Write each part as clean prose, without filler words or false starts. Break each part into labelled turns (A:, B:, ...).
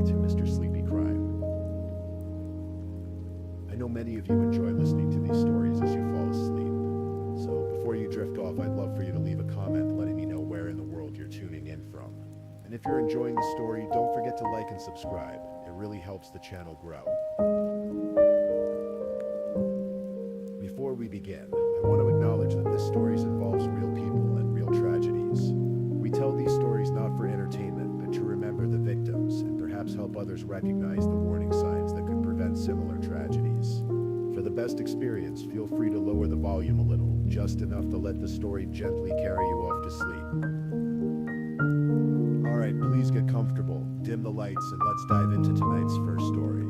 A: to Mr. Sleepy Crime. I know many of you enjoy listening to these stories as you fall asleep, so before you drift off, I'd love for you to leave a comment letting me know where in the world you're tuning in from. And if you're enjoying the story, don't forget to like and subscribe. It really helps the channel grow. Before we begin, I want to acknowledge that this story involves real people and real tragedies. We tell these stories not for entertainment, but to remember the victims and perhaps help others recognize the warning signs that could prevent similar tragedies. For the best experience, feel free to lower the volume a little, just enough to let the story gently carry you off to sleep. Alright, please get comfortable, dim the lights, and let's dive into tonight's first story.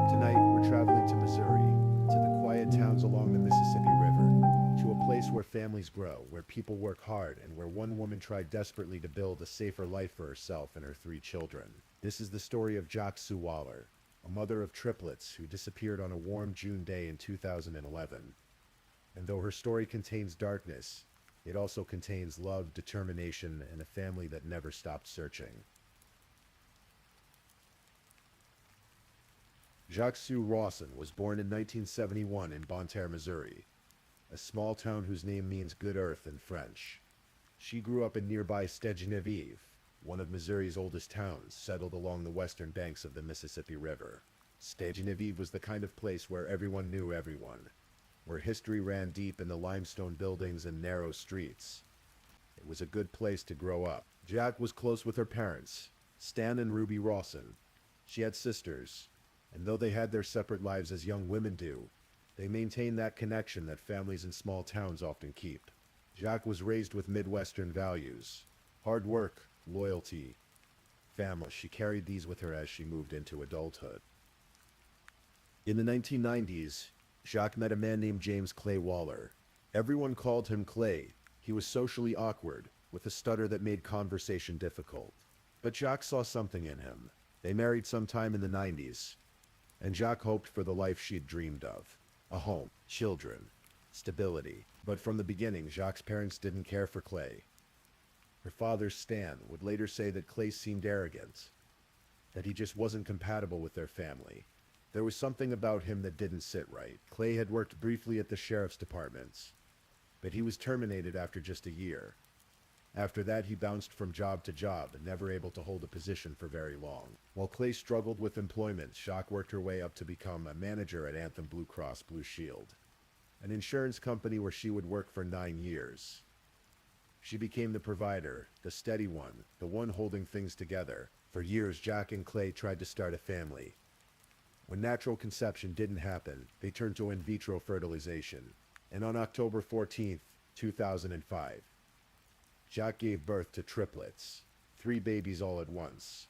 A: Tonight, we're traveling to Missouri, to the quiet towns along the Mississippi River, to a place where families grow, where people work hard, and where one woman tried desperately to build a safer life for herself and her 3 children. This is the story of Jacques Sue Waller, a mother of triplets who disappeared on a warm June day in 2011. And though her story contains darkness, it also contains love, determination, and a family that never stopped searching. Jacques Sue Rawson was born in 1971 in Bonne Terre, Missouri, a small town whose name means good earth in French. She grew up in nearby Stade-Genevieve, one of Missouri's oldest towns, settled along the western banks of the Mississippi River. Stade-Genevieve was the kind of place where everyone knew everyone, where history ran deep in the limestone buildings and narrow streets. It was a good place to grow up. Jack was close with her parents, Stan and Ruby Rawson. She had sisters, and though they had their separate lives as young women do, they maintained that connection that families in small towns often keep. Jacques was raised with Midwestern values: hard work, loyalty, family. She carried these with her as she moved into adulthood. In the 1990s, Jacques met a man named James Clay Waller. Everyone called him Clay. He was socially awkward, with a stutter that made conversation difficult. But Jacques saw something in him. They married sometime in the 90s, and Jacques hoped for the life she'd dreamed of: a home, children, stability. But from the beginning, Jacques' parents didn't care for Clay. Her father, Stan, would later say that Clay seemed arrogant, that he just wasn't compatible with their family. There was something about him that didn't sit right. Clay had worked briefly at the sheriff's department, but he was terminated after just a year. After that, he bounced from job to job, never able to hold a position for very long. While Clay struggled with employment, Jacques worked her way up to become a manager at Anthem Blue Cross Blue Shield, an insurance company where she would work for 9 years. She became the provider, the steady one, the one holding things together. For years, Jacques and Clay tried to start a family. When natural conception didn't happen, they turned to in vitro fertilization. And on October 14th, 2005, Jacques gave birth to triplets, 3 babies all at once,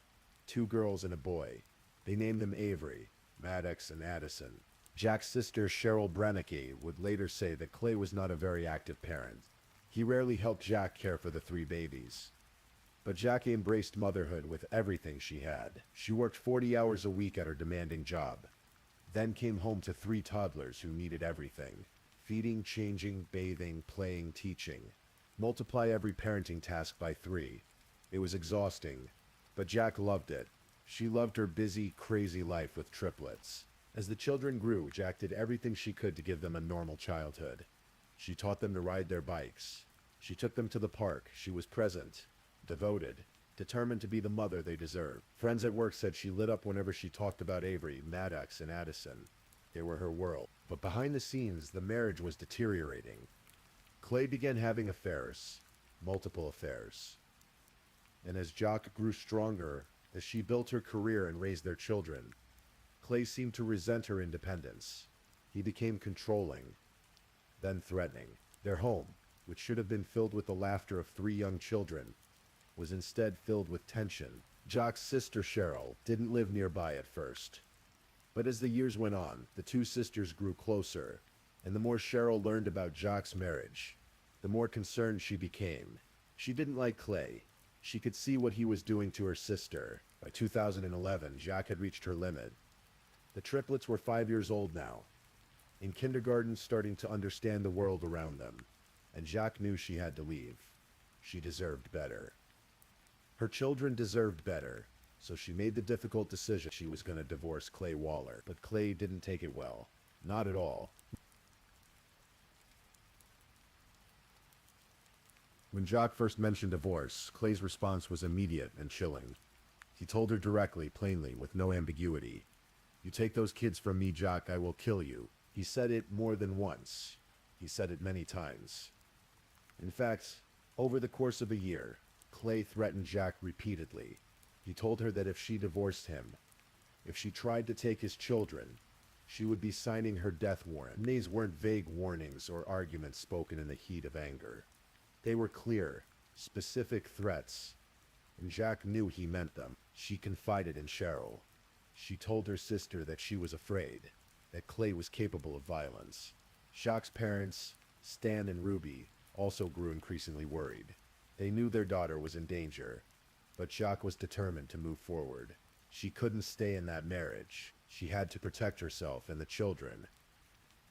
A: 2 girls and a boy. They named them Avery, Maddox, and Addison. Jack's sister Cheryl Brennicky would later say that Clay was not a very active parent. He rarely helped Jacques care for the 3 babies. But Jacques embraced motherhood with everything she had. She worked 40 hours a week at her demanding job, then came home to 3 toddlers who needed everything: feeding, changing, bathing, playing, teaching. Multiply every parenting task by 3. It was exhausting, but Jacques loved it. She loved her busy, crazy life with triplets. As the children grew, Jacques did everything she could to give them a normal childhood. She taught them to ride their bikes. She took them to the park. She was present, devoted, determined to be the mother they deserved. Friends at work said she lit up whenever she talked about Avery, Maddox, and Addison. They were her world. But behind the scenes, the marriage was deteriorating. Clay began having affairs, multiple affairs. And as Jacques grew stronger, as she built her career and raised their children, Clay seemed to resent her independence. He became controlling, then threatening. Their home, which should have been filled with the laughter of 3 young children, was instead filled with tension. Jacques' sister Cheryl didn't live nearby at first. But as the years went on, the 2 sisters grew closer, and the more Cheryl learned about Jacques' marriage, the more concerned she became. She didn't like Clay. She could see what he was doing to her sister. By 2011, Jacques had reached her limit. The triplets were 5 years old now, in kindergarten, starting to understand the world around them, and Jacques knew she had to leave. She deserved better. Her children deserved better, so she made the difficult decision she was going to divorce Clay Waller. But Clay didn't take it well. Not at all. When Jacques first mentioned divorce, Clay's response was immediate and chilling. He told her directly, plainly, with no ambiguity. "You take those kids from me, Jacques, I will kill you." He said it more than once. He said it many times. In fact, over the course of a year, Clay threatened Jacques repeatedly. He told her that if she divorced him, if she tried to take his children, she would be signing her death warrant. These weren't vague warnings or arguments spoken in the heat of anger. They were clear, specific threats, and Jacques knew he meant them. She confided in Cheryl. She told her sister that she was afraid, that Clay was capable of violence. Jacques' parents, Stan and Ruby, also grew increasingly worried. They knew their daughter was in danger, but Jacques was determined to move forward. She couldn't stay in that marriage. She had to protect herself and the children,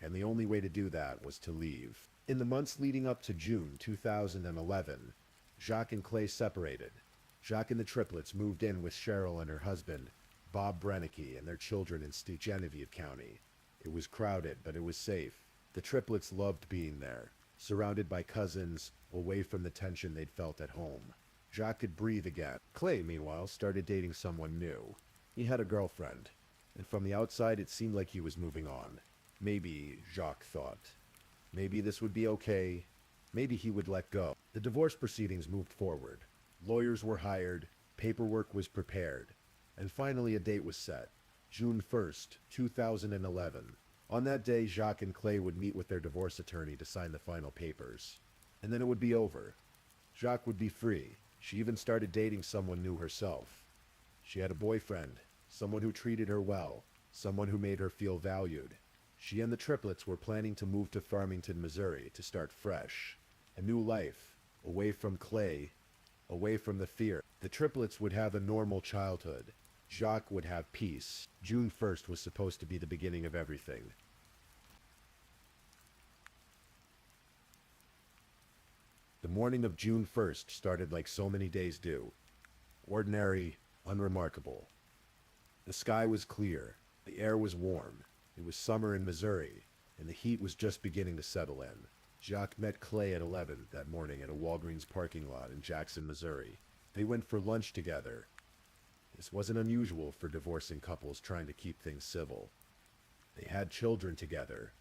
A: and the only way to do that was to leave. In the months leading up to June 2011, Jacques and Clay separated. Jacques and the triplets moved in with Cheryl and her husband, Bob Brennecke, and their children in Genevieve County. It was crowded, but it was safe. The triplets loved being there, surrounded by cousins, away from the tension they'd felt at home. Jacques could breathe again. Clay, meanwhile, started dating someone new. He had a girlfriend, and from the outside it seemed like he was moving on. Maybe, Jacques thought. Maybe this would be okay. Maybe he would let go. The divorce proceedings moved forward. Lawyers were hired, paperwork was prepared, and finally a date was set. June 1st, 2011. On that day, Jacques and Clay would meet with their divorce attorney to sign the final papers. And then it would be over. Jacques would be free. She even started dating someone new herself. She had a boyfriend, someone who treated her well, someone who made her feel valued. She and the triplets were planning to move to Farmington, Missouri to start fresh. A new life, away from Clay, away from the fear. The triplets would have a normal childhood. Jacques would have peace. June 1st was supposed to be the beginning of everything. The morning of June 1st started like so many days do. Ordinary, unremarkable. The sky was clear. The air was warm. It was summer in Missouri, and the heat was just beginning to settle in. Jacques met Clay at 11 that morning at a Walgreens parking lot in Jackson, Missouri. They went for lunch together. This wasn't unusual for divorcing couples trying to keep things civil. They had children together.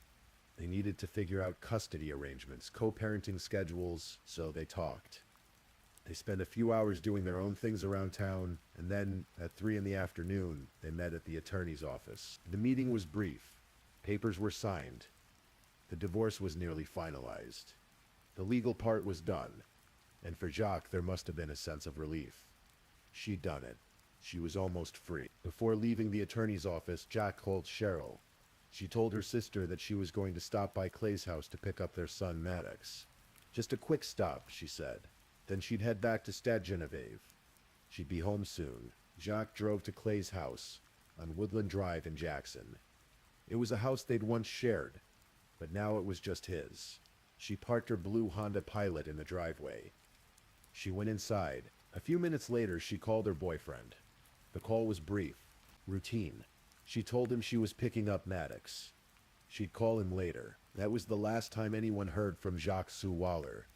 A: They needed to figure out custody arrangements, co-parenting schedules, so they talked. They spent a few hours doing their own things around town, and then, at 3 in the afternoon, they met at the attorney's office. The meeting was brief. Papers were signed. The divorce was nearly finalized. The legal part was done, and for Jacques there must have been a sense of relief. She'd done it. She was almost free. Before leaving the attorney's office, Jacques called Cheryl. She told her sister that she was going to stop by Clay's house to pick up their son Maddox. Just a quick stop, she said. Then she'd head back to Genevieve. She'd be home soon. Jacques drove to Clay's house on Woodland Drive in Jackson. It was a house they'd once shared, but now it was just his. She parked her blue Honda Pilot in the driveway. She went inside. A few minutes later, she called her boyfriend. The call was brief, routine. She told him she was picking up Maddox. She'd call him later. That was the last time anyone heard from Jacques Sue Waller.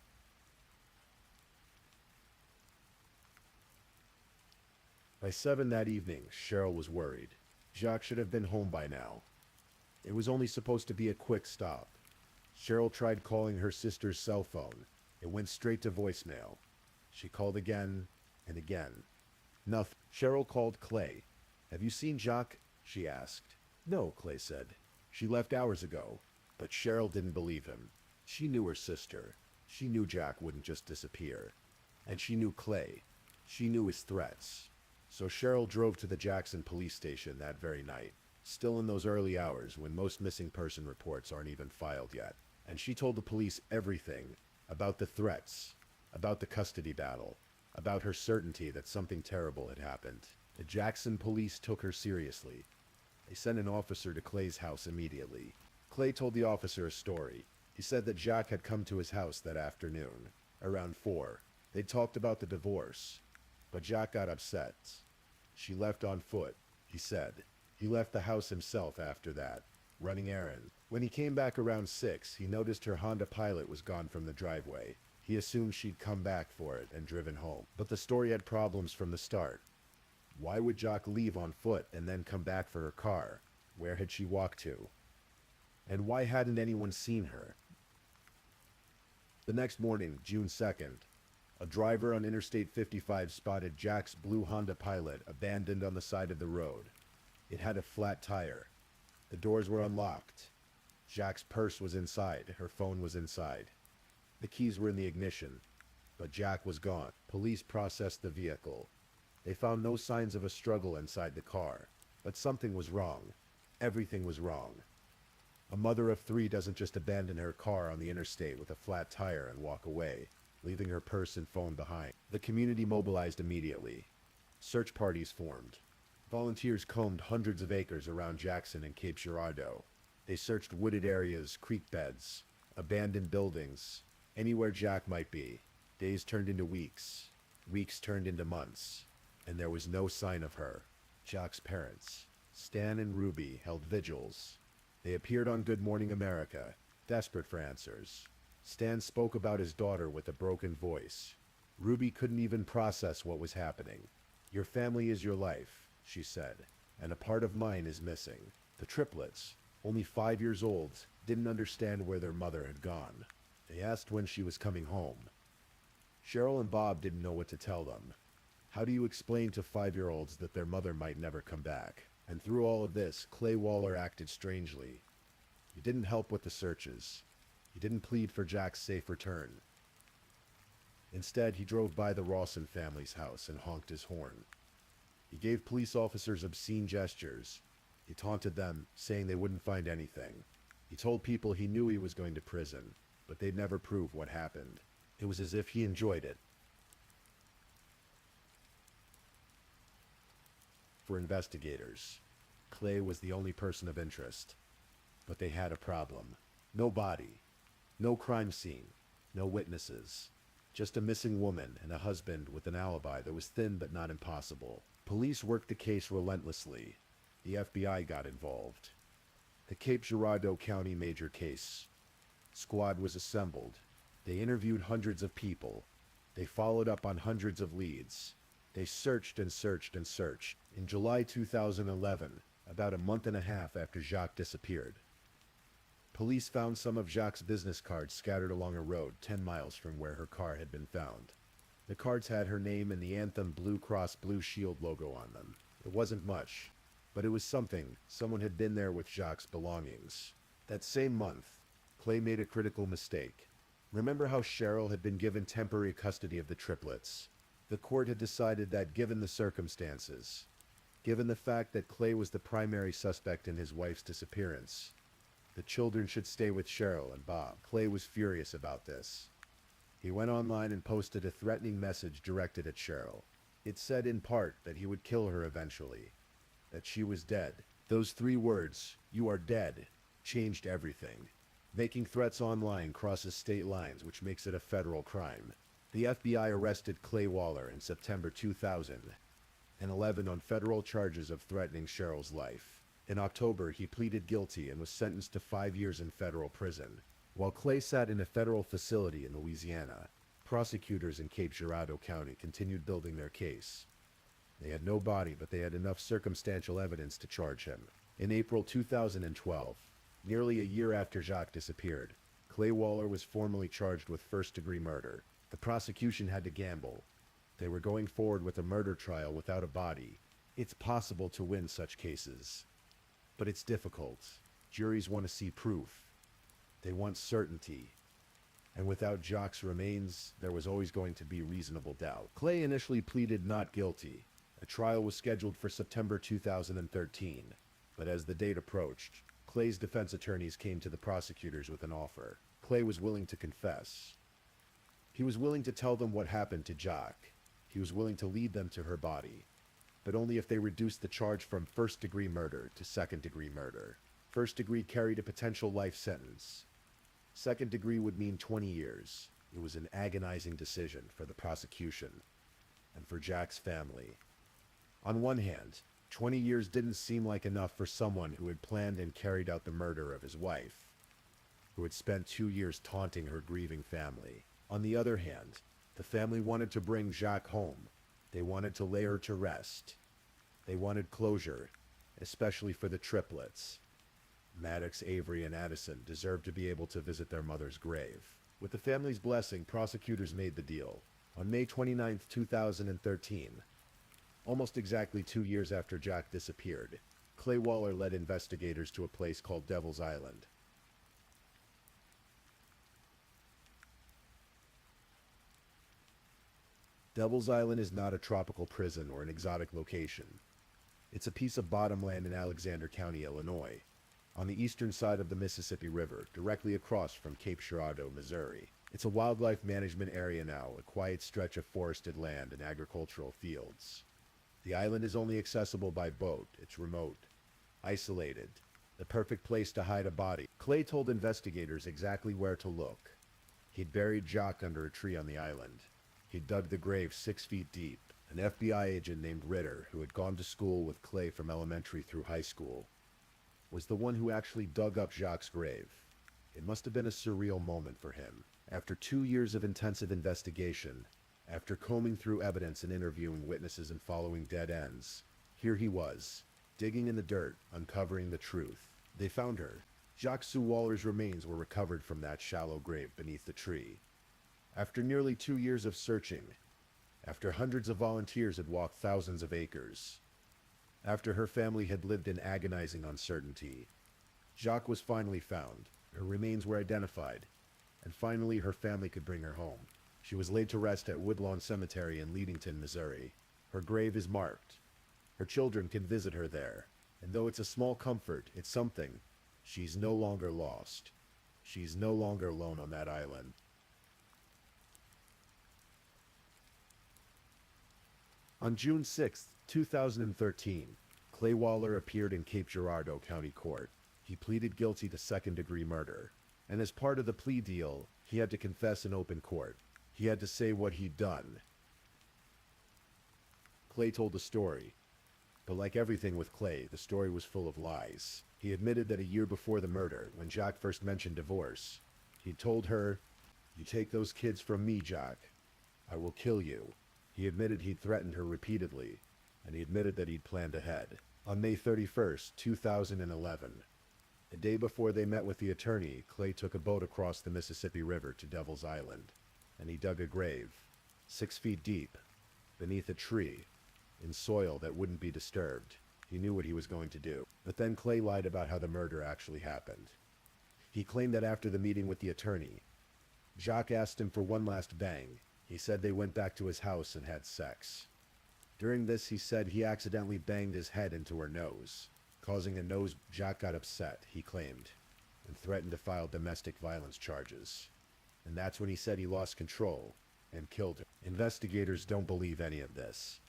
A: By 7 that evening, Cheryl was worried. Jacques should have been home by now. It was only supposed to be a quick stop. Cheryl tried calling her sister's cell phone. It went straight to voicemail. She called again and again. Nothing. Cheryl called Clay. "Have you seen Jacques?" she asked. "No," Clay said. "She left hours ago." But Cheryl didn't believe him. She knew her sister. She knew Jacques wouldn't just disappear. And she knew Clay. She knew his threats. So Cheryl drove to the Jackson police station that very night, still in those early hours when most missing person reports aren't even filed yet. And she told the police everything about the threats, about the custody battle, about her certainty that something terrible had happened. The Jackson police took her seriously. They sent an officer to Clay's house immediately. Clay told the officer a story. He said that Jacques had come to his house that afternoon, around 4. They talked about the divorce. But Jack got upset. She left on foot, he said. He left the house himself after that, running errands. When he came back around 6, he noticed her Honda Pilot was gone from the driveway. He assumed she'd come back for it and driven home. But the story had problems from the start. Why would Jock leave on foot and then come back for her car? Where had she walked to? And why hadn't anyone seen her? The next morning, June 2nd, a driver on Interstate 55 spotted Jack's blue Honda Pilot abandoned on the side of the road. It had a flat tire. The doors were unlocked. Jack's purse was inside. Her phone was inside. The keys were in the ignition, but Jack was gone. Police processed the vehicle. They found no signs of a struggle inside the car, but something was wrong. Everything was wrong. A mother of 3 doesn't just abandon her car on the interstate with a flat tire and walk away, leaving her purse and phone behind. The community mobilized immediately. Search parties formed. Volunteers combed hundreds of acres around Jackson and Cape Girardeau. They searched wooded areas, creek beds, abandoned buildings, anywhere Jack might be. Days turned into weeks. Weeks turned into months. And there was no sign of her. Jack's parents, Stan and Ruby, held vigils. They appeared on Good Morning America, desperate for answers. Stan spoke about his daughter with a broken voice. Ruby couldn't even process what was happening. "Your family is your life," she said, "and a part of mine is missing." The triplets, only 5 years old, didn't understand where their mother had gone. They asked when she was coming home. Cheryl and Bob didn't know what to tell them. How do you explain to 5-year-olds that their mother might never come back? And through all of this, Clay Waller acted strangely. He didn't help with the searches. He didn't plead for Jack's safe return. Instead, he drove by the Rawson family's house and honked his horn. He gave police officers obscene gestures. He taunted them, saying they wouldn't find anything. He told people he knew he was going to prison, but they'd never prove what happened. It was as if he enjoyed it. For investigators, Clay was the only person of interest. But they had a problem. No body, no crime scene, no witnesses. Just a missing woman and a husband with an alibi that was thin but not impossible. Police worked the case relentlessly. The FBI got involved. The Cape Girardeau County Major Case Squad was assembled. They interviewed hundreds of people. They followed up on hundreds of leads. They searched and searched and searched. In July 2011, about a month and a half after Jacques disappeared, police found some of Jacques' business cards scattered along a road 10 miles from where her car had been found. The cards had her name and the Anthem Blue Cross Blue Shield logo on them. It wasn't much, but it was something. Someone had been there with Jacques' belongings. That same month, Clay made a critical mistake. Remember how Cheryl had been given temporary custody of the triplets? The court had decided that given the circumstances, given the fact that Clay was the primary suspect in his wife's disappearance, the children should stay with Cheryl and Bob. Clay was furious about this. He went online and posted a threatening message directed at Cheryl. It said in part that he would kill her eventually, that she was dead. Those 3 words, "You are dead," changed everything. Making threats online crosses state lines, which makes it a federal crime. The FBI arrested Clay Waller in September 2011 on federal charges of threatening Cheryl's life. In October, he pleaded guilty and was sentenced to 5 years in federal prison. While Clay sat in a federal facility in Louisiana, prosecutors in Cape Girardeau County continued building their case. They had no body, but they had enough circumstantial evidence to charge him. In April 2012, nearly a year after Jacques disappeared, Clay Waller was formally charged with first-degree murder. The prosecution had to gamble. They were going forward with a murder trial without a body. It's possible to win such cases, but it's difficult. Juries want to see proof. They want certainty. And without Jacques' remains, there was always going to be reasonable doubt. Clay initially pleaded not guilty. A trial was scheduled for September 2013, but as the date approached, Clay's defense attorneys came to the prosecutors with an offer. Clay was willing to confess. He was willing to tell them what happened to Jacques. He was willing to lead them to her body, but only if they reduced the charge from first-degree murder to second-degree murder. First degree carried a potential life sentence. Second degree would mean 20 years. It was an agonizing decision for the prosecution. and for Jack's family. On one hand, 20 years didn't seem like enough for someone who had planned and carried out the murder of his wife, who had spent 2 years taunting her grieving family. On the other hand, the family wanted to bring Jacques home. They wanted to lay her to rest. They wanted closure, especially for the triplets. Maddox, Avery, and Addison deserved to be able to visit their mother's grave. With the family's blessing, prosecutors made the deal. On May 29, 2013, almost exactly 2 years after Jack disappeared, Clay Waller led investigators to a place called Devil's Island. Devil's Island is not a tropical prison or an exotic location. It's a piece of bottomland in Alexander County, Illinois, on the eastern side of the Mississippi River, directly across from Cape Girardeau, Missouri. It's a wildlife management area now, a quiet stretch of forested land and agricultural fields. The island is only accessible by boat. It's remote, isolated, the perfect place to hide a body. Clay told investigators exactly where to look. He'd buried Jacques under a tree on the island. He'd dug the grave 6 feet deep. An FBI agent named Ritter, who had gone to school with Clay from elementary through high school, was the one who actually dug up Jacques' grave. It must have been a surreal moment for him. After 2 years of intensive investigation, after combing through evidence and interviewing witnesses and following dead ends, here he was, digging in the dirt, uncovering the truth. They found her. Jacques Sue Waller's remains were recovered from that shallow grave beneath the tree. After nearly 2 years of searching, after hundreds of volunteers had walked thousands of acres, after her family had lived in agonizing uncertainty, Jacques was finally found. Her remains were identified, and finally her family could bring her home. She was laid to rest at Woodlawn Cemetery in Leadington, Missouri. Her grave is marked. Her children can visit her there, and though it's a small comfort, it's something. She's no longer lost. She's no longer alone on that island. On June 6, 2013, Clay Waller appeared in Cape Girardeau County Court. He pleaded guilty to second-degree murder, and as part of the plea deal, he had to confess in open court. He had to say what he'd done. Clay told the story, but like everything with Clay, the story was full of lies. He admitted that a year before the murder, when Jacques first mentioned divorce, he told her, "You take those kids from me, Jacques, I will kill you." He admitted he'd threatened her repeatedly, and he admitted that he'd planned ahead. On May 31st, 2011, the day before they met with the attorney, Clay took a boat across the Mississippi River to Devil's Island, and he dug a grave, 6 feet deep, beneath a tree, in soil that wouldn't be disturbed. He knew what he was going to do. But then Clay lied about how the murder actually happened. He claimed that after the meeting with the attorney, Jacques asked him for one last bang. He said they went back to his house and had sex. During this, he said he accidentally banged his head into her nose, causing a nose. Jacques got upset, he claimed, and threatened to file domestic violence charges. And that's when he said he lost control and killed her. Investigators don't believe any of this.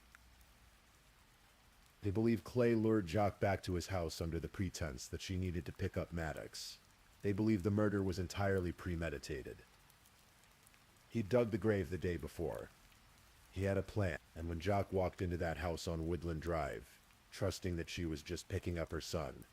A: They believe Clay lured Jacques back to his house under the pretense that she needed to pick up Maddox. They believe the murder was entirely premeditated. He dug the grave the day before. He had a plan, and when Jacques walked into that house on Woodland Drive, trusting that she was just picking up her son,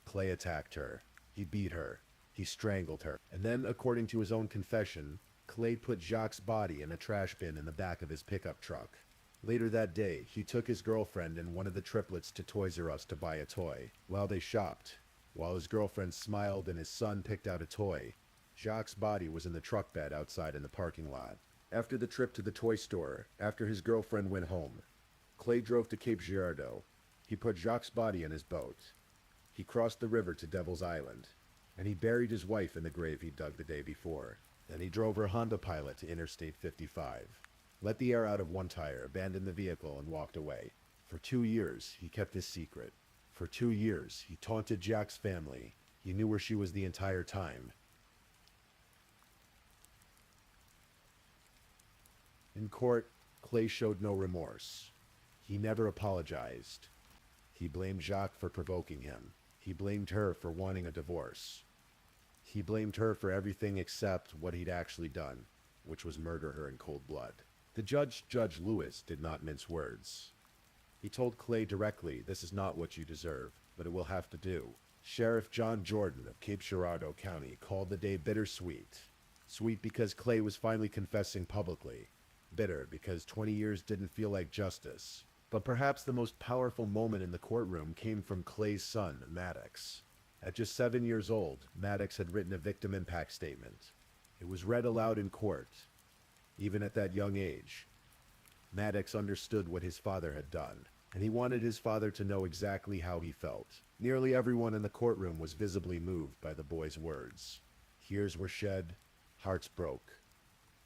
A: Clay attacked her. He beat her. He strangled her. And then, according to his own confession, Clay put Jacques' body in a trash bin in the back of his pickup truck. Later that day, he took his girlfriend and one of the triplets to Toys R Us to buy a toy. While they shopped, while his girlfriend smiled and his son picked out a toy, Jacques' body was in the truck bed outside in the parking lot. After the trip to the toy store, after his girlfriend went home, Clay drove to Cape Girardeau. He put Jacques' body in his boat. He crossed the river to Devil's Island, and he buried his wife in the grave he dug the day before. Then he drove her Honda Pilot to Interstate 55, let the air out of one tire, abandoned the vehicle, and walked away. For 2 years, he kept his secret. For 2 years, he taunted Jacques' family. He knew where she was the entire time. In court, Clay showed no remorse. He never apologized. He blamed Jacques for provoking him. He blamed her for wanting a divorce. He blamed her for everything except what he'd actually done, which was murder her in cold blood. The judge, Judge Lewis, did not mince words. He told Clay directly, "This is not what you deserve, but it will have to do." Sheriff John Jordan of Cape Girardeau County called the day bittersweet. Sweet because Clay was finally confessing publicly. Bitter because 20 years didn't feel like justice. But perhaps the most powerful moment in the courtroom came from Clay's son, Maddox. At just 7 years old, Maddox had written a victim impact statement. It was read aloud in court. Even at that young age, Maddox understood what his father had done, and he wanted his father to know exactly how he felt. Nearly everyone in the courtroom was visibly moved by the boy's words. Tears were shed, hearts broke.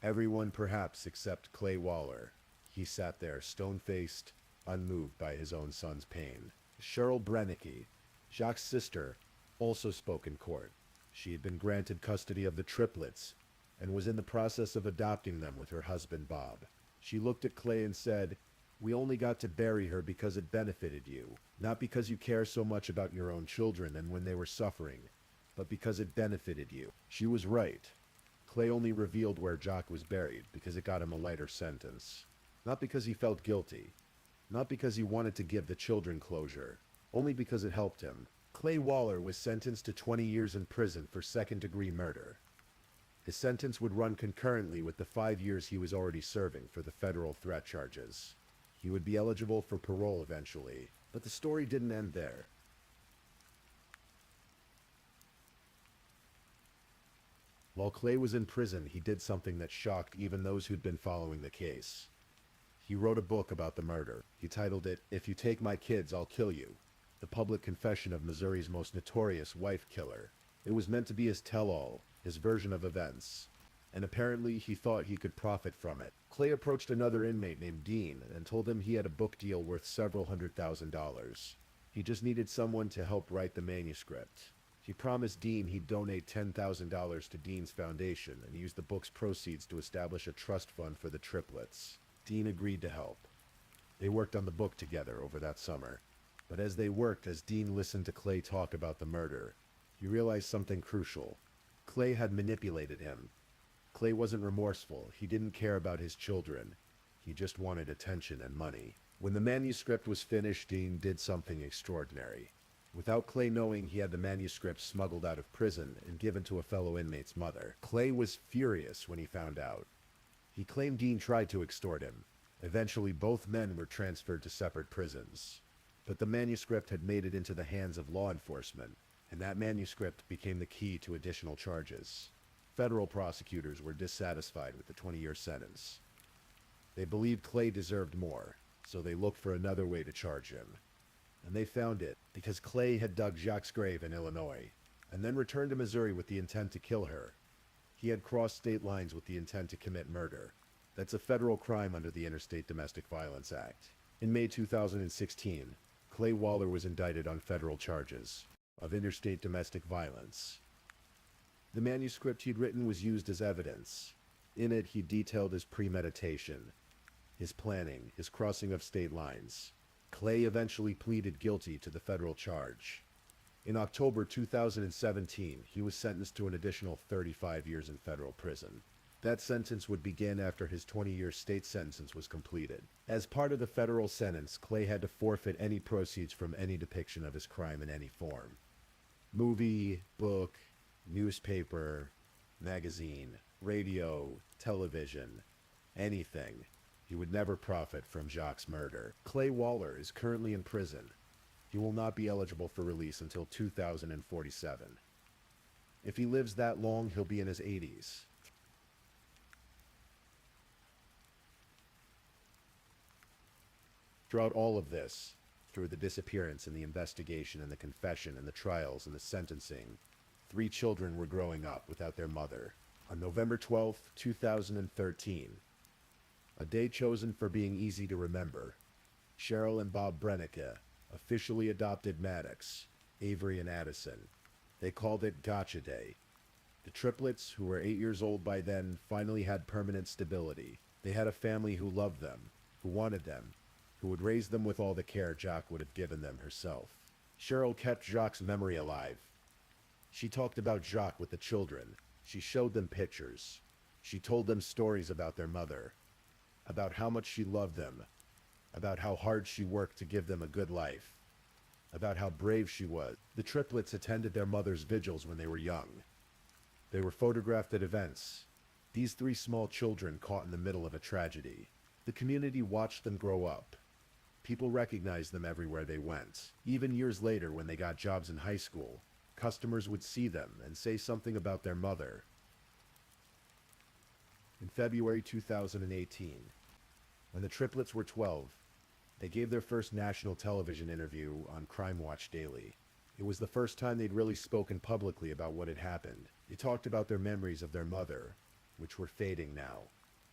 A: Everyone perhaps except Clay Waller. He sat there, stone-faced, unmoved by his own son's pain. Cheryl Brennicke, Jacques' sister, also spoke in court. She had been granted custody of the triplets and was in the process of adopting them with her husband Bob. She looked at Clay and said, "We only got to bury her because it benefited you, not because you care so much about your own children and when they were suffering, but because it benefited you." She was right. Clay only revealed where Jacques was buried because it got him a lighter sentence. Not because he felt guilty, not because he wanted to give the children closure, only because it helped him. Clay Waller was sentenced to 20 years in prison for second-degree murder. His sentence would run concurrently with the 5 years he was already serving for the federal threat charges. He would be eligible for parole eventually, but the story didn't end there. While Clay was in prison, he did something that shocked even those who'd been following the case. He wrote a book about the murder. He titled it, "If You Take My Kids, I'll Kill You," the public confession of Missouri's most notorious wife killer. It was meant to be his tell-all, his version of events, and apparently he thought he could profit from it. Clay approached another inmate named Dean and told him he had a book deal worth several $100,000. He just needed someone to help write the manuscript. He promised Dean he'd donate $10,000 to Dean's foundation and use the book's proceeds to establish a trust fund for the triplets. Dean agreed to help. They worked on the book together over that summer. But as they worked, as Dean listened to Clay talk about the murder, he realized something crucial. Clay had manipulated him. Clay wasn't remorseful. He didn't care about his children. He just wanted attention and money. When the manuscript was finished, Dean did something extraordinary. Without Clay knowing, he had the manuscript smuggled out of prison and given to a fellow inmate's mother. Clay was furious when he found out. He claimed Dean tried to extort him. Eventually, both men were transferred to separate prisons. But the manuscript had made it into the hands of law enforcement, and that manuscript became the key to additional charges. Federal prosecutors were dissatisfied with the 20-year sentence. They believed Clay deserved more, so they looked for another way to charge him. And they found it, because Clay had dug Jacques' grave in Illinois, and then returned to Missouri with the intent to kill her. He had crossed state lines with the intent to commit murder. That's a federal crime under the Interstate Domestic Violence Act. In May 2016, Clay Waller was indicted on federal charges of interstate domestic violence. The manuscript he'd written was used as evidence. In it, he detailed his premeditation, his planning, his crossing of state lines. Clay eventually pleaded guilty to the federal charge. In October 2017, he was sentenced to an additional 35 years in federal prison. That sentence would begin after his 20-year state sentence was completed. As part of the federal sentence, Clay had to forfeit any proceeds from any depiction of his crime in any form. Movie, book, newspaper, magazine, radio, television, anything. He would never profit from Jacques' murder. Clay Waller is currently in prison. He will not be eligible for release until 2047. If he lives that long, he'll be in his 80s. Throughout all of this, through the disappearance and the investigation and the confession and the trials and the sentencing, 3 children were growing up without their mother. On November 12, 2013, a day chosen for being easy to remember, Cheryl and Bob Brennicke officially adopted Maddox, Avery, and Addison. They called it Gotcha Day. The triplets, who were 8 years old by then, finally had permanent stability. They had a family who loved them, who wanted them, who would raise them with all the care Jacques would have given them herself. Cheryl kept Jacques' memory alive. She talked about Jacques with the children. She showed them pictures. She told them stories about their mother. about how much she loved them, about how hard she worked to give them a good life, about how brave she was. The triplets attended their mother's vigils when they were young. They were photographed at events. These three small children caught in the middle of a tragedy. The community watched them grow up. People recognized them everywhere they went. Even years later, when they got jobs in high school, customers would see them and say something about their mother. In February 2018, when the triplets were 12, they gave their first national television interview on Crime Watch Daily. It was the first time they'd really spoken publicly about what had happened. They talked about their memories of their mother, which were fading now,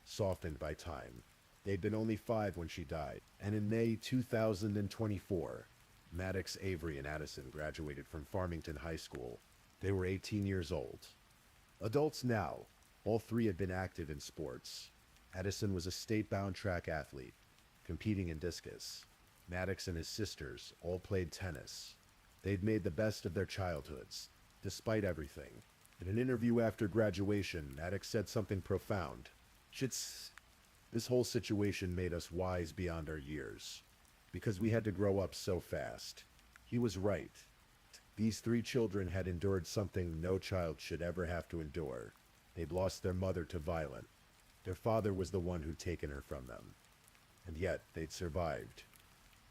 A: softened by time. They'd been only 5 when she died, and in May 2024, Maddox, Avery, and Addison graduated from Farmington High School. They were 18 years old. Adults now, all 3 had been active in sports. Addison was a state-bound track athlete, competing in discus. Maddox and his sisters all played tennis. They'd made the best of their childhoods, despite everything. In an interview after graduation, Maddox said something profound. This whole situation made us wise beyond our years, because we had to grow up so fast. He was right. These 3 children had endured something no child should ever have to endure. They'd lost their mother to violence. Their father was the one who'd taken her from them. And yet, they'd survived.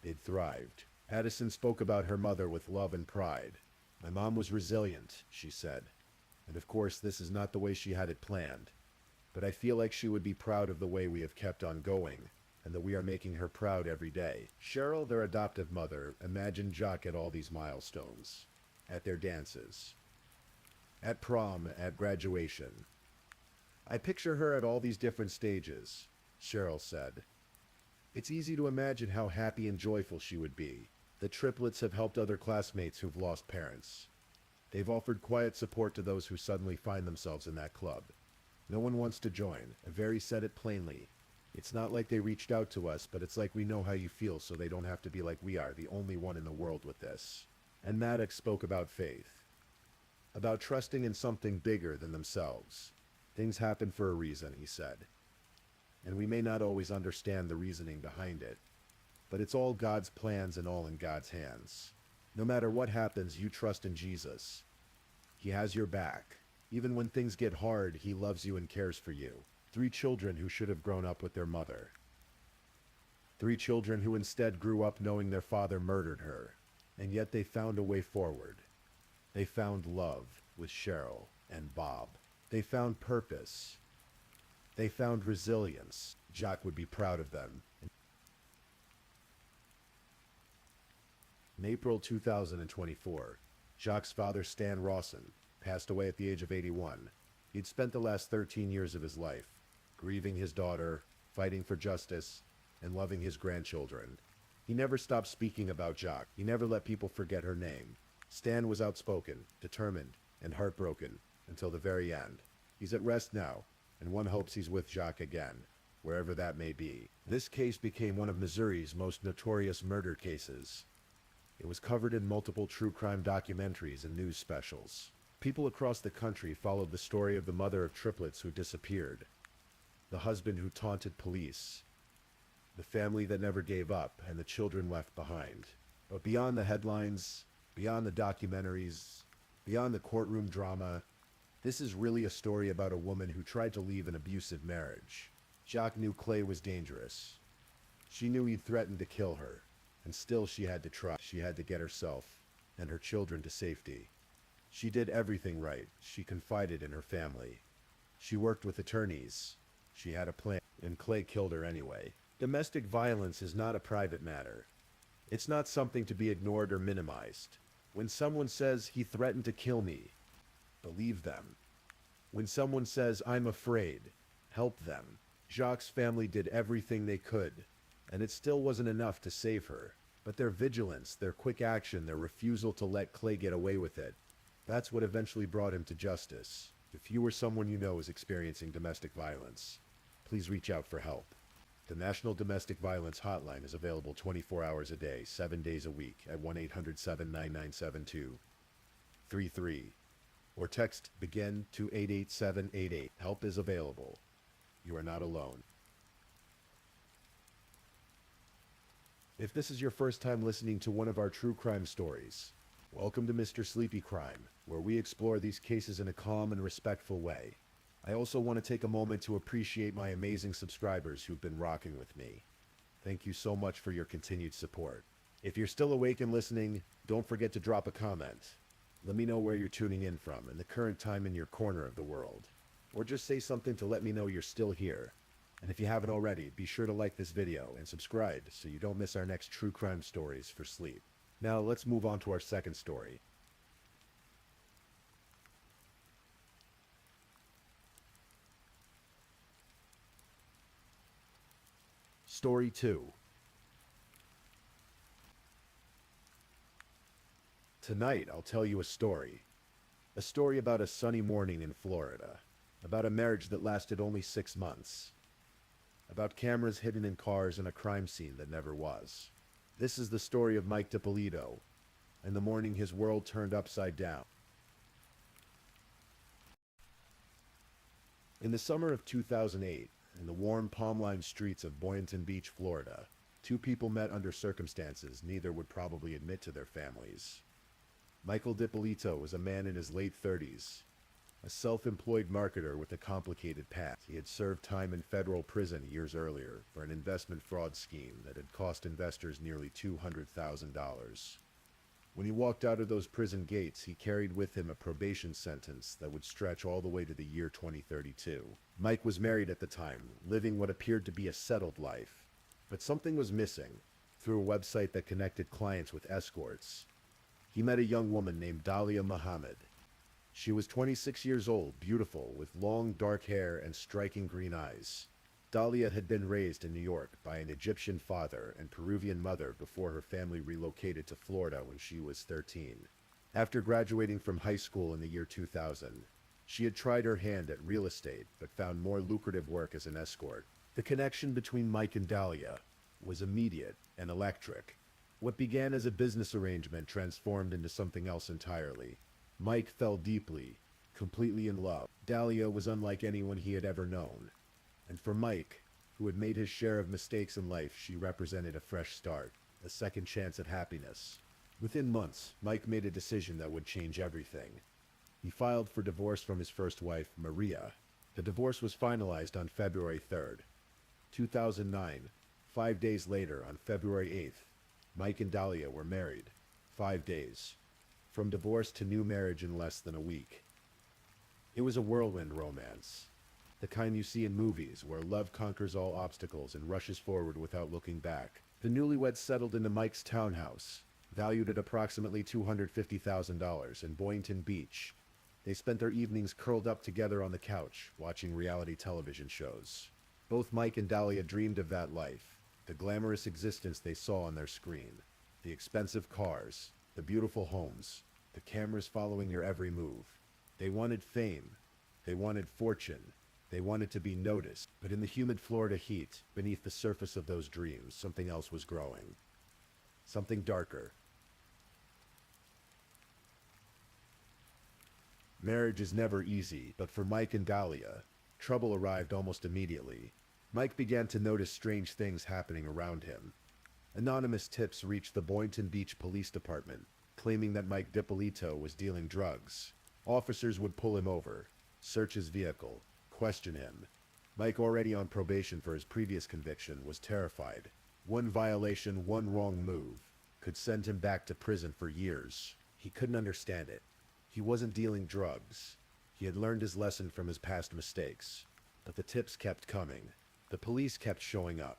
A: They'd thrived. Addison spoke about her mother with love and pride. My mom was resilient, she said. And of course, this is not the way she had it planned. But I feel like she would be proud of the way we have kept on going, and that we are making her proud every day. Cheryl, their adoptive mother, imagined Jacques at all these milestones. At their dances. At prom, at graduation. I picture her at all these different stages, Cheryl said. It's easy to imagine how happy and joyful she would be. The triplets have helped other classmates who've lost parents. They've offered quiet support to those who suddenly find themselves in that club. No one wants to join. Avery said it plainly. It's not like they reached out to us, but it's like we know how you feel, so they don't have to be like we are, the only one in the world with this. And Maddox spoke about faith. About trusting in something bigger than themselves. Things happen for a reason, he said. And we may not always understand the reasoning behind it, but it's all God's plans and all in God's hands. No matter what happens, you trust in Jesus. He has your back. Even when things get hard, he loves you and cares for you. 3 children who should have grown up with their mother. 3 children who instead grew up knowing their father murdered her. And yet they found a way forward. They found love with Cheryl and Bob. They found purpose. They found resilience. Jacques would be proud of them. In April 2024, Jacques' father, Stan Rawson, passed away at the age of 81. He'd spent the last 13 years of his life, grieving his daughter, fighting for justice, and loving his grandchildren. He never stopped speaking about Jacques. He never let people forget her name. Stan was outspoken, determined, and heartbroken until the very end. He's at rest now, and one hopes he's with Jacques again, wherever that may be. This case became one of Missouri's most notorious murder cases. It was covered in multiple true crime documentaries and news specials. People across the country followed the story of the mother of triplets who disappeared, the husband who taunted police, the family that never gave up, and the children left behind. But beyond the headlines, beyond the documentaries, beyond the courtroom drama, this is really a story about a woman who tried to leave an abusive marriage. Jacques knew Clay was dangerous. She knew he'd threatened to kill her, and still she had to try. She had to get herself and her children to safety. She did everything right. She confided in her family. She worked with attorneys. She had a plan, and Clay killed her anyway. Domestic violence is not a private matter. It's not something to be ignored or minimized. When someone says, he threatened to kill me, believe them. When someone says, I'm afraid, help them. Jacques' family did everything they could, and it still wasn't enough to save her. But their vigilance, their quick action, their refusal to let Clay get away with it, that's what eventually brought him to justice. If you or someone you know is experiencing domestic violence, please reach out for help. The National Domestic Violence Hotline is available 24 hours a day, 7 days a week at 1-800-799-7233. Or text BEGIN to 88788. Help is available. You are not alone. If this is your first time listening to one of our true crime stories, welcome to Mr. Sleepy Crime, where we explore these cases in a calm and respectful way. I also want to take a moment to appreciate my amazing subscribers who've been rocking with me. Thank you so much for your continued support. If you're still awake and listening, don't forget to drop a comment. Let me know where you're tuning in from and the current time in your corner of the world. Or just say something to let me know you're still here. And if you haven't already, be sure to like this video and subscribe so you don't miss our next true crime stories for sleep. Now let's move on to our second story. Story 2. Tonight I'll tell you a story. A story about a sunny morning in Florida. About a marriage that lasted only 6 months. About cameras hidden in cars and a crime scene that never was. This is the story of Mike DiPolito, and the morning his world turned upside down. In the summer of 2008, in the warm palm-lined streets of Boynton Beach, Florida, two people met under circumstances neither would probably admit to their families. Michael DiPolito was a man in his late 30s, a self-employed marketer with a complicated past. He had served time in federal prison years earlier for an investment fraud scheme that had cost investors nearly $200,000. When he walked out of those prison gates, he carried with him a probation sentence that would stretch all the way to the year 2032. Mike was married at the time, living what appeared to be a settled life. But something was missing. Through a website that connected clients with escorts, he met a young woman named Dalia Muhammad. She was 26 years old, beautiful, with long dark hair and striking green eyes. Dalia had been raised in New York by an Egyptian father and Peruvian mother before her family relocated to Florida when she was 13. After graduating from high school in the year 2000, she had tried her hand at real estate but found more lucrative work as an escort. The connection between Mike and Dalia was immediate and electric. What began as a business arrangement transformed into something else entirely. Mike fell deeply, completely in love. Dalia was unlike anyone he had ever known. And for Mike, who had made his share of mistakes in life, she represented a fresh start, a second chance at happiness. Within months, Mike made a decision that would change everything. He filed for divorce from his first wife, Maria. The divorce was finalized on February 3rd, 2009. 5 days later, on February 8th, Mike and Dalia were married. 5 days. From divorce to new marriage in less than a week. It was a whirlwind romance. The kind you see in movies, where love conquers all obstacles and rushes forward without looking back. The newlyweds settled into Mike's townhouse, valued at approximately $250,000 in Boynton Beach. They spent their evenings curled up together on the couch, watching reality television shows. Both Mike and Dalia dreamed of that life, the glamorous existence they saw on their screen. The expensive cars, the beautiful homes, the cameras following your every move. They wanted fame. They wanted fortune. They wanted to be noticed. But in the humid Florida heat, beneath the surface of those dreams, something else was growing. Something darker. Marriage is never easy, but for Mike and Dalia, trouble arrived almost immediately. Mike began to notice strange things happening around him. Anonymous tips reached the Boynton Beach Police Department, claiming that Mike DiPolito was dealing drugs. Officers would pull him over, search his vehicle, question him. Mike, already on probation for his previous conviction, was terrified. One violation, one wrong move, could send him back to prison for years. He couldn't understand it. He wasn't dealing drugs. He had learned his lesson from his past mistakes. But the tips kept coming. The police kept showing up.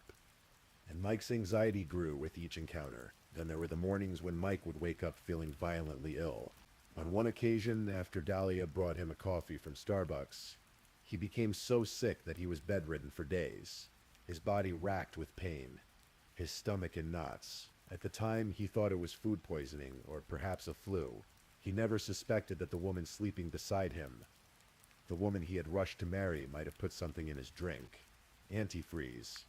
A: And Mike's anxiety grew with each encounter. Then there were the mornings when Mike would wake up feeling violently ill. On one occasion, after Dalia brought him a coffee from Starbucks, he became so sick that he was bedridden for days. His body racked with pain, his stomach in knots. At the time, he thought it was food poisoning or perhaps a flu. He never suspected that the woman sleeping beside him, the woman he had rushed to marry, might have put something in his drink. Antifreeze.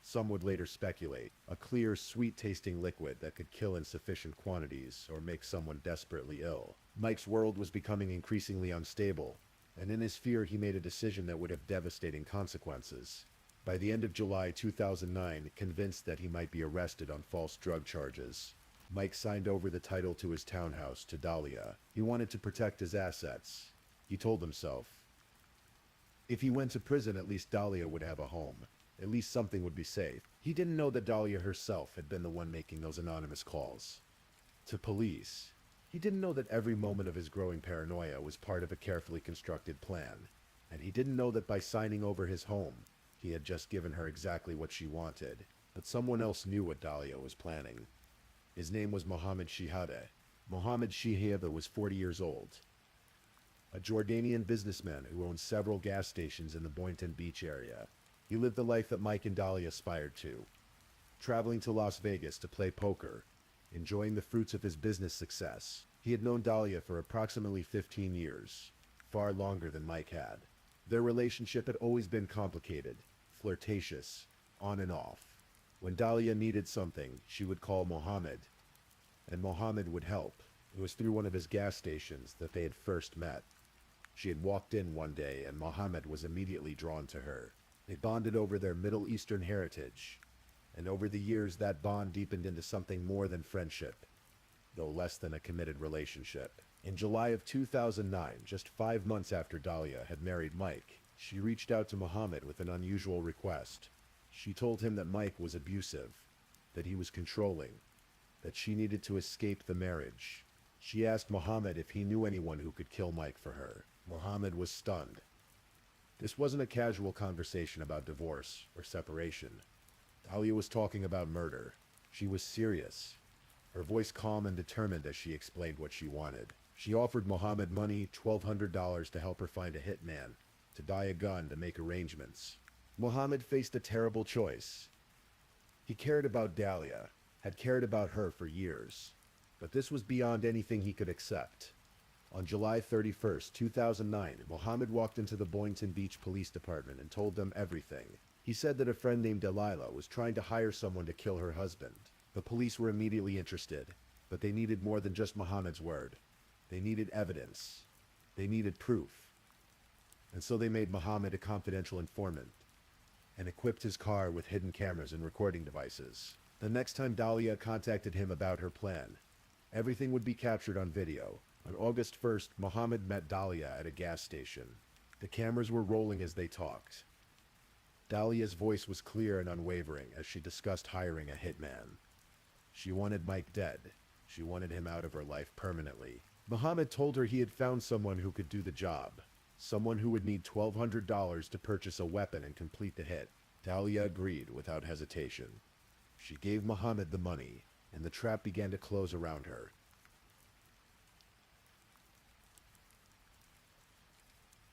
A: Some would later speculate, a clear, sweet-tasting liquid that could kill in sufficient quantities or make someone desperately ill. Mike's world was becoming increasingly unstable, and in his fear he made a decision that would have devastating consequences. By the end of July 2009, convinced that he might be arrested on false drug charges, Mike signed over the title to his townhouse to Dahlia. He wanted to protect his assets. He told himself, if he went to prison, at least Dahlia would have a home. At least something would be safe. He didn't know that Dahlia herself had been the one making those anonymous calls to police. He didn't know that every moment of his growing paranoia was part of a carefully constructed plan. And he didn't know that by signing over his home, he had just given her exactly what she wanted. But someone else knew what Dahlia was planning. His name was Mohammed Shihadeh. Mohammed Shihadeh was 40 years old, a Jordanian businessman who owned several gas stations in the Boynton Beach area. He lived the life that Mike and Dahlia aspired to, traveling to Las Vegas to play poker, enjoying the fruits of his business success. He had known Dahlia for approximately 15 years, far longer than Mike had. Their relationship had always been complicated, flirtatious, on and off. When Dahlia needed something, she would call Mohammed, and Mohammed would help. It was through one of his gas stations that they had first met. She had walked in one day, and Mohammed was immediately drawn to her. They bonded over their Middle Eastern heritage, and over the years that bond deepened into something more than friendship, though less than a committed relationship. In July of 2009, just 5 months after Dahlia had married Mike, she reached out to Mohammed with an unusual request. She told him that Mike was abusive, that he was controlling, that she needed to escape the marriage. She asked Mohammed if he knew anyone who could kill Mike for her. Mohammed was stunned. This wasn't a casual conversation about divorce or separation. Dahlia was talking about murder. She was serious, her voice calm and determined as she explained what she wanted. She offered Mohammed money, $1,200, to help her find a hitman, to buy a gun, to make arrangements. Mohammed faced a terrible choice. He cared about Dahlia, had cared about her for years, but this was beyond anything he could accept. On July 31st, 2009, Mohammed walked into the Boynton Beach Police Department and told them everything. He said that a friend named Delilah was trying to hire someone to kill her husband. The police were immediately interested, but they needed more than just Mohammed's word. They needed evidence. They needed proof. And so they made Mohammed a confidential informant and equipped his car with hidden cameras and recording devices. The next time Dahlia contacted him about her plan, everything would be captured on video. On August 1st, Mohammed met Dahlia at a gas station. The cameras were rolling as they talked. Dahlia's voice was clear and unwavering as she discussed hiring a hitman. She wanted Mike dead. She wanted him out of her life permanently. Mohammed told her he had found someone who could do the job. Someone who would need $1,200 to purchase a weapon and complete the hit. Dahlia agreed without hesitation. She gave Mohammed the money, and the trap began to close around her.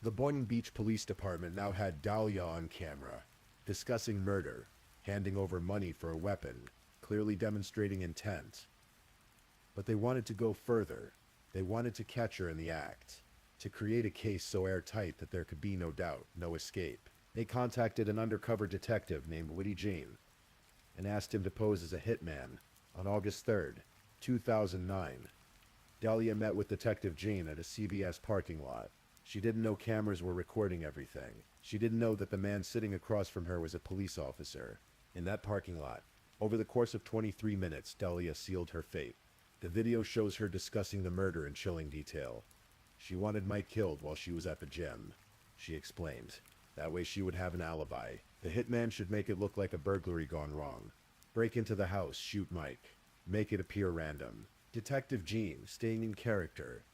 A: The Boynton Beach Police Department now had Dahlia on camera, discussing murder, handing over money for a weapon, clearly demonstrating intent. But they wanted to go further. They wanted to catch her in the act, to create a case so airtight that there could be no doubt, no escape. They contacted an undercover detective named Woody Jane and asked him to pose as a hitman. On August 3rd, 2009, Dahlia met with Detective Jane at a CVS parking lot. She didn't know cameras were recording everything. She didn't know that the man sitting across from her was a police officer. In that parking lot, over the course of 23 minutes, Dahlia sealed her fate. The video shows her discussing the murder in chilling detail. She wanted Mike killed while she was at the gym, she explained. That way she would have an alibi. The hitman should make it look like a burglary gone wrong. Break into the house, shoot Mike. Make it appear random. Detective Jean, staying in character,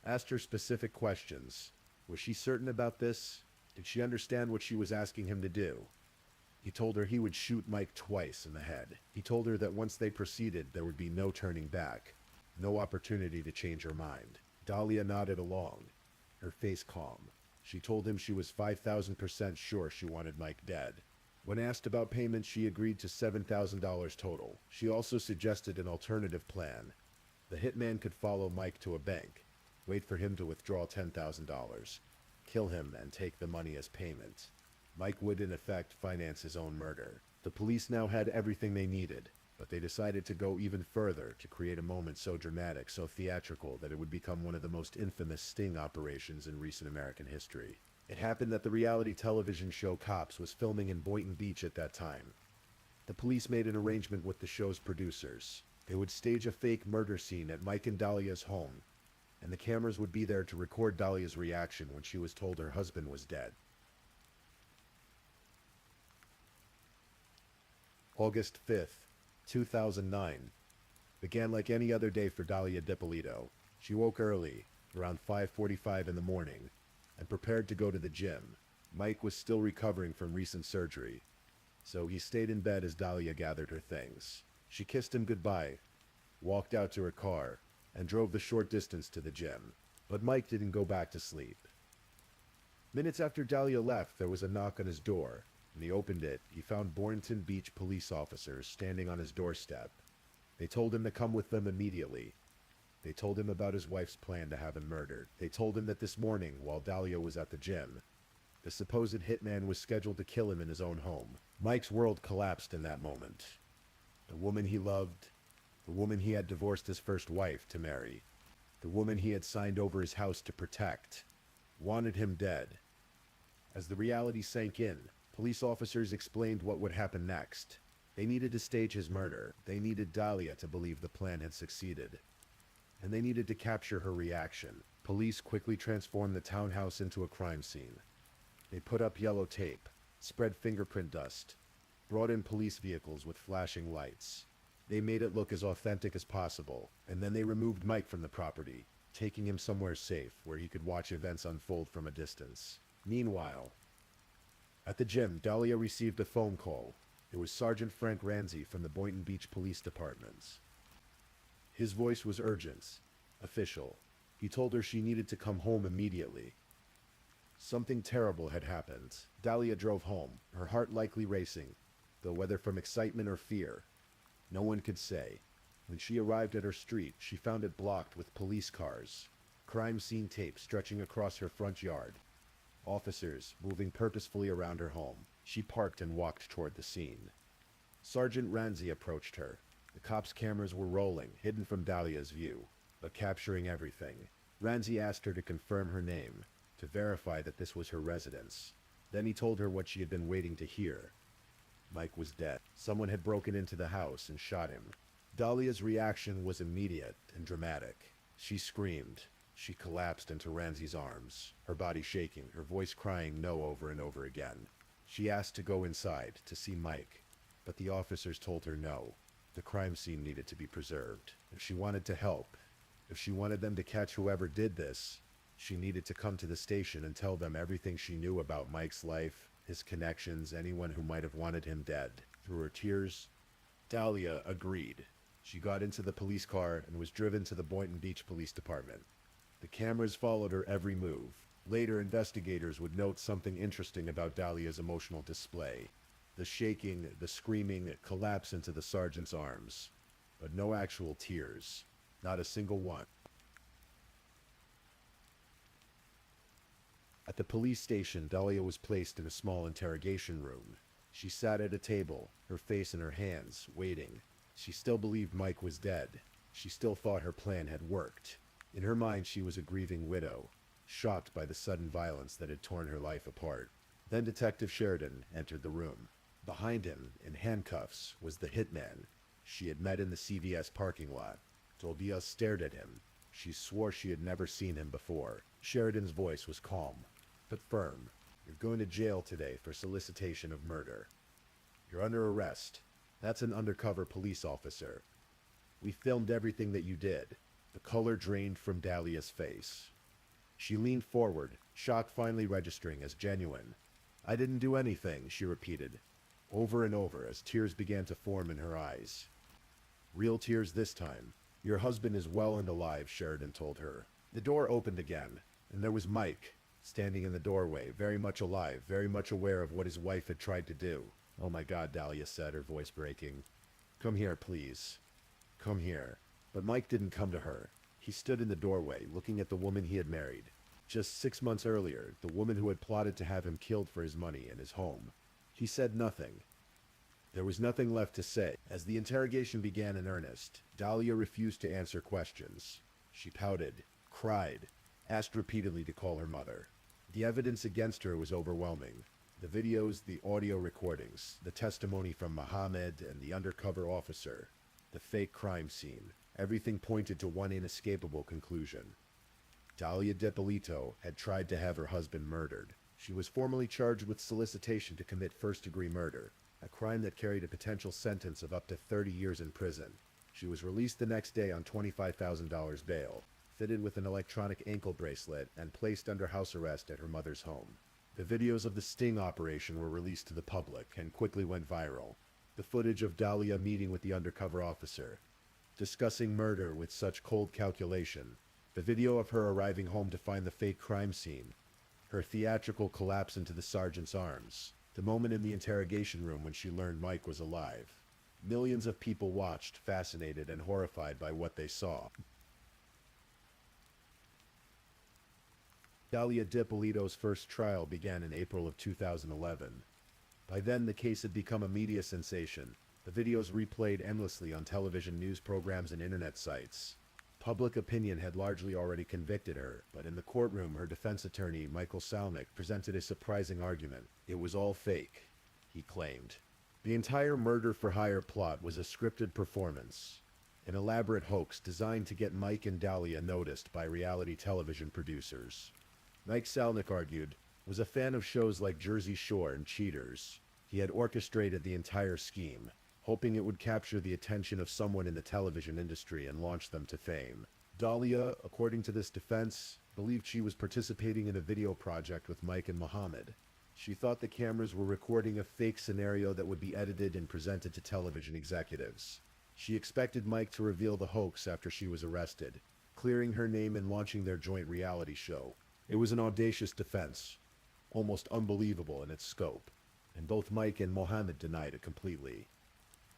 A: asked her specific questions. Was she certain about this? Did she understand what she was asking him to do? He told her he would shoot Mike twice in the head. He told her that once they proceeded, there would be no turning back, no opportunity to change her mind. Dahlia nodded along, her face calm. She told him she was 5,000% sure she wanted Mike dead. When asked about payment, she agreed to $7,000 total. She also suggested an alternative plan. The hitman could follow Mike to a bank, wait for him to withdraw $10,000, kill him, and take the money as payment. Mike would in effect finance his own murder. The police now had everything they needed, but they decided to go even further to create a moment so dramatic, so theatrical, that it would become one of the most infamous sting operations in recent American history. It happened that the reality television show Cops was filming in Boynton Beach at that time. The police made an arrangement with the show's producers. They would stage a fake murder scene at Mike and Dahlia's home, and the cameras would be there to record Dahlia's reaction when she was told her husband was dead. August 5th, 2009, began like any other day for Dahlia DiPolito. She woke early, around 5:45 in the morning, and prepared to go to the gym. Mike was still recovering from recent surgery, so he stayed in bed as Dahlia gathered her things. She kissed him goodbye, walked out to her car, and drove the short distance to the gym. But Mike didn't go back to sleep. Minutes after Dahlia left, there was a knock on his door. When he opened it, he found Boynton Beach police officers standing on his doorstep. They told him to come with them immediately. They told him about his wife's plan to have him murdered. They told him that this morning, while Dahlia was at the gym, the supposed hitman was scheduled to kill him in his own home. Mike's world collapsed in that moment. The woman he loved, the woman he had divorced his first wife to marry, the woman he had signed over his house to protect, wanted him dead. As the reality sank in, police officers explained what would happen next. They needed to stage his murder. They needed Dahlia to believe the plan had succeeded. And they needed to capture her reaction. Police quickly transformed the townhouse into a crime scene. They put up yellow tape, spread fingerprint dust, brought in police vehicles with flashing lights. They made it look as authentic as possible, and then they removed Mike from the property, taking him somewhere safe where he could watch events unfold from a distance. Meanwhile, at the gym, Dahlia received a phone call. It was Sergeant Frank Ranzi from the Boynton Beach Police Department. His voice was urgent, official. He told her she needed to come home immediately. Something terrible had happened. Dahlia drove home, her heart likely racing, though whether from excitement or fear, no one could say. When she arrived at her street, she found it blocked with police cars, crime scene tape stretching across her front yard, officers moving purposefully around her home. She parked and walked toward the scene. Sergeant Ranzi approached her. The cops' cameras were rolling, hidden from Dahlia's view, but capturing everything. Ranzi asked her to confirm her name, to verify that this was her residence. Then he told her what she had been waiting to hear. Mike was dead. Someone had broken into the house and shot him. Dahlia's reaction was immediate and dramatic. She screamed. She collapsed into Ranzi's arms, her body shaking, her voice crying no over and over again. She asked to go inside, to see Mike, but the officers told her no. The crime scene needed to be preserved. If she wanted to help, if she wanted them to catch whoever did this, she needed to come to the station and tell them everything she knew about Mike's life, his connections, anyone who might have wanted him dead. Through her tears, Dahlia agreed. She got into the police car and was driven to the Boynton Beach Police Department. The cameras followed her every move. Later, investigators would note something interesting about Dahlia's emotional display. The shaking, the screaming, collapse into the sergeant's arms. But no actual tears. Not a single one. At the police station, Dahlia was placed in a small interrogation room. She sat at a table, her face in her hands, waiting. She still believed Mike was dead. She still thought her plan had worked. In her mind, she was a grieving widow, shocked by the sudden violence that had torn her life apart. Then Detective Sheridan entered the room. Behind him, in handcuffs, was the hitman she had met in the CVS parking lot. Tobias stared at him. She swore she had never seen him before. Sheridan's voice was calm, but firm. You're going to jail today for solicitation of murder. You're under arrest. That's an undercover police officer. We filmed everything that you did. The color drained from Dahlia's face. She leaned forward, shock finally registering as genuine. I didn't do anything, she repeated, over and over as tears began to form in her eyes. Real tears this time. Your husband is well and alive, Sheridan told her. The door opened again, and there was Mike, standing in the doorway, very much alive, very much aware of what his wife had tried to do. Oh my God, Dahlia said, her voice breaking. Come here, please. Come here. But Mike didn't come to her. He stood in the doorway, looking at the woman he had married. Just 6 months earlier, the woman who had plotted to have him killed for his money and his home. He said nothing. There was nothing left to say. As the interrogation began in earnest, Dahlia refused to answer questions. She pouted, cried, asked repeatedly to call her mother. The evidence against her was overwhelming. The videos, the audio recordings, the testimony from Mohammed and the undercover officer, the fake crime scene, everything pointed to one inescapable conclusion. Dalia Dipolito had tried to have her husband murdered. She was formally charged with solicitation to commit first-degree murder, a crime that carried a potential sentence of up to 30 years in prison. She was released the next day on $25,000 bail, fitted with an electronic ankle bracelet, and placed under house arrest at her mother's home. The videos of the sting operation were released to the public and quickly went viral. The footage of Dalia meeting with the undercover officer, discussing murder with such cold calculation, the video of her arriving home to find the fake crime scene, her theatrical collapse into the sergeant's arms, the moment in the interrogation room when she learned Mike was alive. Millions of people watched, fascinated and horrified by what they saw. Dalia Dipolito's first trial began in April of 2011. By then, the case had become a media sensation. The videos replayed endlessly on television news programs and internet sites. Public opinion had largely already convicted her, but in the courtroom, her defense attorney, Michael Salnick, presented a surprising argument. It was all fake, he claimed. The entire murder-for-hire plot was a scripted performance, an elaborate hoax designed to get Mike and Dalia noticed by reality television producers. Mike Salnick argued, was a fan of shows like Jersey Shore and Cheaters. He had orchestrated the entire scheme, hoping it would capture the attention of someone in the television industry and launch them to fame. Dalia, according to this defense, believed she was participating in a video project with Mike and Mohammed. She thought the cameras were recording a fake scenario that would be edited and presented to television executives. She expected Mike to reveal the hoax after she was arrested, clearing her name and launching their joint reality show. It was an audacious defense, almost unbelievable in its scope, and both Mike and Mohammed denied it completely.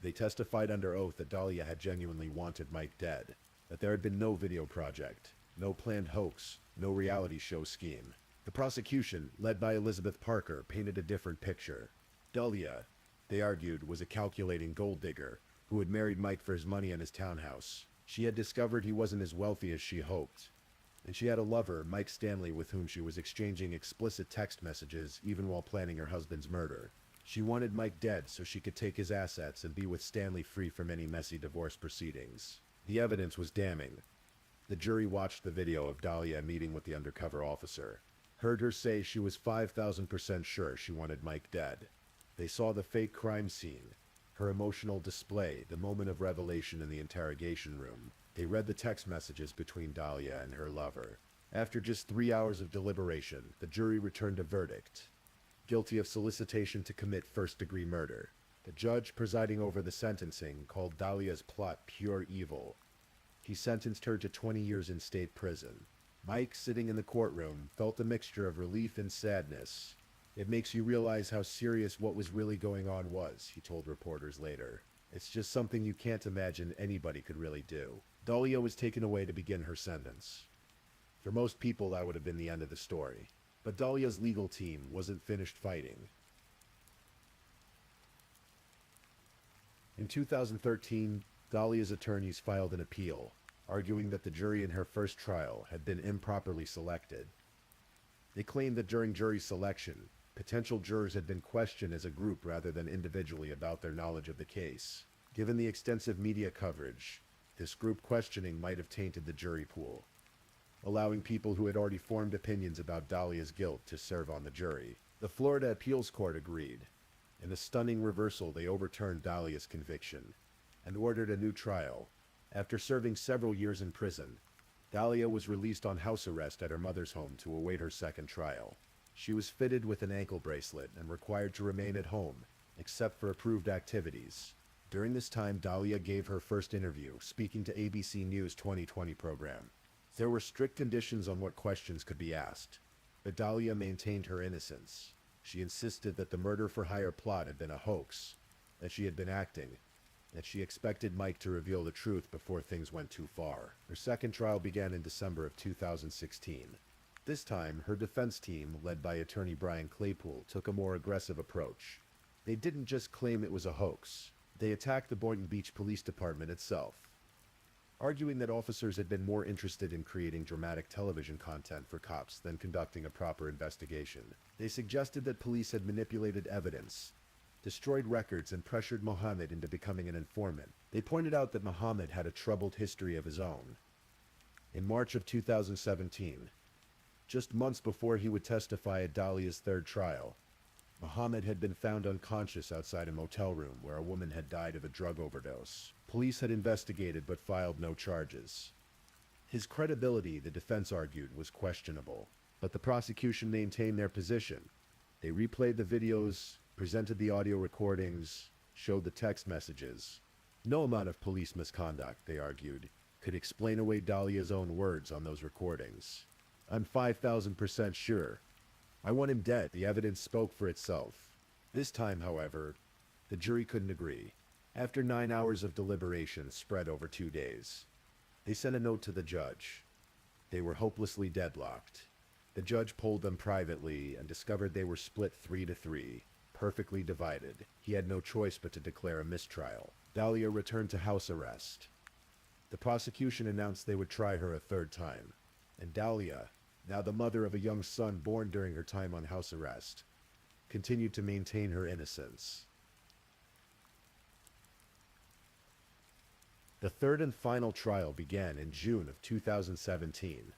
A: They testified under oath that Dalia had genuinely wanted Mike dead, that there had been no video project, no planned hoax, no reality show scheme. The prosecution, led by Elizabeth Parker, painted a different picture. Dalia, they argued, was a calculating gold digger who had married Mike for his money and his townhouse. She had discovered he wasn't as wealthy as she hoped, and she had a lover, Mike Stanley, with whom she was exchanging explicit text messages even while planning her husband's murder. She wanted Mike dead so she could take his assets and be with Stanley free from any messy divorce proceedings. The evidence was damning. The jury watched the video of Dalia meeting with the undercover officer, heard her say she was 5,000% sure she wanted Mike dead. They saw the fake crime scene, her emotional display, the moment of revelation in the interrogation room. They read the text messages between Dalia and her lover. After just 3 hours of deliberation, the jury returned a verdict: guilty of solicitation to commit first-degree murder. The judge presiding over the sentencing called Dalia's plot pure evil. He sentenced her to 20 years in state prison. Mike, sitting in the courtroom, felt a mixture of relief and sadness. It makes you realize how serious what was really going on was, he told reporters later. It's just something you can't imagine anybody could really do. Dalia was taken away to begin her sentence. For most people, that would have been the end of the story. But Dalia's legal team wasn't finished fighting. In 2013, Dalia's attorneys filed an appeal, arguing that the jury in her first trial had been improperly selected. They claimed that during jury selection, potential jurors had been questioned as a group rather than individually about their knowledge of the case. Given the extensive media coverage, this group questioning might have tainted the jury pool, allowing people who had already formed opinions about Dalia's guilt to serve on the jury. The Florida Appeals Court agreed. In a stunning reversal, they overturned Dalia's conviction and ordered a new trial. After serving several years in prison, Dalia was released on house arrest at her mother's home to await her second trial. She was fitted with an ankle bracelet and required to remain at home, except for approved activities. During this time, Dalia gave her first interview, speaking to ABC News' 2020 program. There were strict conditions on what questions could be asked, but Dalia maintained her innocence. She insisted that the murder-for-hire plot had been a hoax, that she had been acting, that she expected Mike to reveal the truth before things went too far. Her second trial began in December of 2016. This time, her defense team, led by attorney Brian Claypool, took a more aggressive approach. They didn't just claim it was a hoax. They attacked the Boynton Beach Police Department itself, arguing that officers had been more interested in creating dramatic television content for cops than conducting a proper investigation. They suggested that police had manipulated evidence, destroyed records, and pressured Mohammed into becoming an informant. They pointed out that Mohammed had a troubled history of his own. In March of 2017, just months before he would testify at Dalia's third trial, Mohammed had been found unconscious outside a motel room where a woman had died of a drug overdose. Police had investigated but filed no charges. His credibility, the defense argued, was questionable, but the prosecution maintained their position. They replayed the videos, presented the audio recordings, showed the text messages. No amount of police misconduct, they argued, could explain away Dalia's own words on those recordings. "I'm 5,000% sure. I want him dead." The evidence spoke for itself. This time, however, the jury couldn't agree. After 9 hours of deliberation spread over 2 days, they sent a note to the judge. They were hopelessly deadlocked. The judge polled them privately and discovered they were split 3-3, perfectly divided. He had no choice but to declare a mistrial. Dalia returned to house arrest. The prosecution announced they would try her a third time, and Dalia, now the mother of a young son born during her time on house arrest, continued to maintain her innocence. The third and final trial began in June of 2017.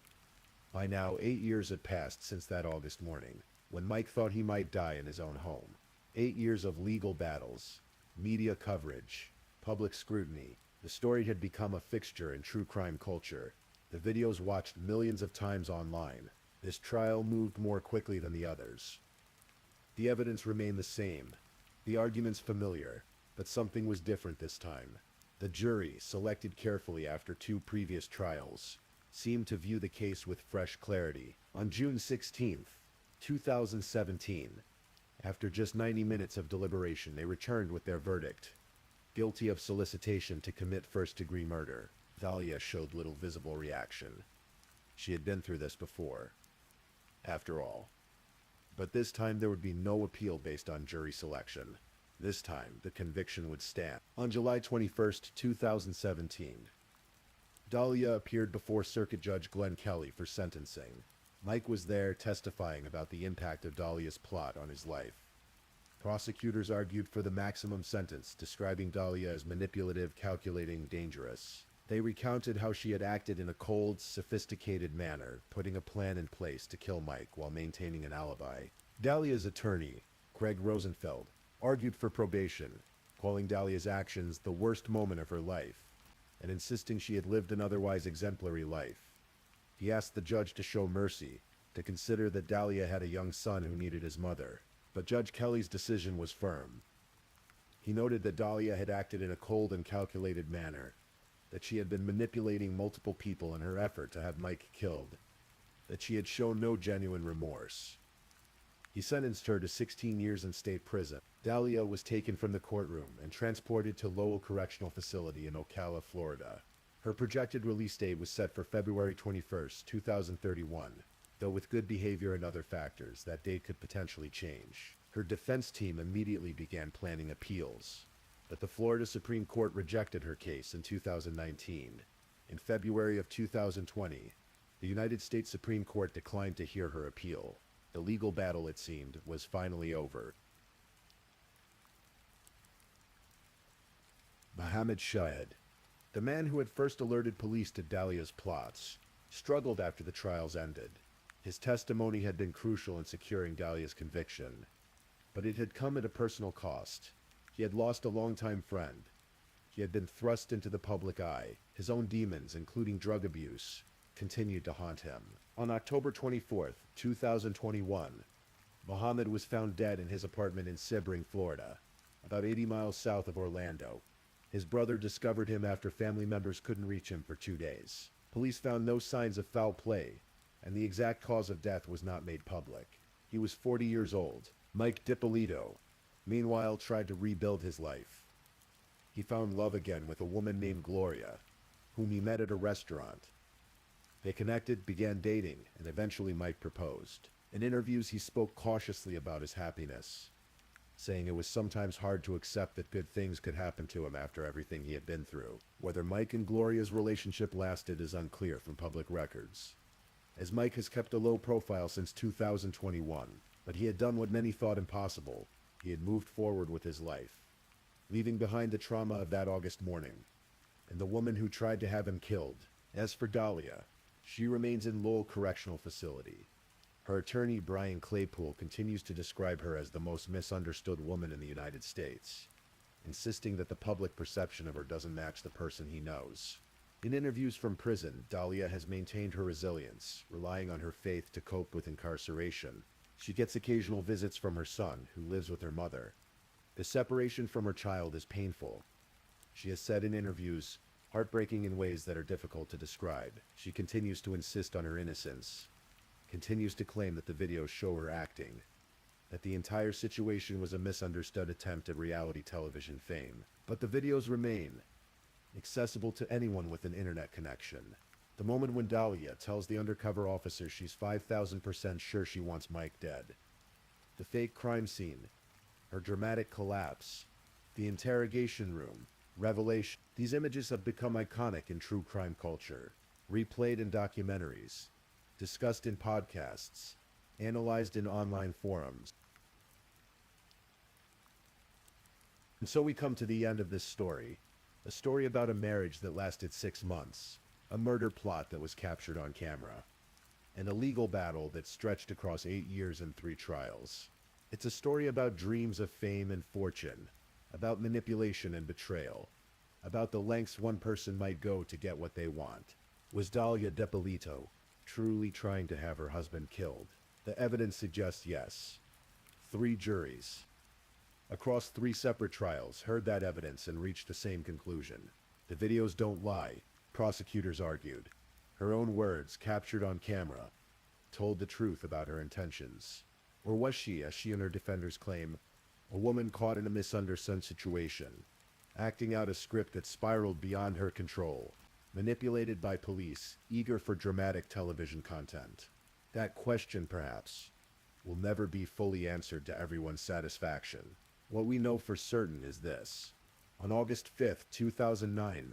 A: By now, 8 years had passed since that August morning, when Mike thought he might die in his own home. 8 years of legal battles, media coverage, public scrutiny. The story had become a fixture in true crime culture. The videos watched millions of times online. This trial moved more quickly than the others. The evidence remained the same, the arguments familiar, but something was different this time. The jury, selected carefully after 2 previous trials, seemed to view the case with fresh clarity. On June 16, 2017, after just 90 minutes of deliberation, they returned with their verdict: guilty of solicitation to commit first-degree murder. Dalia showed little visible reaction. She had been through this before, after all. But this time there would be no appeal based on jury selection. This time, the conviction would stand. On July 21st, 2017, Dalia appeared before Circuit Judge Glenn Kelly for sentencing. Mike was there testifying about the impact of Dalia's plot on his life. Prosecutors argued for the maximum sentence, describing Dalia as manipulative, calculating, dangerous. They recounted how she had acted in a cold, sophisticated manner, putting a plan in place to kill Mike while maintaining an alibi. Dalia's attorney, Craig Rosenfeld, argued for probation, calling Dalia's actions the worst moment of her life, and insisting she had lived an otherwise exemplary life. He asked the judge to show mercy, to consider that Dalia had a young son who needed his mother. But Judge Kelly's decision was firm. He noted that Dalia had acted in a cold and calculated manner, that she had been manipulating multiple people in her effort to have Mike killed, that she had shown no genuine remorse. He sentenced her to 16 years in state prison. Dalia was taken from the courtroom and transported to Lowell Correctional Facility in Ocala, Florida. Her projected release date was set for February 21st, 2031, though with good behavior and other factors, that date could potentially change. Her defense team immediately began planning appeals, but the Florida Supreme Court rejected her case in 2019. In February of 2020, the United States Supreme Court declined to hear her appeal. The legal battle, it seemed, was finally over. Mohammed Shahed, the man who had first alerted police to Dalia's plots, struggled after the trials ended. His testimony had been crucial in securing Dalia's conviction, but it had come at a personal cost. He had lost a longtime friend. He had been thrust into the public eye. His own demons, including drug abuse, continued to haunt him. On October 24th, 2021, Mohammed was found dead in his apartment in Sebring, Florida, about 80 miles south of Orlando. His brother discovered him after family members couldn't reach him for 2 days. Police found no signs of foul play, and the exact cause of death was not made public. He was 40 years old. Mike DiPolito, meanwhile, tried to rebuild his life. He found love again with a woman named Gloria, whom he met at a restaurant. They connected, began dating, and eventually Mike proposed. In interviews, he spoke cautiously about his happiness. saying it was sometimes hard to accept that good things could happen to him after everything he had been through. Whether Mike and Gloria's relationship lasted is unclear from public records, as Mike has kept a low profile since 2021, but he had done what many thought impossible. He had moved forward with his life, leaving behind the trauma of that August morning, and the woman who tried to have him killed. As for Dahlia, she remains in Lowell Correctional Facility. Her attorney, Brian Claypool, continues to describe her as the most misunderstood woman in the United States, insisting that the public perception of her doesn't match the person he knows. In interviews from prison, Dahlia has maintained her resilience, relying on her faith to cope with incarceration. She gets occasional visits from her son, who lives with her mother. The separation from her child is painful. She has said in interviews, heartbreaking in ways that are difficult to describe. She continues to insist on her innocence, continues to claim that the videos show her acting, that the entire situation was a misunderstood attempt at reality television fame. But the videos remain accessible to anyone with an internet connection. The moment when Dahlia tells the undercover officer she's 5,000% sure she wants Mike dead. The fake crime scene, her dramatic collapse, the interrogation room, revelation. These images have become iconic in true crime culture, replayed in documentaries, discussed in podcasts, analyzed in online forums. And so we come to the end of this story, a story about a marriage that lasted 6 months, a murder plot that was captured on camera, and a legal battle that stretched across 8 years and 3 trials. It's a story about dreams of fame and fortune, about manipulation and betrayal, about the lengths one person might go to get what they want. Was Dahlia DiPolito truly trying to have her husband killed? The evidence suggests yes. 3 juries, across 3 separate trials, heard that evidence and reached the same conclusion. The videos don't lie, prosecutors argued. Her own words, captured on camera, told the truth about her intentions. Or was she, as she and her defenders claim, a woman caught in a misunderstood situation, acting out a script that spiraled beyond her control, manipulated by police, eager for dramatic television content? That question, perhaps, will never be fully answered to everyone's satisfaction. What we know for certain is this. On August 5th, 2009,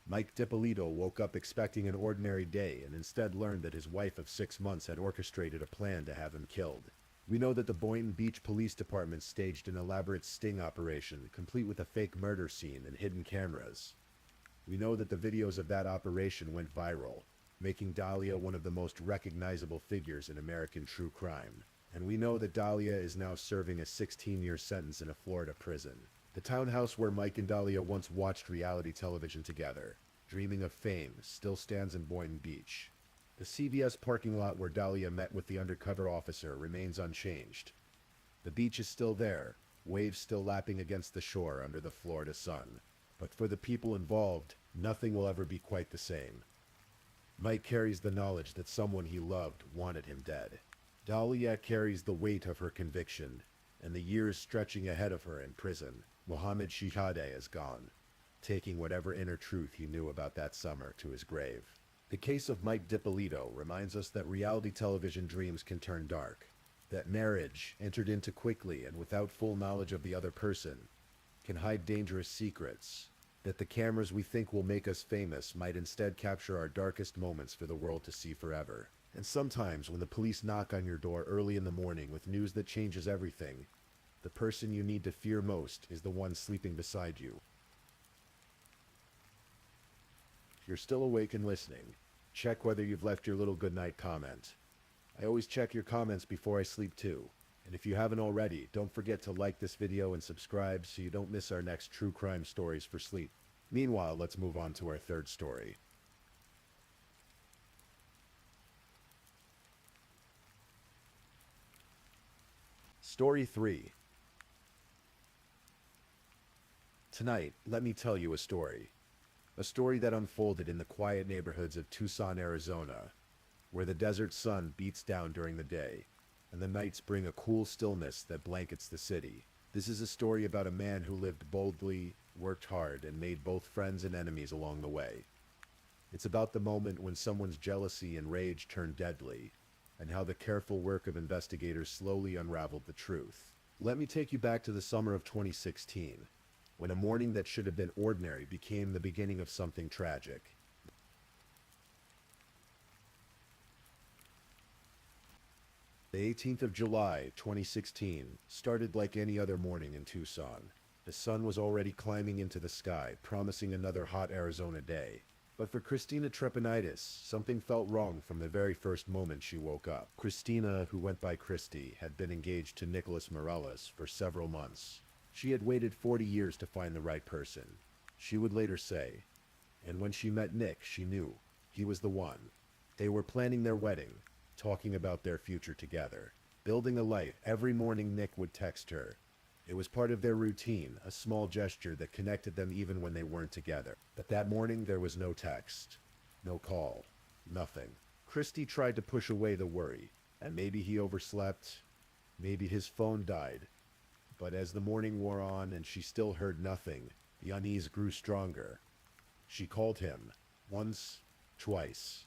A: Mike DiPolito woke up expecting an ordinary day and instead learned that his wife of 6 months had orchestrated a plan to have him killed. We know that the Boynton Beach Police Department staged an elaborate sting operation, complete with a fake murder scene and hidden cameras. We know that the videos of that operation went viral, making Dahlia one of the most recognizable figures in American true crime. And we know that Dahlia is now serving a 16-year sentence in a Florida prison. The townhouse where Mike and Dahlia once watched reality television together, dreaming of fame, still stands in Boynton Beach. The CVS parking lot where Dahlia met with the undercover officer remains unchanged. The beach is still there, waves still lapping against the shore under the Florida sun. But for the people involved, nothing will ever be quite the same. Mike carries the knowledge that someone he loved wanted him dead. Dahlia carries the weight of her conviction, and the years stretching ahead of her in prison. Mohammed Shihadeh is gone, taking whatever inner truth he knew about that summer to his grave. The case of Mike DiPolito reminds us that reality television dreams can turn dark, that marriage, entered into quickly and without full knowledge of the other person, can hide dangerous secrets, that the cameras we think will make us famous might instead capture our darkest moments for the world to see forever. And sometimes when the police knock on your door early in the morning with news that changes everything, the person you need to fear most is the one sleeping beside you. If you're still awake and listening, check whether you've left your little goodnight comment. I always check your comments before I sleep too. And if you haven't already, don't forget to like this video and subscribe so you don't miss our next true crime stories for sleep. Meanwhile, let's move on to our third story. Story 3. Tonight, let me tell you a story. A story that unfolded in the quiet neighborhoods of Tucson, Arizona, where the desert sun beats down during the day, and the nights bring a cool stillness that blankets the city. This is a story about a man who lived boldly, worked hard, and made both friends and enemies along the way. It's about the moment when someone's jealousy and rage turned deadly, and how the careful work of investigators slowly unraveled the truth. Let me take you back to the summer of 2016, when a morning that should have been ordinary became the beginning of something tragic. The 18th of July, 2016, started like any other morning in Tucson. The sun was already climbing into the sky, promising another hot Arizona day. But for Christina Trepanitis, something felt wrong from the very first moment she woke up. Christina, who went by Christy, had been engaged to Nicholas Morales for several months. She had waited 40 years to find the right person. She would later say, and when she met Nick, she knew he was the one. They were planning their wedding, talking about their future together, building a life. Every morning Nick would text her. It was part of their routine, a small gesture that connected them even when they weren't together. But that morning there was no text, no call, nothing. Christy tried to push away the worry, and maybe he overslept, maybe his phone died. But as the morning wore on and she still heard nothing, the unease grew stronger. She called him, once, twice.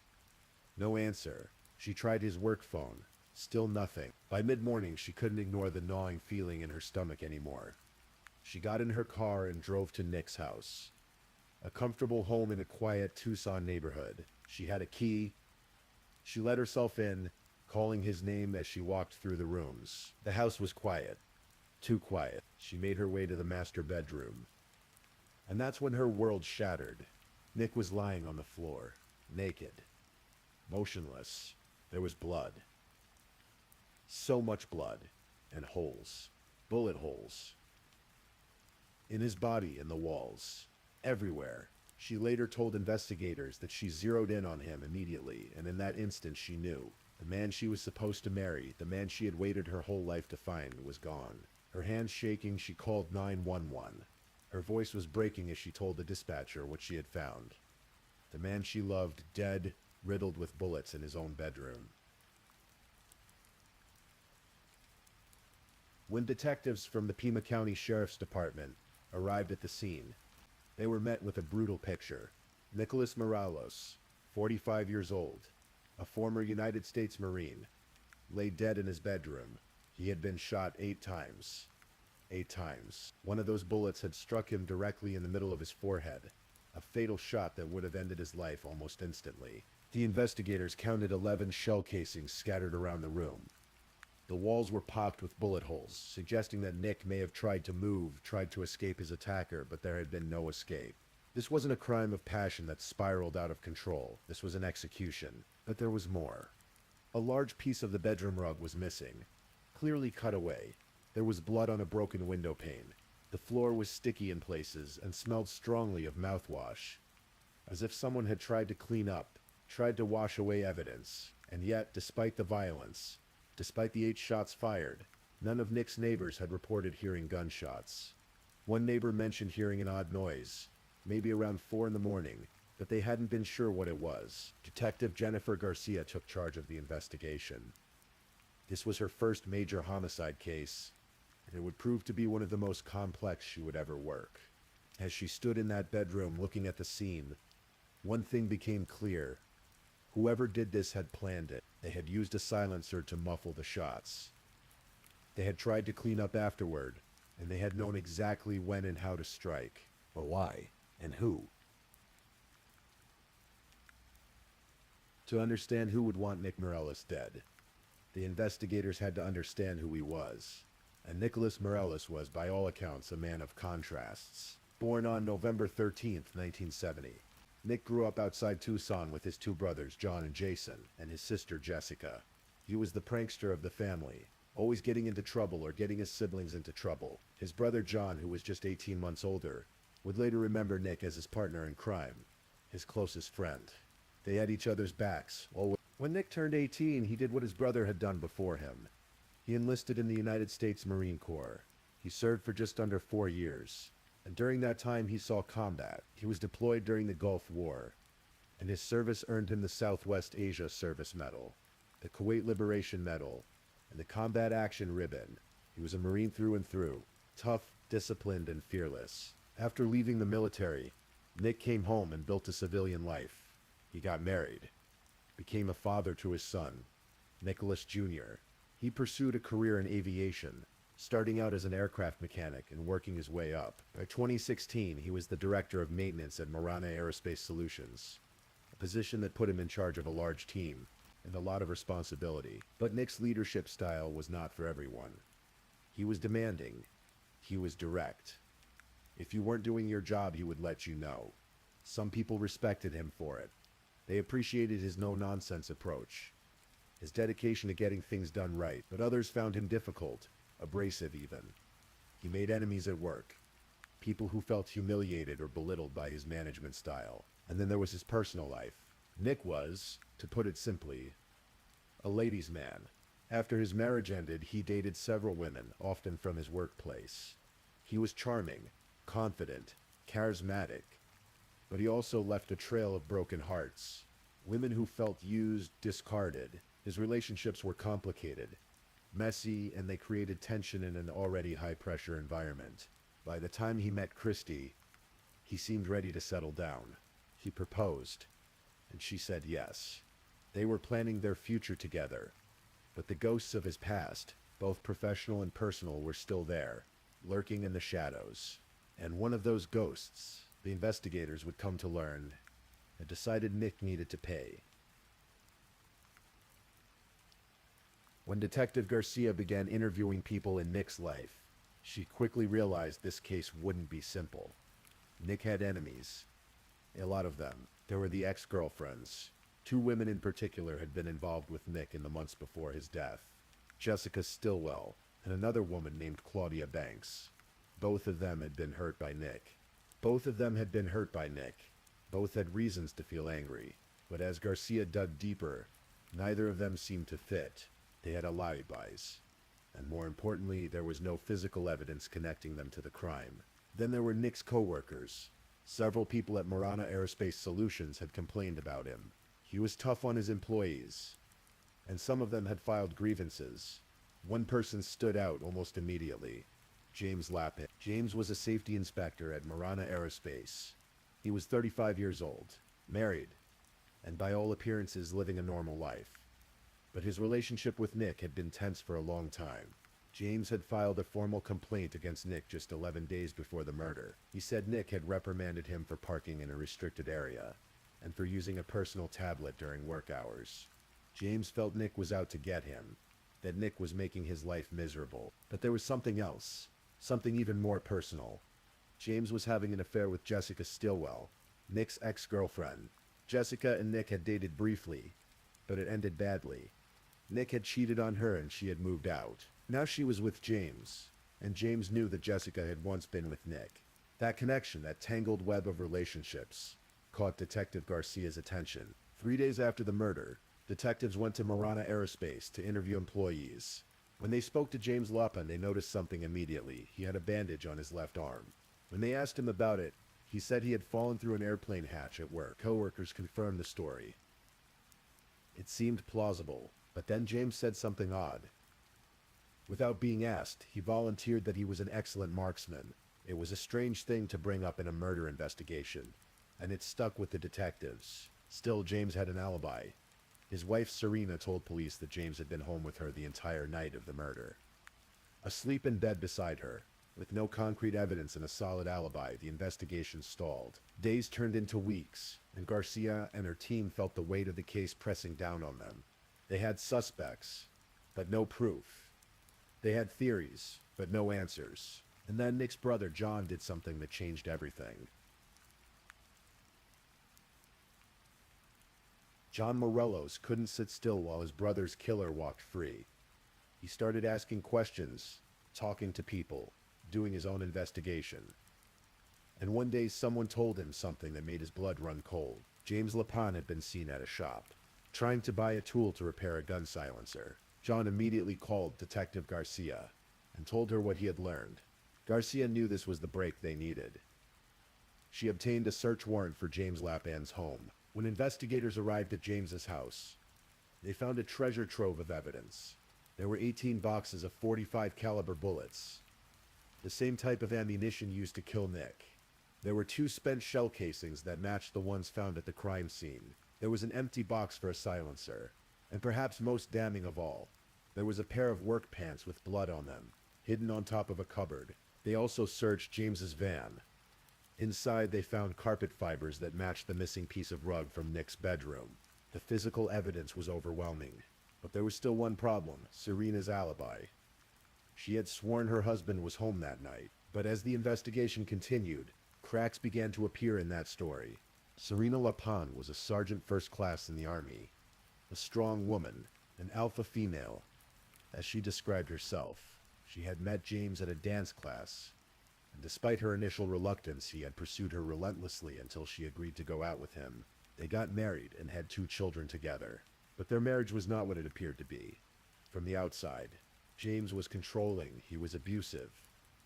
A: No answer. She tried his work phone. Still nothing. By mid-morning, she couldn't ignore the gnawing feeling in her stomach anymore. She got in her car and drove to Nick's house. A comfortable home in a quiet Tucson neighborhood. She had a key. She let herself in, calling his name as she walked through the rooms. The house was quiet. Too quiet. She made her way to the master bedroom. And that's when her world shattered. Nick was lying on the floor, naked, motionless. There was blood. So much blood, and holes, bullet holes. In his body, in the walls, everywhere. She later told investigators that she zeroed in on him immediately, and in that instant she knew. The man she was supposed to marry, the man she had waited her whole life to find, was gone. Her hands shaking, she called 911. Her voice was breaking as she told the dispatcher what she had found. The man she loved, dead, riddled with bullets in his own bedroom. When detectives from the Pima County Sheriff's Department arrived at the scene, they were met with a brutal picture. Nicholas Morales, 45 years old, a former United States Marine, lay dead in his bedroom. He had been shot 8 times. 8 times. One of those bullets had struck him directly in the middle of his forehead, a fatal shot that would have ended his life almost instantly. The investigators counted 11 shell casings scattered around the room. The walls were pocked with bullet holes, suggesting that Nick may have tried to move, tried to escape his attacker, but there had been no escape. This wasn't a crime of passion that spiraled out of control. This was an execution. But there was more. A large piece of the bedroom rug was missing, clearly cut away. There was blood on a broken window pane. The floor was sticky in places and smelled strongly of mouthwash, as if someone had tried to clean up, tried to wash away evidence. And yet, despite the violence, despite the 8 shots fired, none of Nick's neighbors had reported hearing gunshots. One neighbor mentioned hearing an odd noise, maybe around 4 in the morning, but they hadn't been sure what it was. Detective Jennifer Garcia took charge of the investigation. This was her first major homicide case, and it would prove to be one of the most complex she would ever work. As she stood in that bedroom looking at the scene, one thing became clear. Whoever did this had planned it. They had used a silencer to muffle the shots. They had tried to clean up afterward, and they had known exactly when and how to strike. But why? And who? To understand who would want Nick Morales dead, the investigators had to understand who he was. And Nicholas Morales was, by all accounts, a man of contrasts. Born on November 13th, 1970. Nick grew up outside Tucson with his 2 brothers, John and Jason, and his sister, Jessica. He was the prankster of the family, always getting into trouble or getting his siblings into trouble. His brother, John, who was just 18 months older, would later remember Nick as his partner in crime, his closest friend. They had each other's backs, always. When Nick turned 18, he did what his brother had done before him. He enlisted in the United States Marine Corps. He served for just under 4 years. And during that time he saw combat. He was deployed during the Gulf War, and his service earned him the Southwest Asia Service Medal, the Kuwait Liberation Medal, and the Combat Action Ribbon. He was a Marine through and through, tough, disciplined, and fearless. After leaving the military, Nick came home and built a civilian life. He got married, became a father to his son, Nicholas Jr. He pursued a career in aviation, starting out as an aircraft mechanic and working his way up. By 2016, he was the director of maintenance at Marana Aerospace Solutions, a position that put him in charge of a large team and a lot of responsibility. But Nick's leadership style was not for everyone. He was demanding. He was direct. If you weren't doing your job, he would let you know. Some people respected him for it. They appreciated his no-nonsense approach, his dedication to getting things done right, but others found him difficult, abrasive even. He made enemies at work, people who felt humiliated or belittled by his management style. And then there was his personal life. Nick was, to put it simply, a ladies' man. After his marriage ended, he dated several women, often from his workplace. He was charming, confident, charismatic, but he also left a trail of broken hearts. Women who felt used, discarded. His relationships were complicated, messy, and they created tension in an already high-pressure environment. By the time he met Christy, he seemed ready to settle down. He proposed, and she said yes. They were planning their future together, but the ghosts of his past, both professional and personal, were still there, lurking in the shadows. And one of those ghosts, the investigators would come to learn, had decided Nick needed to pay. When Detective Garcia began interviewing people in Nick's life, she quickly realized this case wouldn't be simple. Nick had enemies. A lot of them. There were the ex-girlfriends. 2 women in particular had been involved with Nick in the months before his death. Jessica Stillwell and another woman named Claudia Banks. Both of them had been hurt by Nick. Both had reasons to feel angry. But as Garcia dug deeper, neither of them seemed to fit. They had alibis. And more importantly, there was no physical evidence connecting them to the crime. Then there were Nick's co-workers. Several people at Marana Aerospace Solutions had complained about him. He was tough on his employees, and some of them had filed grievances. One person stood out almost immediately. James Lappin. James was a safety inspector at Marana Aerospace. He was 35 years old, married, and by all appearances living a normal life. But his relationship with Nick had been tense for a long time. James had filed a formal complaint against Nick just 11 days before the murder. He said Nick had reprimanded him for parking in a restricted area and for using a personal tablet during work hours. James felt Nick was out to get him, that Nick was making his life miserable. But there was something else, something even more personal. James was having an affair with Jessica Stillwell, Nick's ex-girlfriend. Jessica and Nick had dated briefly, but it ended badly. Nick had cheated on her and she had moved out. Now she was with James, and James knew that Jessica had once been with Nick. That connection, that tangled web of relationships, caught Detective Garcia's attention. 3 days after the murder, detectives went to Marana Aerospace to interview employees. When they spoke to James Lappin, they noticed something immediately. He had a bandage on his left arm. When they asked him about it, he said he had fallen through an airplane hatch at work. Coworkers confirmed the story. It seemed plausible, but then James said something odd. Without being asked, he volunteered that he was an excellent marksman. It was a strange thing to bring up in a murder investigation, and it stuck with the detectives. Still, James had an alibi. His wife Serena told police that James had been home with her the entire night of the murder. Asleep in bed beside her, with no concrete evidence and a solid alibi, the investigation stalled. Days turned into weeks, and Garcia and her team felt the weight of the case pressing down on them. They had suspects, but no proof. They had theories, but no answers. And then Nick's brother John did something that changed everything. John Morelos couldn't sit still while his brother's killer walked free. He started asking questions, talking to people, doing his own investigation. And one day someone told him something that made his blood run cold. James Lappin had been seen at a shop, trying to buy a tool to repair a gun silencer. John immediately called Detective Garcia and told her what he had learned. Garcia knew this was the break they needed. She obtained a search warrant for James Lappin's home. When investigators arrived at James's house, they found a treasure trove of evidence. There were 18 boxes of .45 caliber bullets, the same type of ammunition used to kill Nick. There were 2 spent shell casings that matched the ones found at the crime scene. There was an empty box for a silencer, and perhaps most damning of all, there was a pair of work pants with blood on them. hidden on top of a cupboard. They also searched James's van. Inside, they found carpet fibers that matched the missing piece of rug from Nick's bedroom. The physical evidence was overwhelming. But there was still one problem: Serena's alibi. She had sworn her husband was home that night, but as the investigation continued, cracks began to appear in that story. Serena Lapin was a sergeant first class in the army, a strong woman, an alpha female. As she described herself, she had met James at a dance class, and despite her initial reluctance, he had pursued her relentlessly until she agreed to go out with him. They got married and had 2 children together. But their marriage was not what it appeared to be. From the outside, James was controlling, he was abusive.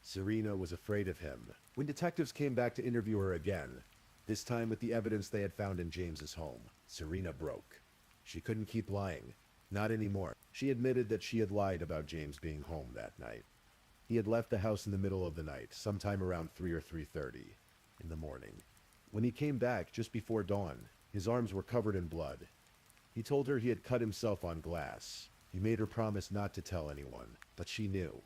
A: Serena was afraid of him. When detectives came back to interview her again, this time with the evidence they had found in James's home, Serena broke. She couldn't keep lying. Not anymore. She admitted that she had lied about James being home that night. He had left the house in the middle of the night, sometime around 3 or 3:30 in the morning. When he came back just before dawn, his arms were covered in blood. He told her he had cut himself on glass. He made her promise not to tell anyone, but she knew.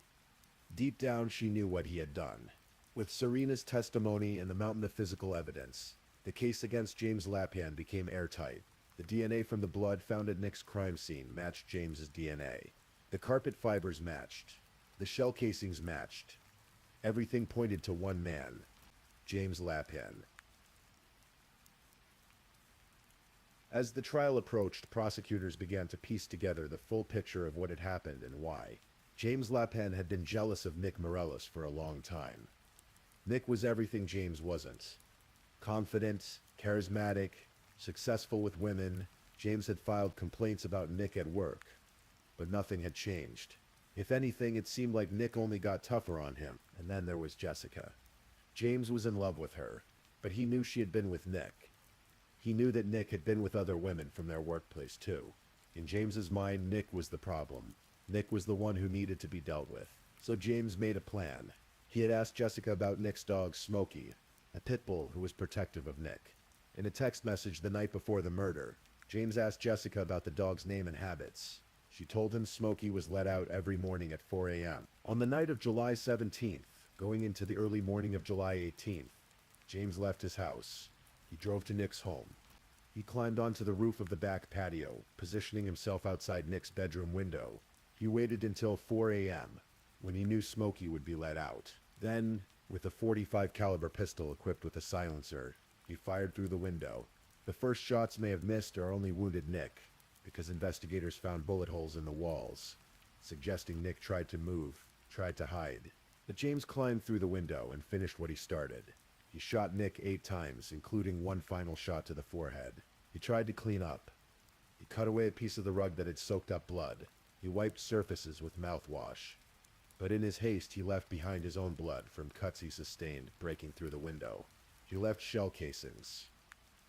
A: Deep down, she knew what he had done. With Serena's testimony and the mountain of physical evidence, the case against James Lapin became airtight. The DNA from the blood found at Nick's crime scene matched James's DNA. The carpet fibers matched. The shell casings matched. Everything pointed to one man, James Lapin. As the trial approached, prosecutors began to piece together the full picture of what had happened and why. James Lapin had been jealous of Nick Morellis for a long time. Nick was everything James wasn't. Confident, charismatic, successful with women. James had filed complaints about Nick at work, but nothing had changed. If anything, it seemed like Nick only got tougher on him. And then there was Jessica. James was in love with her, but he knew she had been with Nick. He knew that Nick had been with other women from their workplace too. In James's mind, Nick was the problem. Nick was the one who needed to be dealt with. So James made a plan. He had asked Jessica about Nick's dog, Smokey, a pit bull who was protective of Nick. In a text message the night before the murder, James asked Jessica about the dog's name and habits. She told him Smokey was let out every morning at 4 a.m. On the night of July 17th, going into the early morning of July 18th, James left his house. He drove to Nick's home. He climbed onto the roof of the back patio, positioning himself outside Nick's bedroom window. He waited until 4 a.m., when he knew Smokey would be let out. Then, with a .45 caliber pistol equipped with a silencer, he fired through the window. The first shots may have missed or only wounded Nick, because investigators found bullet holes in the walls, suggesting Nick tried to move, tried to hide. But James climbed through the window and finished what he started. He shot Nick 8 times, including one final shot to the forehead. He tried to clean up. He cut away a piece of the rug that had soaked up blood. He wiped surfaces with mouthwash. But in his haste, he left behind his own blood from cuts he sustained breaking through the window. He left shell casings.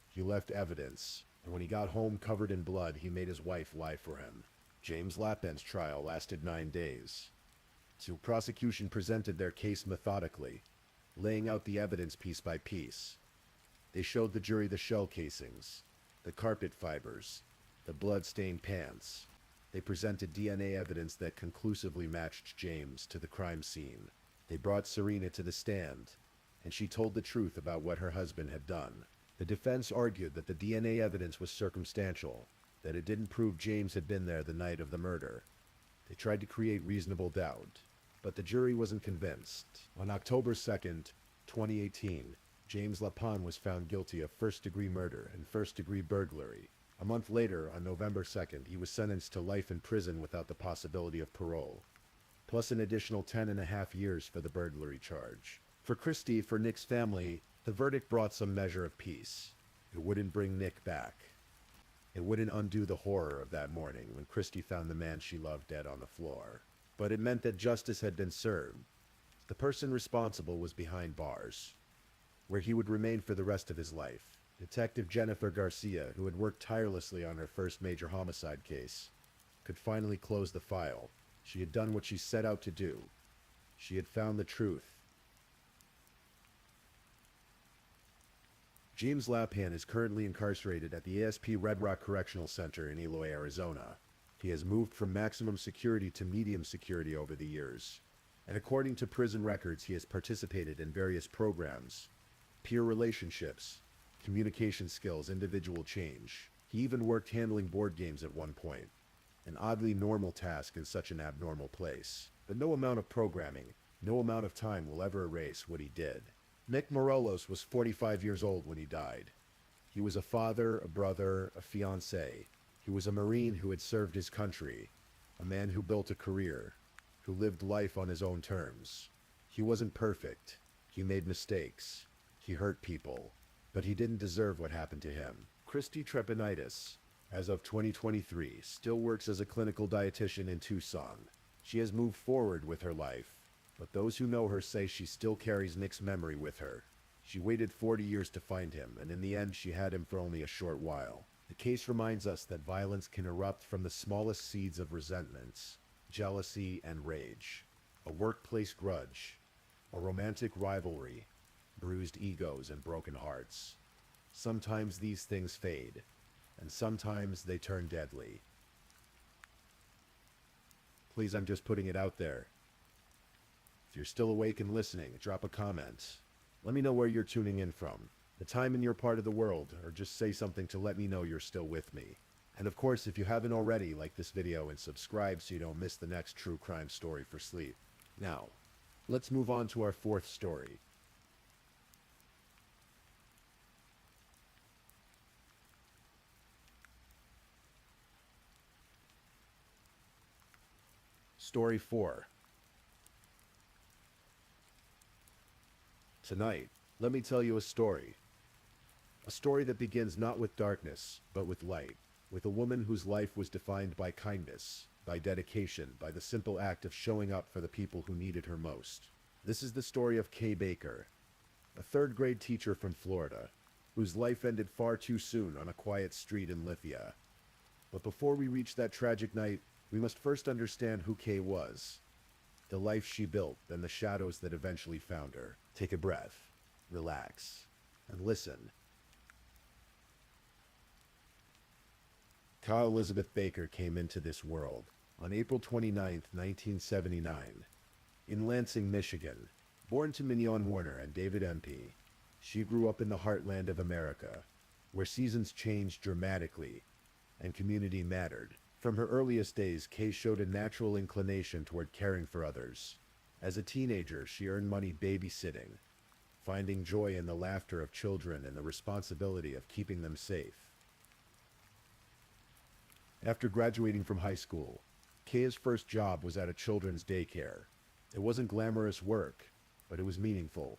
A: He left evidence. And when he got home covered in blood, he made his wife lie for him. James Lapin's trial lasted 9 days. So prosecution presented their case methodically, laying out the evidence piece by piece. They showed the jury the shell casings, the carpet fibers, the blood-stained pants. They presented DNA evidence that conclusively matched James to the crime scene. They brought Serena to the stand, and she told the truth about what her husband had done. The defense argued that the DNA evidence was circumstantial, that it didn't prove James had been there the night of the murder. They tried to create reasonable doubt, but the jury wasn't convinced. On October 2nd, 2018, James Lapin was found guilty of first-degree murder and first-degree burglary. A month later, on November 2nd, he was sentenced to life in prison without the possibility of parole, plus an additional 10.5 years for the burglary charge. For Christy, for Nick's family, the verdict brought some measure of peace. It wouldn't bring Nick back. It wouldn't undo the horror of that morning when Christy found the man she loved dead on the floor. But it meant that justice had been served. The person responsible was behind bars, where he would remain for the rest of his life. Detective Jennifer Garcia, who had worked tirelessly on her first major homicide case, could finally close the file. She had done what she set out to do. She had found the truth. James Lapin is currently incarcerated at the ASP Red Rock Correctional Center in Eloy, Arizona. He has moved from maximum security to medium security over the years. And according to prison records, he has participated in various programs, peer relationships, communication skills, individual change. He even worked handling board games at one point, an oddly normal task in such an abnormal place. But no amount of programming, no amount of time will ever erase what he did. Nick Morelos was 45 years old when he died. He was a father, a brother, a fiancé. He was a Marine who had served his country, a man who built a career, who lived life on his own terms. He wasn't perfect. He made mistakes. He hurt people. But he didn't deserve what happened to him. Christy Trepanitis, as of 2023, still works as a clinical dietitian in Tucson. She has moved forward with her life, but those who know her say she still carries Nick's memory with her. She waited 40 years to find him, and in the end she had him for only a short while. The case reminds us that violence can erupt from the smallest seeds of resentments, jealousy, and rage. A workplace grudge, a romantic rivalry, bruised egos and broken hearts. Sometimes these things fade, and sometimes they turn deadly. Please, I'm just putting it out there. If you're still awake and listening, drop a comment. Let me know where you're tuning in from, the time in your part of the world, or just say something to let me know you're still with me. And of course, if you haven't already, like this video and subscribe so you don't miss the next true crime story for sleep. Now, let's move on to our fourth story. Story 4. Tonight, let me tell you a story. A story that begins not with darkness, but with light. With a woman whose life was defined by kindness, by dedication, by the simple act of showing up for the people who needed her most. This is the story of Kay Baker, a third-grade teacher from Florida, whose life ended far too soon on a quiet street in Lithia. But before we reach that tragic night, we must first understand who Kay was, the life she built, and the shadows that eventually found her. Take a breath, relax, and listen. Kyle Elizabeth Baker came into this world on April 29, 1979, in Lansing, Michigan. Born to Mignon Warner and David MP, she grew up in the heartland of America, where seasons changed dramatically and community mattered. From her earliest days, Kay showed a natural inclination toward caring for others. As a teenager, she earned money babysitting, finding joy in the laughter of children and the responsibility of keeping them safe. After graduating from high school, Kay's first job was at a children's daycare. It wasn't glamorous work, but it was meaningful.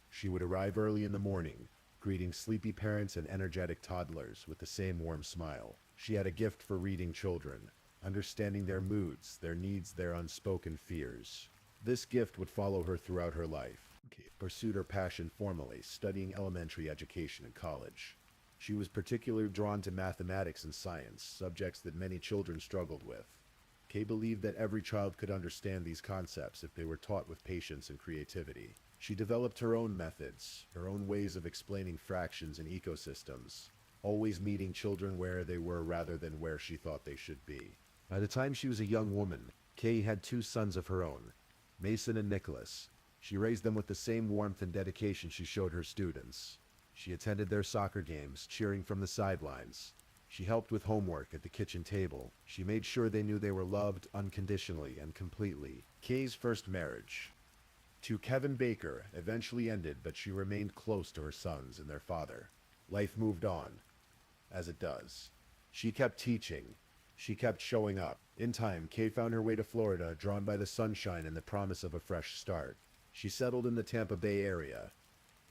A: She would arrive early in the morning, greeting sleepy parents and energetic toddlers with the same warm smile. She had a gift for reading children, understanding their moods, their needs, their unspoken fears. This gift would follow her throughout her life. Kay pursued her passion formally, studying elementary education in college. She was particularly drawn to mathematics and science, subjects that many children struggled with. Kay believed that every child could understand these concepts if they were taught with patience and creativity. She developed her own methods, her own ways of explaining fractions and ecosystems, always meeting children where they were rather than where she thought they should be. By the time she was a young woman, Kay had 2 sons of her own, Mason and Nicholas. She raised them with the same warmth and dedication she showed her students. She attended their soccer games, cheering from the sidelines. She helped with homework at the kitchen table. She made sure they knew they were loved unconditionally and completely. Kay's first marriage to Kevin Baker eventually ended, but she remained close to her sons and their father. Life moved on, as it does. She kept teaching. She kept showing up. In time, Kay found her way to Florida, drawn by the sunshine and the promise of a fresh start. She settled in the Tampa Bay area,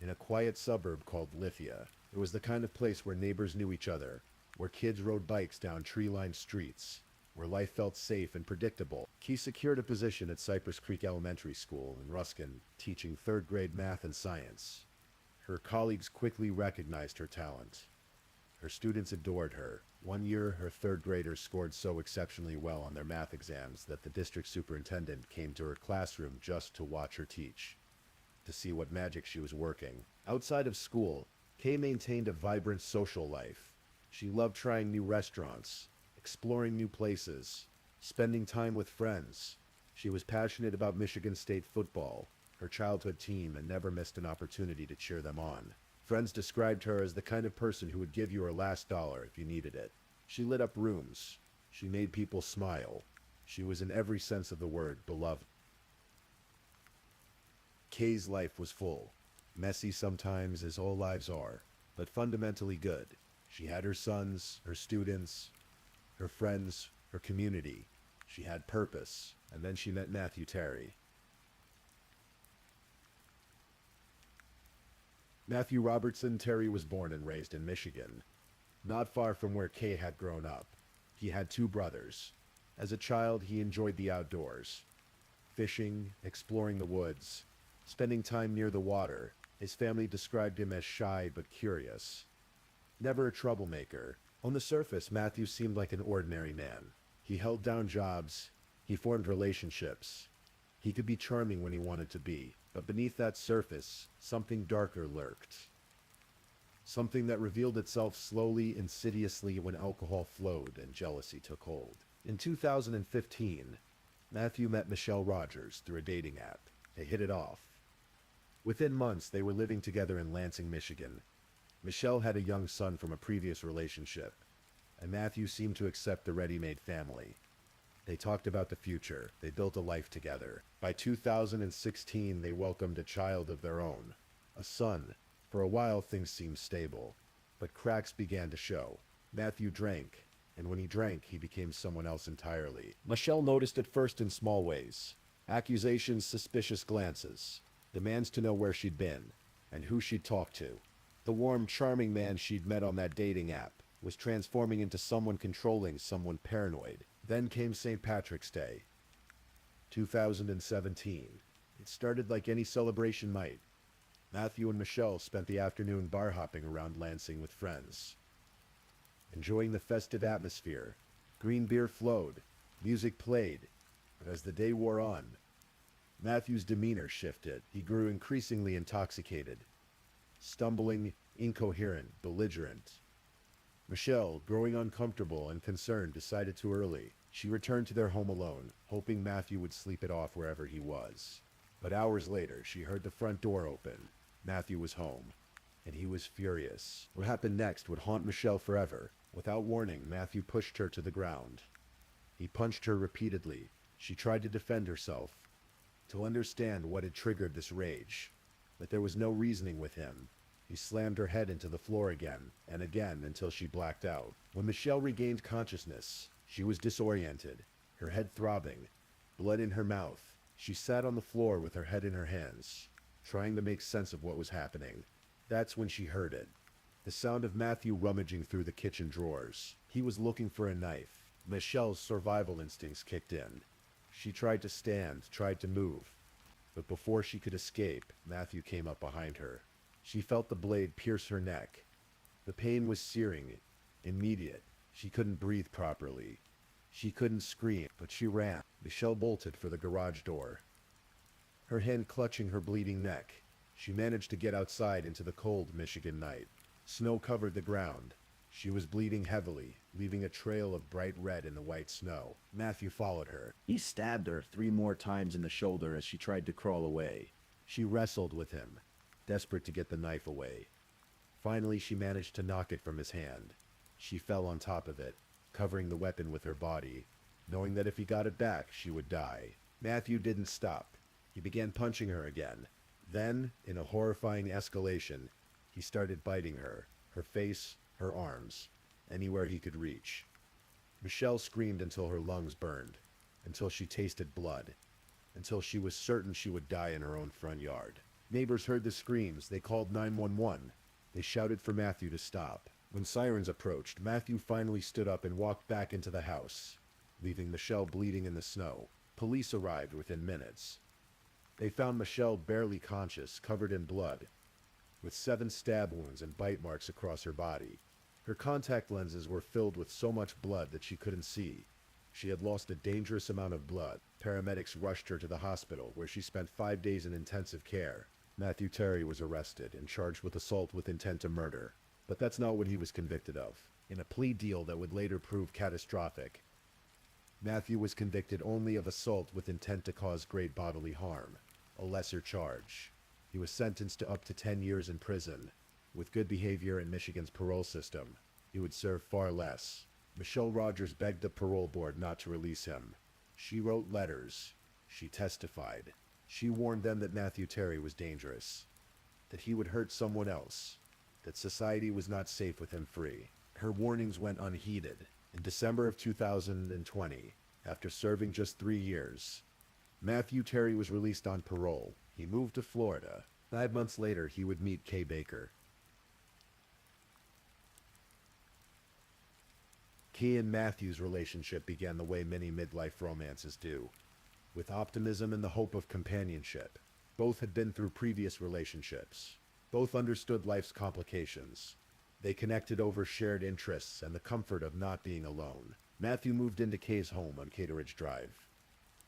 A: in a quiet suburb called Lithia. It was the kind of place where neighbors knew each other, where kids rode bikes down tree-lined streets, where life felt safe and predictable. Kay secured a position at Cypress Creek Elementary School in Ruskin, teaching third-grade math and science. Her colleagues quickly recognized her talent. Her students adored her. One year, her third graders scored so exceptionally well on their math exams that the district superintendent came to her classroom just to watch her teach, to see what magic she was working. Outside of school, Kay maintained a vibrant social life. She loved trying new restaurants, exploring new places, spending time with friends. She was passionate about Michigan State football, her childhood team, and never missed an opportunity to cheer them on. Friends described her as the kind of person who would give you her last dollar if you needed it. She lit up rooms. She made people smile. She was in every sense of the word beloved. Kay's life was full. Messy sometimes, as all lives are, but fundamentally good. She had her sons, her students, her friends, her community. She had purpose, and then she met Matthew Terry. Matthew Robertson Terry was born and raised in Michigan, not far from where Kay had grown up. He had two brothers. As a child, he enjoyed the outdoors, fishing, exploring the woods, spending time near the water. His family described him as shy but curious. Never a troublemaker. On the surface, Matthew seemed like an ordinary man. He held down jobs. He formed relationships. He could be charming when he wanted to be, but beneath that surface, something darker lurked. Something that revealed itself slowly, insidiously when alcohol flowed and jealousy took hold. In 2015, Matthew met Michelle Rogers through a dating app. They hit it off. Within months, they were living together in Lansing, Michigan. Michelle had a young son from a previous relationship, and Matthew seemed to accept the ready-made family. They talked about the future. They built a life together. By 2016, they welcomed a child of their own, a son. For a while, things seemed stable, but cracks began to show. Matthew drank, and when he drank, he became someone else entirely. Michelle noticed at first in small ways. Accusations, suspicious glances, demands to know where she'd been, and who she'd talked to. The warm, charming man she'd met on that dating app was transforming into someone controlling, someone paranoid. Then came St. Patrick's Day, 2017. It started like any celebration might. Matthew and Michelle spent the afternoon bar hopping around Lansing with friends, enjoying the festive atmosphere. Green beer flowed, music played, but as the day wore on, Matthew's demeanor shifted. He grew increasingly intoxicated, stumbling, incoherent, belligerent. Michelle, growing uncomfortable and concerned, decided too early. She returned to their home alone, hoping Matthew would sleep it off wherever he was. But hours later, she heard the front door open. Matthew was home, and he was furious. What happened next would haunt Michelle forever. Without warning, Matthew pushed her to the ground. He punched her repeatedly. She tried to defend herself, to understand what had triggered this rage. But there was no reasoning with him. He slammed her head into the floor again and again until she blacked out. When Michelle regained consciousness, she was disoriented, her head throbbing, blood in her mouth. She sat on the floor with her head in her hands, trying to make sense of what was happening. That's when she heard it. The sound of Matthew rummaging through the kitchen drawers. He was looking for a knife. Michelle's survival instincts kicked in. She tried to stand, tried to move. But before she could escape, Matthew came up behind her. She felt the blade pierce her neck. The pain was searing, immediate. She couldn't breathe properly. She couldn't scream, but she ran. Michelle bolted for the garage door, her hand clutching her bleeding neck. She managed to get outside into the cold Michigan night. Snow covered the ground. She was bleeding heavily, leaving a trail of bright red in the white snow. Matthew followed her. He stabbed her 3 more times in the shoulder as she tried to crawl away. She wrestled with him, desperate to get the knife away. Finally, she managed to knock it from his hand. She fell on top of it, covering the weapon with her body, knowing that if he got it back, she would die. Matthew didn't stop. He began punching her again. Then, in a horrifying escalation, he started biting her face, her arms, anywhere he could reach. Michelle screamed until her lungs burned, until she tasted blood, until she was certain she would die in her own front yard. Neighbors heard the screams. They called 911. They shouted for Matthew to stop. When sirens approached, Matthew finally stood up and walked back into the house, leaving Michelle bleeding in the snow. Police arrived within minutes. They found Michelle barely conscious, covered in blood, with 7 stab wounds and bite marks across her body. Her contact lenses were filled with so much blood that she couldn't see. She had lost a dangerous amount of blood. Paramedics rushed her to the hospital, where she spent 5 days in intensive care. Matthew Terry was arrested and charged with assault with intent to murder. But that's not what he was convicted of. In a plea deal that would later prove catastrophic, Matthew was convicted only of assault with intent to cause great bodily harm, a lesser charge. He was sentenced to up to 10 years in prison. With good behavior in Michigan's parole system, he would serve far less. Michelle Rogers begged the parole board not to release him. She wrote letters. She testified. She warned them that Matthew Terry was dangerous, that he would hurt someone else, that society was not safe with him free. Her warnings went unheeded. In December of 2020, after serving just 3 years, Matthew Terry was released on parole. He moved to Florida. 5 months later, he would meet Kay Baker. Kay and Matthew's relationship began the way many midlife romances do, with optimism and the hope of companionship. Both had been through previous relationships. Both understood life's complications. They connected over shared interests and the comfort of not being alone. Matthew moved into Kay's home on Cateridge Drive.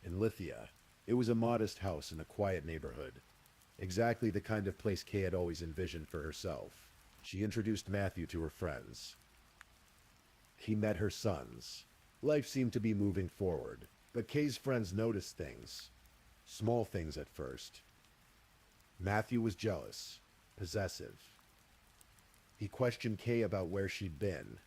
A: In Lithia, it was a modest house in a quiet neighborhood. Exactly the kind of place Kay had always envisioned for herself. She introduced Matthew to her friends. He met her sons. Life seemed to be moving forward, but Kay's friends noticed things. Small things at first. Matthew was jealous, possessive. He questioned Kay about where she'd been,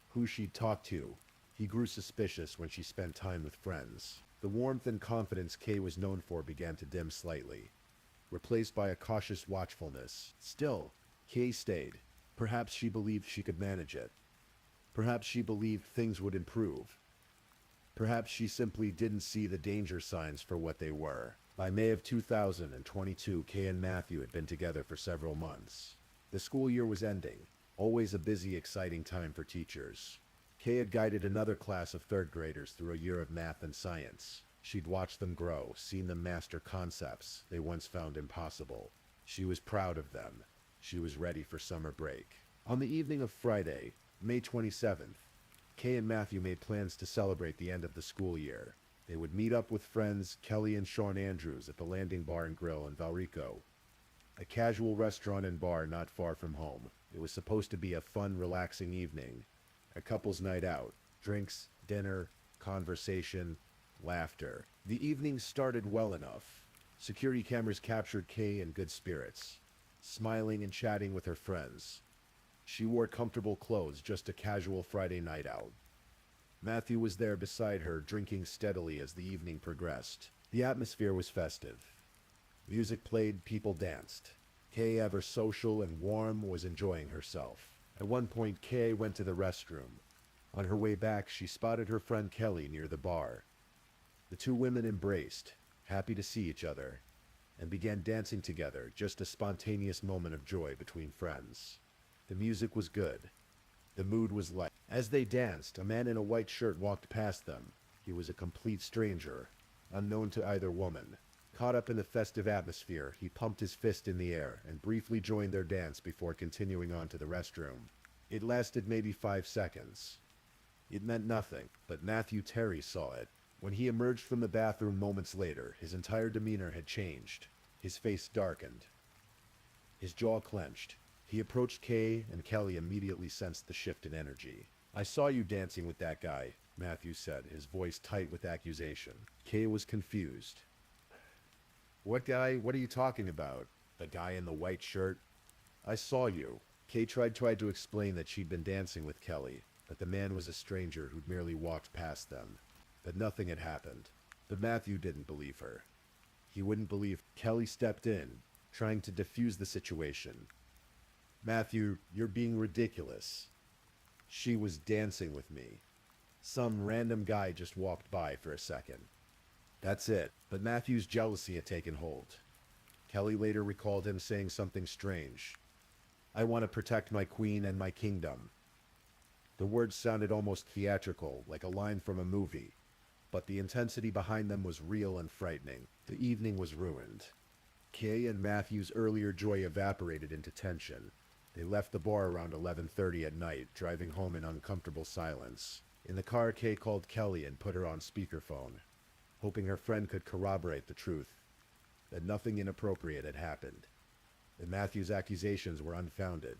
A: who she'd talked to. He grew suspicious when she spent time with friends. The warmth and confidence Kay was known for began to dim slightly, replaced by a cautious watchfulness. Still, Kay stayed. Perhaps she believed she could manage it. Perhaps she believed things would improve. Perhaps she simply didn't see the danger signs for what they were. By May of 2022, Kay and Matthew had been together for several months. The school year was ending, always a busy, exciting time for teachers. Kay had guided another class of third graders through a year of math and science. She'd watched them grow, seen them master concepts they once found impossible. She was proud of them. She was ready for summer break. On the evening of Friday, May 27th, Kay and Matthew made plans to celebrate the end of the school year. They would meet up with friends Kelly and Sean Andrews at the Landing Bar and Grill in Valrico, a casual restaurant and bar not far from home. It was supposed to be a fun, relaxing evening, a couple's night out. Drinks, dinner, conversation, laughter. The evening started well enough. Security cameras captured Kay in good spirits, smiling and chatting with her friends. She wore comfortable clothes, just a casual Friday night out. Matthew was there beside her, drinking steadily as the evening progressed. The atmosphere was festive. Music played, people danced. Kay, ever social and warm, was enjoying herself. At one point, Kay went to the restroom. On her way back, she spotted her friend Kelly near the bar. The two women embraced, happy to see each other, and began dancing together, just a spontaneous moment of joy between friends. The music was good. The mood was light. As they danced, a man in a white shirt walked past them. He was a complete stranger, unknown to either woman. Caught up in the festive atmosphere, he pumped his fist in the air and briefly joined their dance before continuing on to the restroom. It lasted maybe 5 seconds. It meant nothing, but Matthew Terry saw it. When he emerged from the bathroom moments later, his entire demeanor had changed. His face darkened. His jaw clenched. He approached Kay, and Kelly immediately sensed the shift in energy. "I saw you dancing with that guy," Matthew said, his voice tight with accusation. Kay was confused. "What guy? What are you talking about? The guy in the white shirt?" "I saw you." Kay tried to explain that she'd been dancing with Kelly, but the man was a stranger who'd merely walked past them, that nothing had happened. But Matthew didn't believe her. He wouldn't believe. Kelly stepped in, trying to defuse the situation. "Matthew, you're being ridiculous. She was dancing with me. Some random guy just walked by for a second." That's it. But Matthew's jealousy had taken hold. Kelly later recalled him saying something strange. "I want to protect my queen and my kingdom." The words sounded almost theatrical, like a line from a movie, but the intensity behind them was real and frightening. The evening was ruined. Kay and Matthew's earlier joy evaporated into tension. They left the bar around 11:30 at night, driving home in uncomfortable silence. In the car, Kay called Kelly and put her on speakerphone, hoping her friend could corroborate the truth, that nothing inappropriate had happened, that Matthew's accusations were unfounded.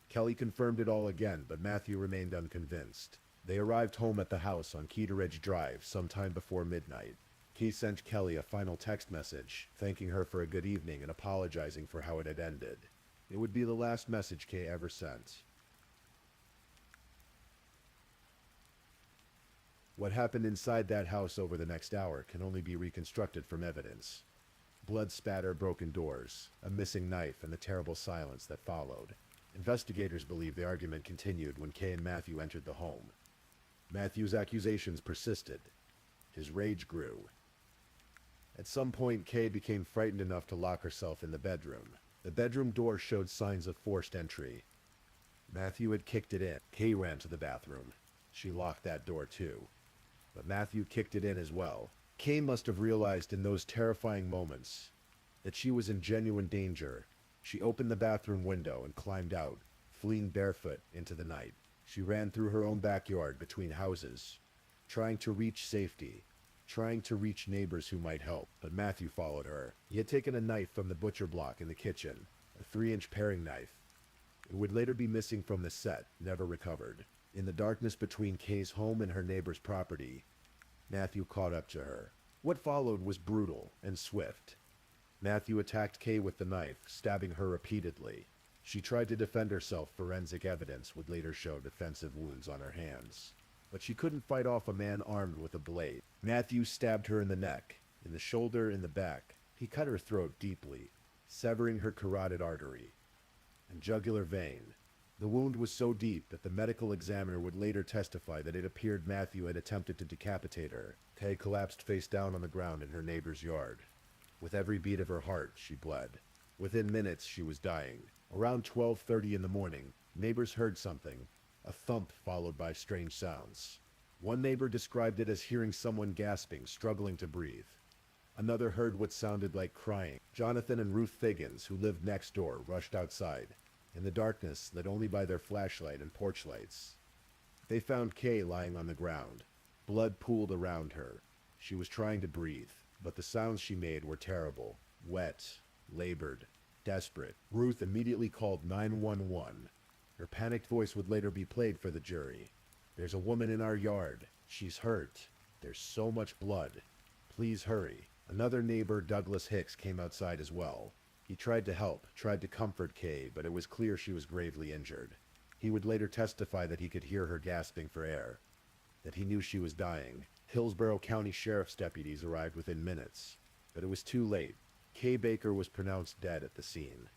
A: Kelly confirmed it all again, but Matthew remained unconvinced. They arrived home at the house on Keteridge Drive sometime before midnight. Kay sent Kelly a final text message, thanking her for a good evening and apologizing for how it had ended. It would be the last message Kay ever sent. What happened inside that house over the next hour can only be reconstructed from evidence. Blood spatter, broken doors, a missing knife, and the terrible silence that followed. Investigators believe the argument continued when Kay and Matthew entered the home. Matthew's accusations persisted. His rage grew. At some point, Kay became frightened enough to lock herself in the bedroom. The bedroom door showed signs of forced entry. Matthew had kicked it in. Kay ran to the bathroom. She locked that door too. But Matthew kicked it in as well. Kay must have realized in those terrifying moments that she was in genuine danger. She opened the bathroom window and climbed out, fleeing barefoot into the night. She ran through her own backyard between houses, trying to reach safety, trying to reach neighbors who might help. But Matthew followed her. He had taken a knife from the butcher block in the kitchen, a 3-inch paring knife. It would later be missing from the set, never recovered. In the darkness between Kay's home and her neighbor's property, Matthew caught up to her. What followed was brutal and swift. Matthew attacked Kay with the knife, stabbing her repeatedly. She tried to defend herself. Forensic evidence would later show defensive wounds on her hands. But she couldn't fight off a man armed with a blade. Matthew stabbed her in the neck, in the shoulder, in the back. He cut her throat deeply, severing her carotid artery and jugular vein. The wound was so deep that the medical examiner would later testify that it appeared Matthew had attempted to decapitate her. Kay collapsed face down on the ground in her neighbor's yard. With every beat of her heart, she bled. Within minutes, she was dying. Around 12:30 in the morning, neighbors heard something, a thump followed by strange sounds. One neighbor described it as hearing someone gasping, struggling to breathe. Another heard what sounded like crying. Jonathan and Ruth Figgins, who lived next door, rushed outside, in the darkness lit only by their flashlight and porch lights. They found Kay lying on the ground. Blood pooled around her. She was trying to breathe, but the sounds she made were terrible, wet, labored, desperate. Ruth immediately called 911. Her panicked voice would later be played for the jury. "There's a woman in our yard. She's hurt. There's so much blood. Please hurry." Another neighbor, Douglas Hicks, came outside as well. He tried to help, tried to comfort Kay, but it was clear she was gravely injured. He would later testify that he could hear her gasping for air, that he knew she was dying. Hillsborough County Sheriff's deputies arrived within minutes, but it was too late. Kay Baker was pronounced dead at the scene.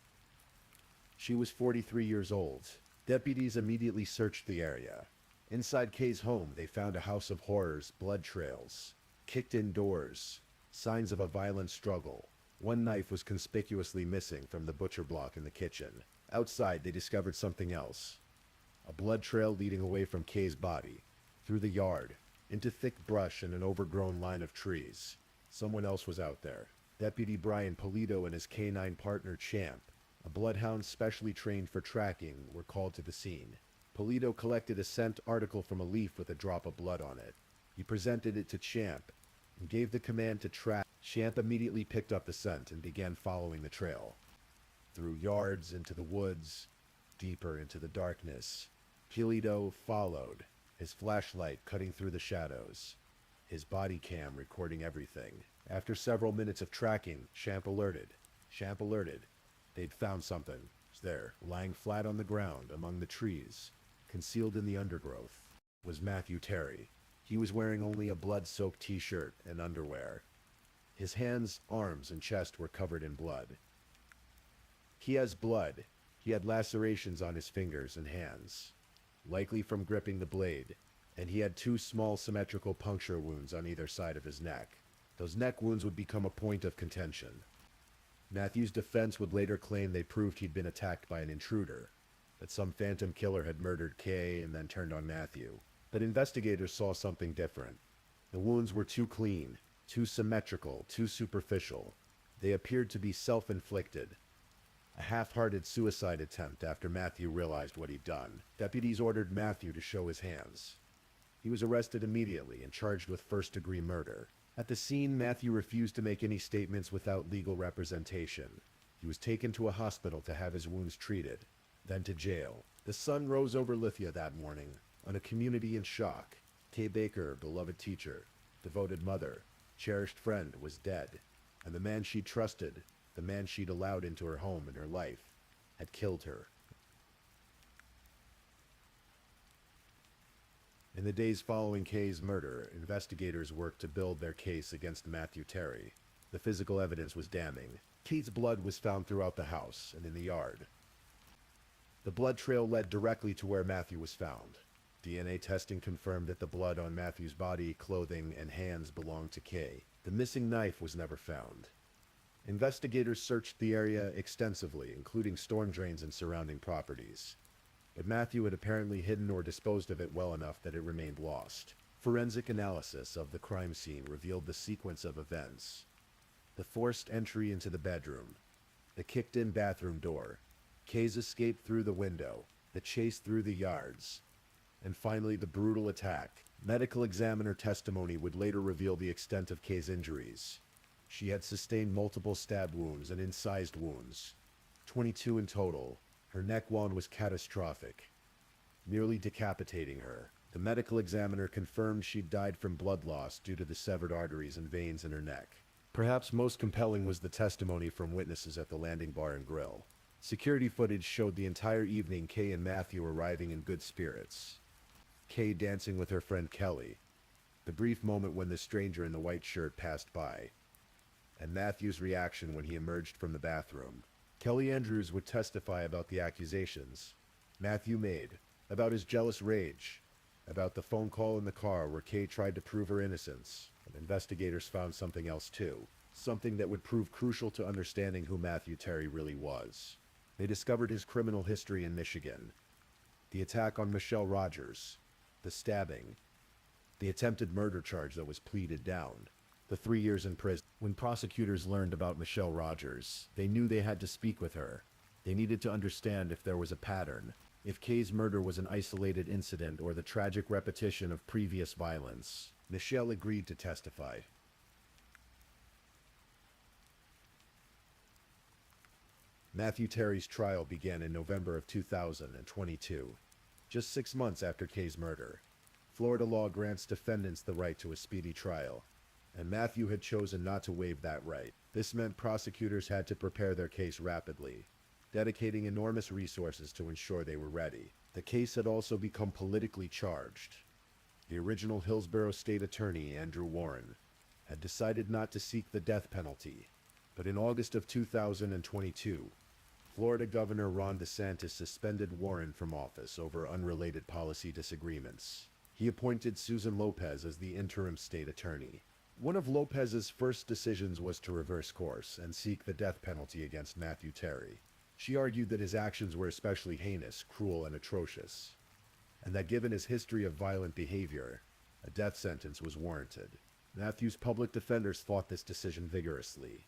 A: She was 43 years old. Deputies immediately searched the area. Inside Kay's home, they found a house of horrors, blood trails, kicked-in doors, signs of a violent struggle. One knife was conspicuously missing from the butcher block in the kitchen. Outside, they discovered something else. A blood trail leading away from Kay's body, through the yard, into thick brush and an overgrown line of trees. Someone else was out there. Deputy Brian Polito and his canine partner Champ, a bloodhound specially trained for tracking, were called to the scene. Polito collected a scent article from a leaf with a drop of blood on it. He presented it to Champ and gave the command to track. Champ immediately picked up the scent and began following the trail. Through yards, into the woods, deeper into the darkness. Polito followed, his flashlight cutting through the shadows, his body cam recording everything. After several minutes of tracking, Champ alerted. They'd found something. It was there, lying flat on the ground among the trees, concealed in the undergrowth, was Matthew Terry. He was wearing only a blood-soaked t-shirt and underwear. His hands, arms, and chest were covered in blood. He has blood. He had lacerations on his fingers and hands, likely from gripping the blade, and he had 2 small symmetrical puncture wounds on either side of his neck. Those neck wounds would become a point of contention. Matthew's defense would later claim they proved he'd been attacked by an intruder, that some phantom killer had murdered Kay and then turned on Matthew. But investigators saw something different. The wounds were too clean, too symmetrical, too superficial. They appeared to be self-inflicted. A half-hearted suicide attempt after Matthew realized what he'd done. Deputies ordered Matthew to show his hands. He was arrested immediately and charged with first-degree murder. At the scene, Matthew refused to make any statements without legal representation. He was taken to a hospital to have his wounds treated, then to jail. The sun rose over Lithia that morning. On a community in shock, Kay Baker, beloved teacher, devoted mother, cherished friend, was dead, and the man she trusted, the man she'd allowed into her home and her life, had killed her. In the days following Kay's murder, investigators worked to build their case against Matthew Terry. The physical evidence was damning. Kay's blood was found throughout the house and in the yard. The blood trail led directly to where Matthew was found. DNA testing confirmed that the blood on Matthew's body, clothing, and hands belonged to Kay. The missing knife was never found. Investigators searched the area extensively, including storm drains and surrounding properties. But Matthew had apparently hidden or disposed of it well enough that it remained lost. Forensic analysis of the crime scene revealed the sequence of events. The forced entry into the bedroom, the kicked-in bathroom door, Kay's escape through the window, the chase through the yards, and finally the brutal attack. Medical examiner testimony would later reveal the extent of Kay's injuries. She had sustained multiple stab wounds and incised wounds, 22 in total. Her neck wound was catastrophic, nearly decapitating her. The medical examiner confirmed she'd died from blood loss due to the severed arteries and veins in her neck. Perhaps most compelling was the testimony from witnesses at the Landing Bar and Grill. Security footage showed the entire evening Kay and Matthew arriving in good spirits. Kay dancing with her friend Kelly, the brief moment when the stranger in the white shirt passed by, and Matthew's reaction when he emerged from the bathroom. Kelly Andrews would testify about the accusations Matthew made, about his jealous rage, about the phone call in the car where Kay tried to prove her innocence. And investigators found something else too, something that would prove crucial to understanding who Matthew Terry really was. They discovered his criminal history in Michigan, the attack on Michelle Rogers, the stabbing, the attempted murder charge that was pleaded down, the 3 years in prison. When prosecutors learned about Michelle Rogers, they knew they had to speak with her. They needed to understand if there was a pattern, if Kay's murder was an isolated incident or the tragic repetition of previous violence. Michelle agreed to testify. Matthew Terry's trial began in November of 2022, just 6 months after Kay's murder. Florida law grants defendants the right to a speedy trial, and Matthew had chosen not to waive that right. This meant prosecutors had to prepare their case rapidly, dedicating enormous resources to ensure they were ready. The case had also become politically charged. The original Hillsborough State Attorney, Andrew Warren, had decided not to seek the death penalty, but in August of 2022, Florida Governor Ron DeSantis suspended Warren from office over unrelated policy disagreements. He appointed Susan Lopez as the interim state attorney. One of Lopez's first decisions was to reverse course and seek the death penalty against Matthew Terry. She argued that his actions were especially heinous, cruel, and atrocious, and that given his history of violent behavior, a death sentence was warranted. Matthew's public defenders fought this decision vigorously,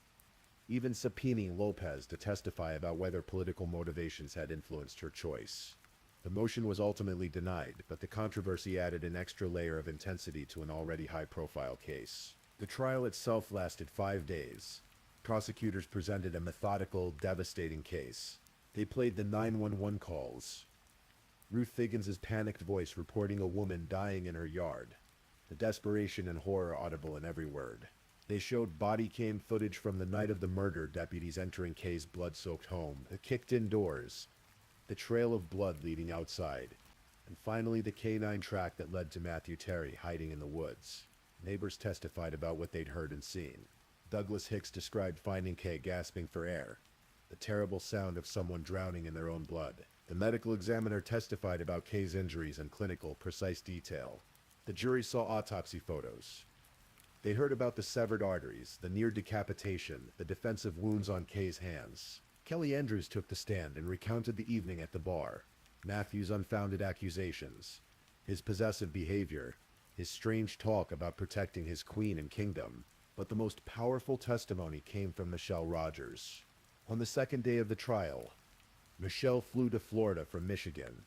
A: even subpoenaing Lopez to testify about whether political motivations had influenced her choice. The motion was ultimately denied, but the controversy added an extra layer of intensity to an already high-profile case. The trial itself lasted 5 days. Prosecutors presented a methodical, devastating case. They played the 911 calls, Ruth Figgins' panicked voice reporting a woman dying in her yard, the desperation and horror audible in every word. They showed body cam footage from the night of the murder, deputies entering Kay's blood-soaked home, the kicked-in doors, the trail of blood leading outside, and finally the canine track that led to Matthew Terry hiding in the woods. Neighbors testified about what they'd heard and seen. Douglas Hicks described finding Kay gasping for air, the terrible sound of someone drowning in their own blood. The medical examiner testified about Kay's injuries in clinical, precise detail. The jury saw autopsy photos. They heard about the severed arteries, the near decapitation, the defensive wounds on Kay's hands. Kelly Andrews took the stand and recounted the evening at the bar, Matthew's unfounded accusations, his possessive behavior, his strange talk about protecting his queen and kingdom. But the most powerful testimony came from Michelle Rogers. On the second day of the trial, Michelle flew to Florida from Michigan.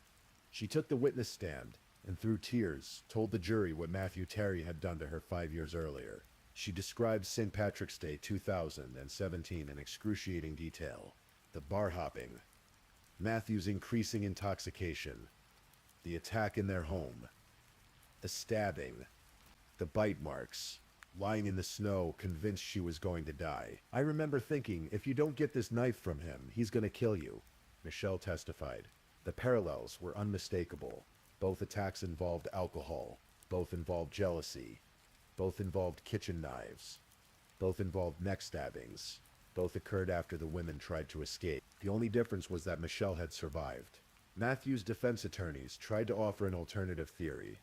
A: She took the witness stand and through tears told the jury what Matthew Terry had done to her 5 years earlier. She described St. Patrick's Day 2017 in excruciating detail. The bar hopping, Matthew's increasing intoxication, The attack in their home, the stabbing, the bite marks, lying in the snow, convinced she was going to die. I remember thinking, if you don't get this knife from him, he's going to kill you, Michelle testified. The parallels were unmistakable. Both attacks involved alcohol. Both involved jealousy. Both involved kitchen knives. Both involved neck stabbings. Both occurred after the women tried to escape. The only difference was that Michelle had survived. Matthew's defense attorneys tried to offer an alternative theory.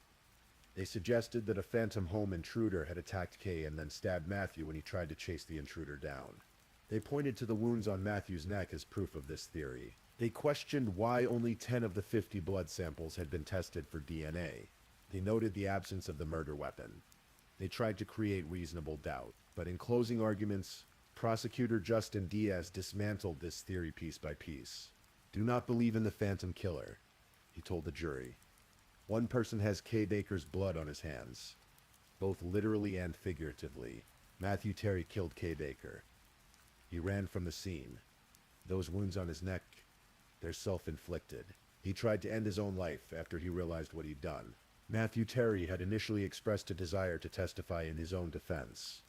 A: They suggested that a phantom home intruder had attacked Kay and then stabbed Matthew when he tried to chase the intruder down. They pointed to the wounds on Matthew's neck as proof of this theory. They questioned why only 10 of the 50 blood samples had been tested for DNA. They noted the absence of the murder weapon. They tried to create reasonable doubt, but in closing arguments, prosecutor Justin Diaz dismantled this theory piece by piece. "Do not believe in the phantom killer," he told the jury. "One person has Kay Baker's blood on his hands, both literally and figuratively. Matthew Terry killed Kay Baker. He ran from the scene. Those wounds on his neck, they're self-inflicted. He tried to end his own life after he realized what he'd done." Matthew Terry had initially expressed a desire to testify in his own defense.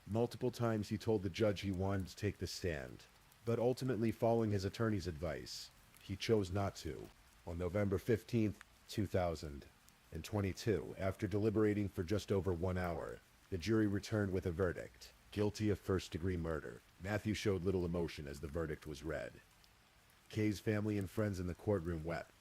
A: Multiple times he told the judge he wanted to take the stand, but ultimately, following his attorney's advice, he chose not to. On November 15th, 2022, after deliberating for just over 1 hour, the jury returned with a verdict: guilty of first-degree murder. Matthew showed little emotion as the verdict was read. Kay's family and friends in the courtroom wept.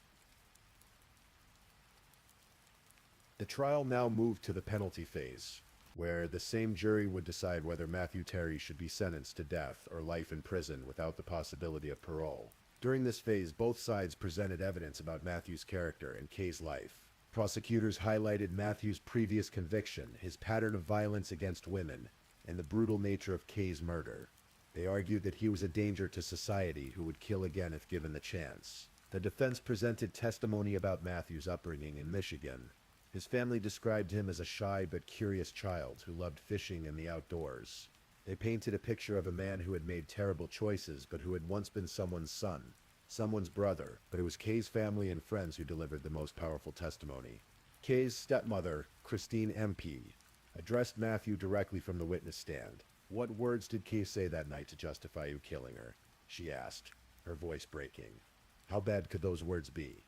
A: The trial now moved to the penalty phase, where the same jury would decide whether Matthew Terry should be sentenced to death or life in prison without the possibility of parole. During this phase, both sides presented evidence about Matthew's character and Kay's life. Prosecutors highlighted Matthew's previous conviction, his pattern of violence against women, and the brutal nature of Kay's murder. They argued that he was a danger to society who would kill again if given the chance. The defense presented testimony about Matthew's upbringing in Michigan. His family described him as a shy but curious child who loved fishing and the outdoors. They painted a picture of a man who had made terrible choices but who had once been someone's son, someone's brother, but it was Kay's family and friends who delivered the most powerful testimony. Kay's stepmother, Christine MP, addressed Matthew directly from the witness stand. "What words did Kay say that night to justify you killing her?" she asked, her voice breaking. "How bad could those words be?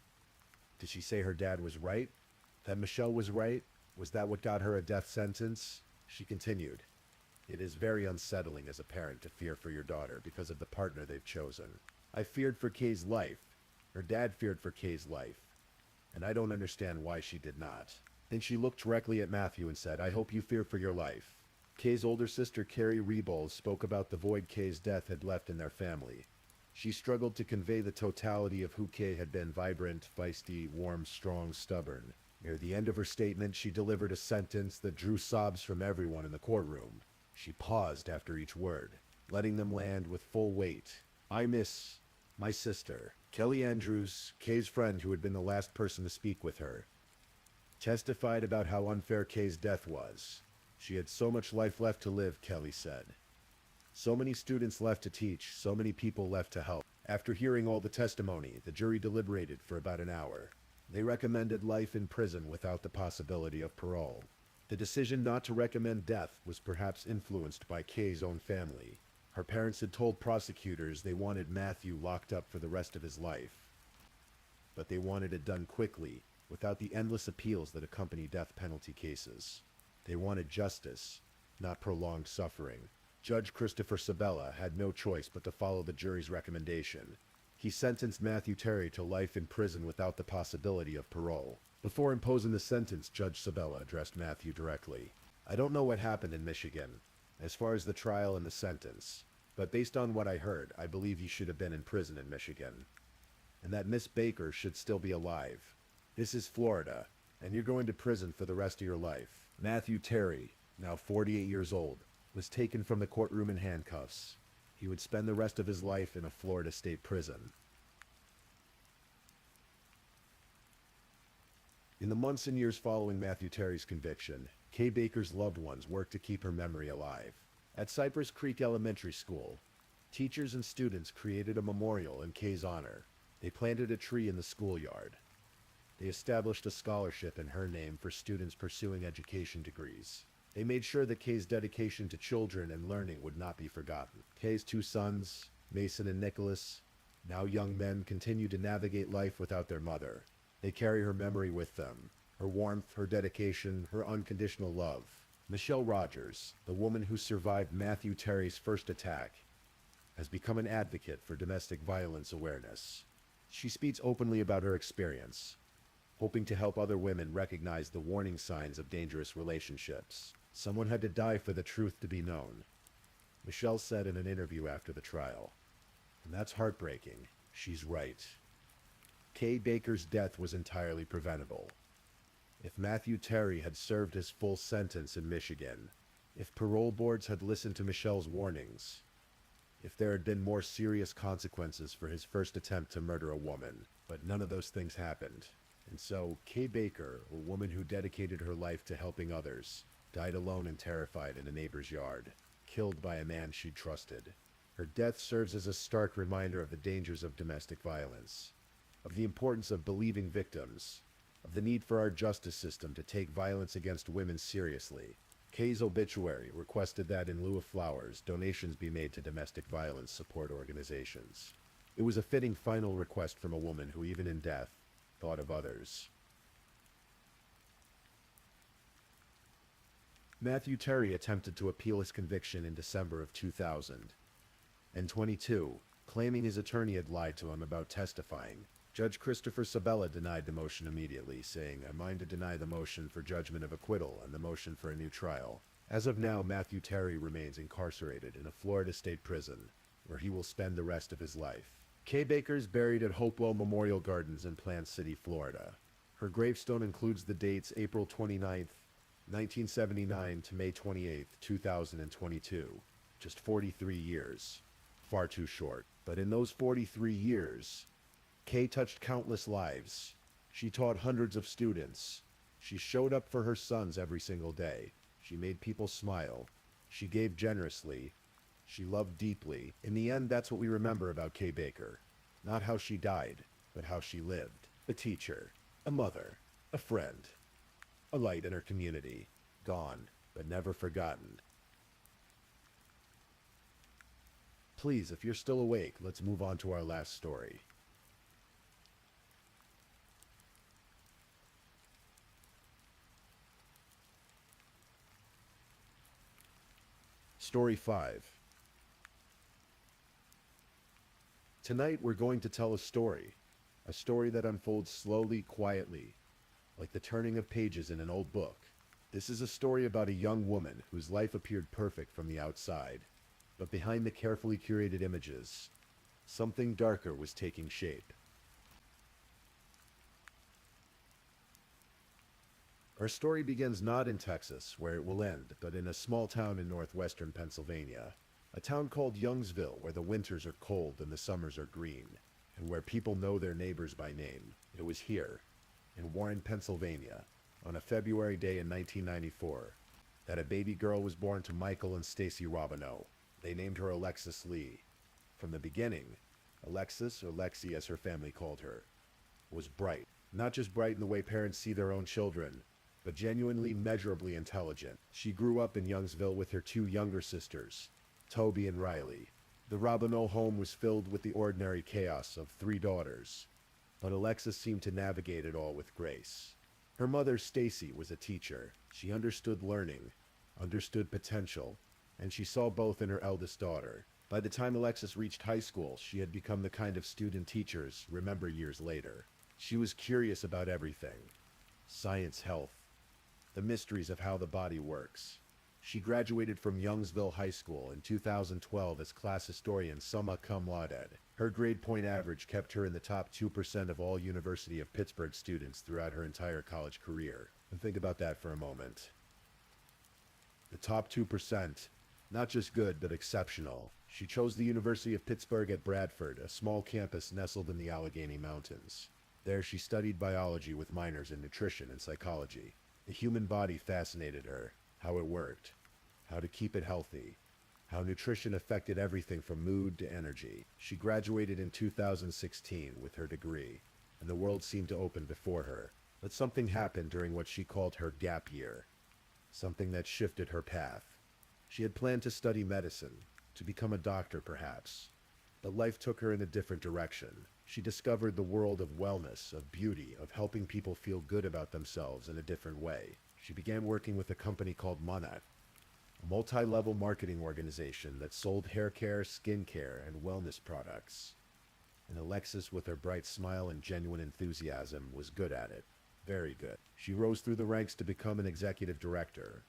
A: Did she say her dad was right? That Michelle was right? Was that what got her a death sentence?" She continued, "It is very unsettling as a parent to fear for your daughter because of the partner they've chosen. I feared for Kay's life. Her dad feared for Kay's life. And I don't understand why she did not." Then she looked directly at Matthew and said, "I hope you fear for your life." Kay's older sister, Carrie Rebold, spoke about the void Kay's death had left in their family. She struggled to convey the totality of who Kay had been: vibrant, feisty, warm, strong, stubborn. Near the end of her statement, she delivered a sentence that drew sobs from everyone in the courtroom. She paused after each word, letting them land with full weight. "I miss my sister." Kelly Andrews, Kay's friend who had been the last person to speak with her, testified about how unfair Kay's death was. "She had so much life left to live," Kelly said. "So many students left to teach, so many people left to help." After hearing all the testimony, the jury deliberated for about an hour. They recommended life in prison without the possibility of parole. The decision not to recommend death was perhaps influenced by Kay's own family. Her parents had told prosecutors they wanted Matthew locked up for the rest of his life. But they wanted it done quickly, without the endless appeals that accompany death penalty cases. They wanted justice, not prolonged suffering. Judge Christopher Sabella had no choice but to follow the jury's recommendation. He sentenced Matthew Terry to life in prison without the possibility of parole. Before imposing the sentence, Judge Sabella addressed Matthew directly. "I don't know what happened in Michigan, as far as the trial and the sentence, but based on what I heard, I believe you should have been in prison in Michigan, and that Miss Baker should still be alive. This is Florida, and you're going to prison for the rest of your life." Matthew Terry, now 48 years old, was taken from the courtroom in handcuffs. He would spend the rest of his life in a Florida state prison. In the months and years following Matthew Terry's conviction, Kay Baker's loved ones worked to keep her memory alive. At Cypress Creek Elementary School, teachers and students created a memorial in Kay's honor. They planted a tree in the schoolyard. They established a scholarship in her name for students pursuing education degrees. They made sure that Kay's dedication to children and learning would not be forgotten. Kay's two sons, Mason and Nicholas, now young men, continue to navigate life without their mother. They carry her memory with them, her warmth, her dedication, her unconditional love. Michelle Rogers, the woman who survived Matthew Terry's first attack, has become an advocate for domestic violence awareness. She speaks openly about her experience, hoping to help other women recognize the warning signs of dangerous relationships. Someone had to die for the truth to be known, Michelle said in an interview after the trial. And that's heartbreaking. She's right. Kay Baker's death was entirely preventable. If Matthew Terry had served his full sentence in Michigan, if parole boards had listened to Michelle's warnings, if there had been more serious consequences for his first attempt to murder a woman, but none of those things happened. And so, Kay Baker, a woman who dedicated her life to helping others, died alone and terrified in a neighbor's yard, killed by a man she trusted. Her death serves as a stark reminder of the dangers of domestic violence, of the importance of believing victims, of the need for our justice system to take violence against women seriously. Kay's obituary requested that in lieu of flowers, donations be made to domestic violence support organizations. It was a fitting final request from a woman who, even in death, thought of others. Matthew Terry attempted to appeal his conviction in December of 2022, claiming his attorney had lied to him about testifying. Judge Christopher Sabella denied the motion immediately, saying, "I mind to deny the motion for judgment of acquittal and the motion for a new trial." As of now, Matthew Terry remains incarcerated in a Florida state prison, where he will spend the rest of his life. Kay Baker is buried at Hopewell Memorial Gardens in Plant City, Florida. Her gravestone includes the dates April 29th, 1979 to May 28th, 2022. Just 43 years. Far too short. But in those 43 years, Kay touched countless lives. She taught hundreds of students. She showed up for her sons every single day. She made people smile. She gave generously. She loved deeply. In the end, that's what we remember about Kay Baker. Not how she died, but how she lived. A teacher, a mother, a friend, a light in her community. Gone, but never forgotten. Please, if you're still awake, let's move on to our last story. Story 5. Tonight we're going to tell a story that unfolds slowly, quietly, like the turning of pages in an old book. This is a story about a young woman whose life appeared perfect from the outside, but behind the carefully curated images, something darker was taking shape. Our story begins not in Texas, where it will end, but in a small town in northwestern Pennsylvania. A town called Youngsville, where the winters are cold and the summers are green, and where people know their neighbors by name. It was here, in Warren, Pennsylvania, on a February day in 1994, that a baby girl was born to Michael and Stacy Robineau. They named her Alexis Lee. From the beginning, Alexis, or Lexi as her family called her, was bright. Not just bright in the way parents see their own children, but genuinely, measurably intelligent. She grew up in Youngsville with her two younger sisters, Toby and Riley. The Robineau home was filled with the ordinary chaos of three daughters, but Alexis seemed to navigate it all with grace. Her mother, Stacy, was a teacher. She understood learning, understood potential, and she saw both in her eldest daughter. By the time Alexis reached high school, she had become the kind of student teachers remember years later. She was curious about everything: science, health, the mysteries of how the body works. She graduated from Youngsville High School in 2012 as class historian summa cum laude. Her grade point average kept her in the top 2% of all University of Pittsburgh students throughout her entire college career. And think about that for a moment. The top 2%, not just good, but exceptional. She chose the University of Pittsburgh at Bradford, a small campus nestled in the Allegheny Mountains. There she studied biology with minors in nutrition and psychology. The human body fascinated her, how it worked, how to keep it healthy, how nutrition affected everything from mood to energy. She graduated in 2016 with her degree. and the world seemed to open before her. But something happened during what she called her gap year, something that shifted her path. She had planned to study medicine, to become a doctor perhaps, but life took her in a different direction. She discovered the world of wellness, of beauty, of helping people feel good about themselves in a different way. She began working with a company called Monat, a multi-level marketing organization that sold hair care, skin care, and wellness products. And Alexis, with her bright smile and genuine enthusiasm, was good at it. Very good. She rose through the ranks to become an executive director,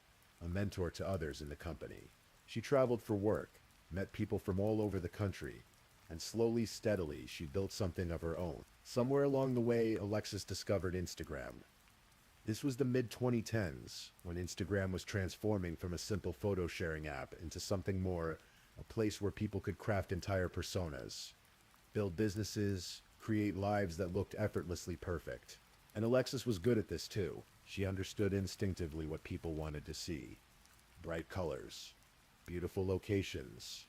A: a mentor to others in the company. She traveled for work, met people from all over the country, and slowly, steadily, she built something of her own. Somewhere along the way, Alexis discovered Instagram. This was the mid-2010s, when Instagram was transforming from a simple photo-sharing app into something more, a place where people could craft entire personas, build businesses, create lives that looked effortlessly perfect. And Alexis was good at this too. She understood instinctively what people wanted to see. Bright colors, beautiful locations,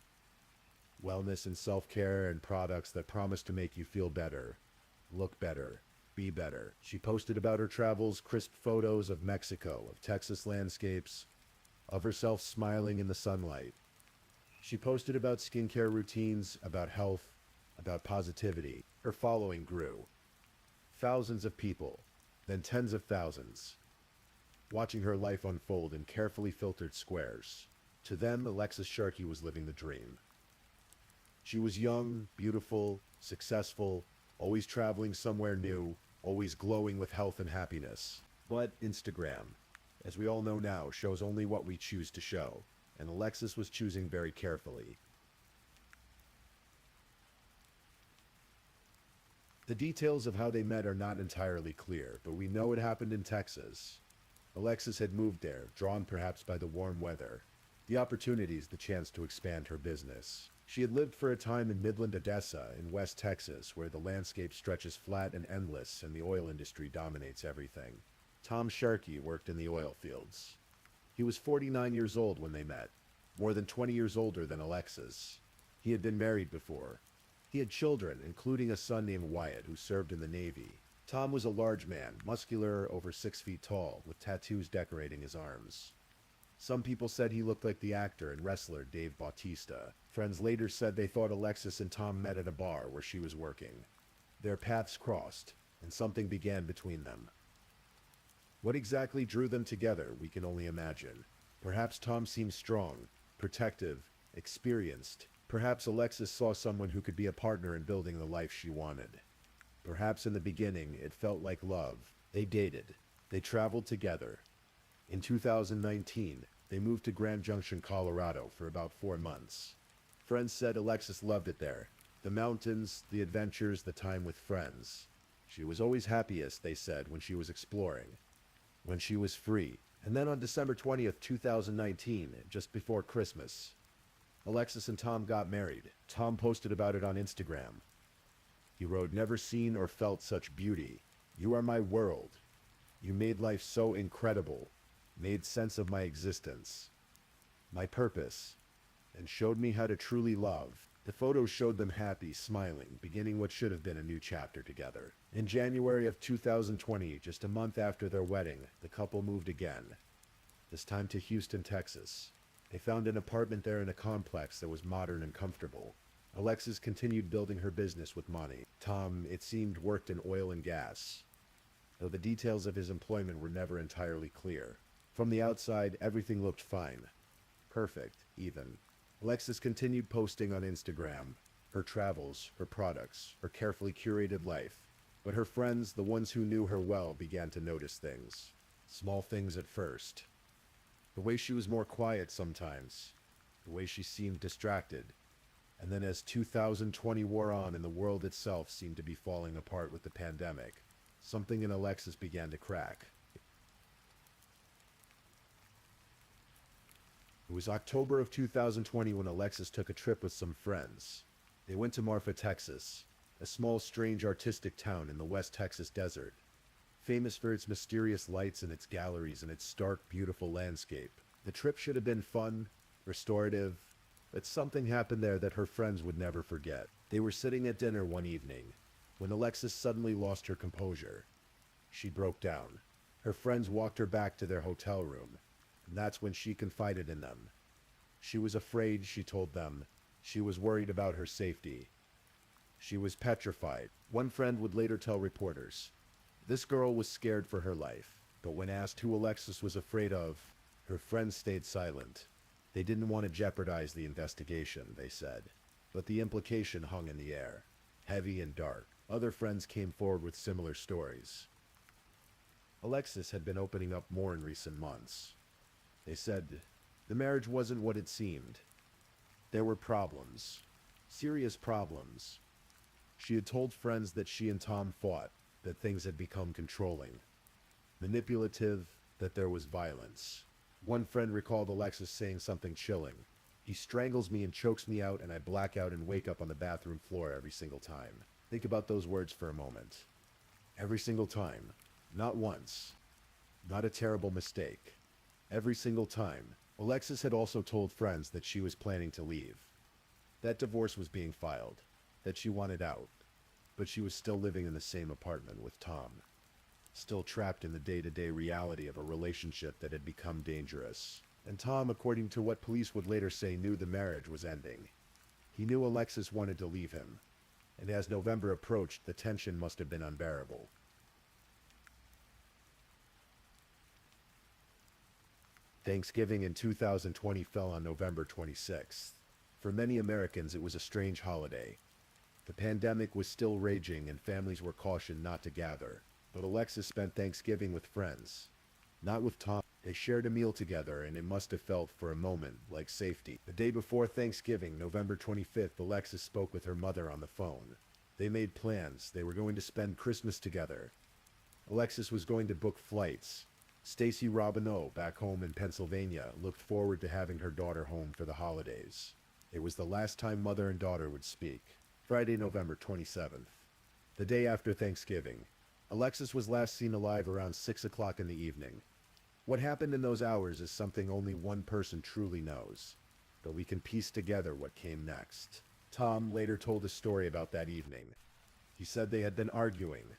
A: wellness and self-care, and products that promised to make you feel better, look better, be better. She posted about her travels, crisp photos of Mexico, of Texas landscapes, of herself smiling in the sunlight. She posted about skincare routines, about health, about positivity. Her following grew. Thousands of people, then tens of thousands, watching her life unfold in carefully filtered squares. To them, Alexis Sharkey was living the dream. She was young, beautiful, successful, always traveling somewhere new, always glowing with health and happiness. But Instagram, as we all know now, shows only what we choose to show, and Alexis was choosing very carefully. The details of how they met are not entirely clear, but we know it happened in Texas. Alexis had moved there, drawn perhaps by the warm weather, the opportunities, the chance to expand her business. She had lived for a time in Midland, Odessa, in West Texas, where the landscape stretches flat and endless and the oil industry dominates everything. Tom Sharkey worked in the oil fields. He was 49 years old when they met, more than 20 years older than Alexis. He had been married before. He had children, including a son named Wyatt, who served in the Navy. Tom was a large man, muscular, over 6 feet tall, with tattoos decorating his arms. Some people said he looked like the actor and wrestler Dave Bautista. Friends later said they thought Alexis and Tom met at a bar where she was working. Their paths crossed, and something began between them. What exactly drew them together, we can only imagine. Perhaps Tom seemed strong, protective, experienced. Perhaps Alexis saw someone who could be a partner in building the life she wanted. Perhaps in the beginning it felt like love. They dated. They traveled together. In 2019, they moved to Grand Junction, Colorado for about 4 months. Friends said Alexis loved it there. The mountains, the adventures, the time with friends. She was always happiest, they said, when she was exploring, when she was free. And then on December 20th, 2019, just before Christmas, Alexis and Tom got married. Tom posted about it on Instagram. He wrote, "Never seen or felt such beauty. You are my world. You made life so incredible, made sense of my existence, my purpose, and showed me how to truly love." The photos showed them happy, smiling, beginning what should have been a new chapter together. In January of 2020, just a month after their wedding, the couple moved again, this time to Houston, Texas. They found an apartment there in a complex that was modern and comfortable. Alexis continued building her business with money. Tom, it seemed, worked in oil and gas, though the details of his employment were never entirely clear. From the outside, everything looked fine. Perfect, even. Alexis continued posting on Instagram, her travels, her products, her carefully curated life. But her friends, the ones who knew her well, began to notice things. Small things at first. The way she was more quiet sometimes. The way she seemed distracted. And then as 2020 wore on and the world itself seemed to be falling apart with the pandemic, something in Alexis began to crack. It was October of 2020 when Alexis took a trip with some friends. They went to Marfa, Texas, a small, strange, artistic town in the West Texas desert, famous for its mysterious lights and its galleries and its stark, beautiful landscape. The trip should have been fun, restorative, but something happened there that her friends would never forget. They were sitting at dinner one evening. when Alexis suddenly lost her composure. She broke down. Her friends walked her back to their hotel room, and that's when she confided in them. She was afraid, she told them. She was worried about her safety. She was petrified. One friend would later tell reporters, "This girl was scared for her life," but when asked who Alexis was afraid of, her friends stayed silent. They didn't want to jeopardize the investigation, they said, but the implication hung in the air, heavy and dark. Other friends came forward with similar stories. Alexis had been opening up more in recent months. They said, the marriage wasn't what it seemed. There were problems. Serious problems. She had told friends that she and Tom fought, that things had become controlling, manipulative, that there was violence. One friend recalled Alexis saying something chilling. "He strangles me and chokes me out, and I black out and wake up on the bathroom floor every single time." Think about those words for a moment. Every single time. Not once. Not a terrible mistake. Every single time. Alexis had also told friends that she was planning to leave. That divorce was being filed. That she wanted out. But she was still living in the same apartment with Tom. Still trapped in the day-to-day reality of a relationship that had become dangerous. And Tom, according to what police would later say, knew the marriage was ending. He knew Alexis wanted to leave him. And as November approached, the tension must have been unbearable. Thanksgiving in 2020 fell on November 26th. For many Americans, it was a strange holiday. The pandemic was still raging and families were cautioned not to gather. But Alexis spent Thanksgiving with friends. Not with Tom. They shared a meal together, and it must have felt for a moment like safety. The day before Thanksgiving, November 25th, Alexis spoke with her mother on the phone. They made plans. They were going to spend Christmas together. Alexis was going to book flights. Stacy Robineau, back home in Pennsylvania, looked forward to having her daughter home for the holidays. It was the last time mother and daughter would speak. Friday, November 27th. The day after Thanksgiving. Alexis was last seen alive around 6 o'clock in the evening. What happened in those hours is something only one person truly knows, but we can piece together what came next. Tom later told a story about that evening. He said they had been arguing.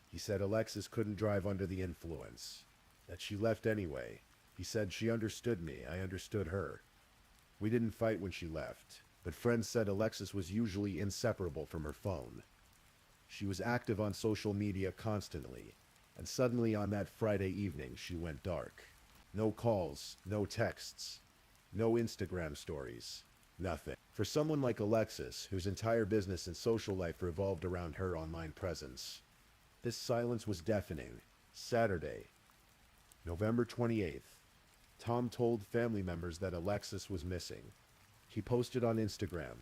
A: He said Alexis couldn't drive under the influence, that she left anyway. He said she understood me, I understood her. We didn't fight when she left, but friends said Alexis was usually inseparable from her phone. She was active on social media constantly, and suddenly on that Friday evening she went dark. No calls, no texts, no Instagram stories, nothing. For someone like Alexis, whose entire business and social life revolved around her online presence, this silence was deafening. Saturday, November 28th, Tom told family members that Alexis was missing. He posted on Instagram,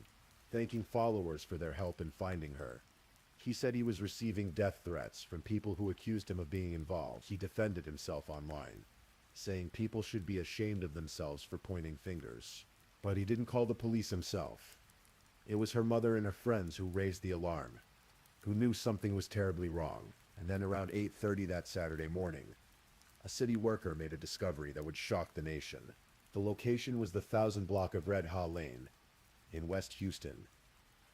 A: thanking followers for their help in finding her. He said he was receiving death threats from people who accused him of being involved. He defended himself online, saying people should be ashamed of themselves for pointing fingers. But he didn't call the police himself. It was her mother and her friends who raised the alarm, who knew something was terribly wrong. And then around 8:30 that Saturday morning, a city worker made a discovery that would shock the nation. The location was the 1000 block of Red Haw Lane in West Houston,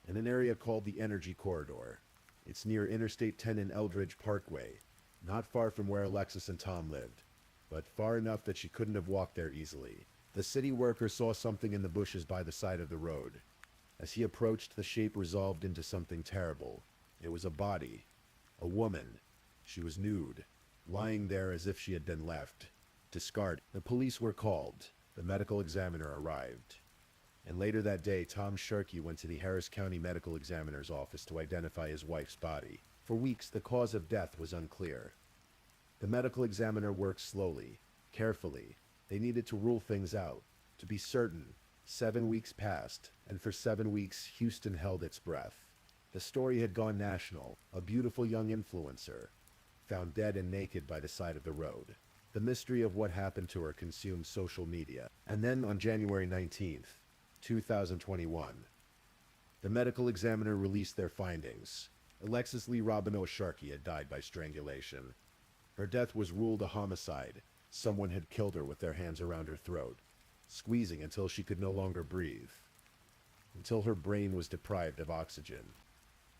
A: in an area called the Energy Corridor. It's near Interstate 10 and Eldridge Parkway, not far from where Alexis and Tom lived, but far enough that she couldn't have walked there easily. The city worker saw something in the bushes by the side of the road. As he approached, the shape resolved into something terrible. It was a body, a woman. She was nude, lying there as if she had been left, discarded. The police were called. The medical examiner arrived. And later that day, Tom Sharkey went to the Harris County Medical Examiner's office to identify his wife's body. For weeks, the cause of death was unclear. The medical examiner worked slowly, carefully. They needed to rule things out, to be certain. 7 weeks passed, and for 7 weeks, Houston held its breath. The story had gone national. A beautiful young influencer, found dead and naked by the side of the road. The mystery of what happened to her consumed social media. And then on January 19th, 2021, the medical examiner released their findings. Alexis Lee Robineau Sharkey had died by strangulation. Her death was ruled a homicide. Someone had killed her with their hands around her throat, squeezing until she could no longer breathe, until her brain was deprived of oxygen.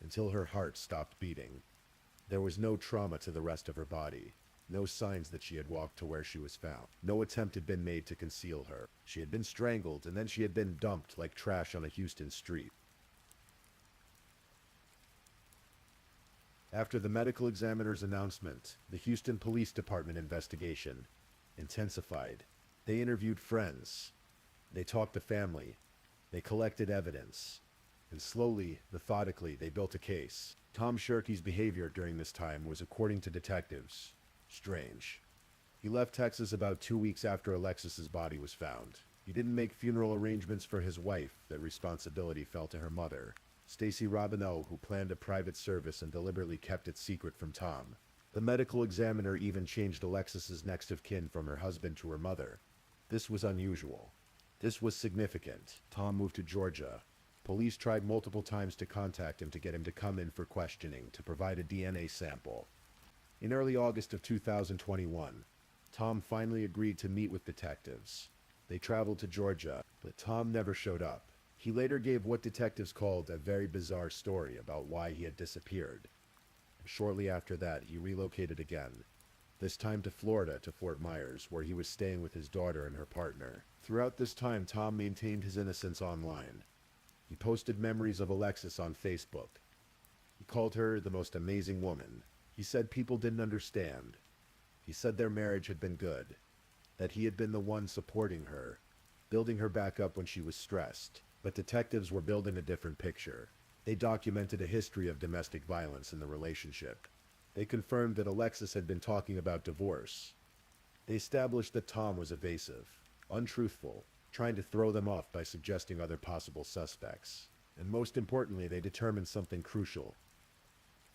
A: until her heart stopped beating. There was no trauma to the rest of her body. No signs that she had walked to where she was found. No attempt had been made to conceal her. She had been strangled, and then she had been dumped like trash on a Houston street. After the medical examiner's announcement, the Houston Police Department investigation intensified. They interviewed friends. They talked to family. They collected evidence. And slowly, methodically, they built a case. Tom Sherkey's behavior during this time was, according to detectives, strange. He left Texas about 2 weeks after Alexis's body was found. He didn't make funeral arrangements for his wife. That responsibility fell to her mother, Stacy Robineau, who planned a private service and deliberately kept it secret from Tom. The medical examiner even changed Alexis's next of kin from her husband to her mother. This was unusual. This was significant. Tom moved to Georgia. Police tried multiple times to contact him to get him to come in for questioning, to provide a DNA sample. In early August of 2021, Tom finally agreed to meet with detectives. They traveled to Georgia, but Tom never showed up. He later gave what detectives called a very bizarre story about why he had disappeared. Shortly after that, he relocated again, this time to Florida, to Fort Myers, where he was staying with his daughter and her partner. Throughout this time, Tom maintained his innocence online. He posted memories of Alexis on Facebook. He called her the most amazing woman. He said people didn't understand. He said their marriage had been good, that he had been the one supporting her, building her back up when she was stressed. But detectives were building a different picture. They documented a history of domestic violence in the relationship. They confirmed that Alexis had been talking about divorce. They established that Tom was evasive, untruthful, trying to throw them off by suggesting other possible suspects. And most importantly, they determined something crucial.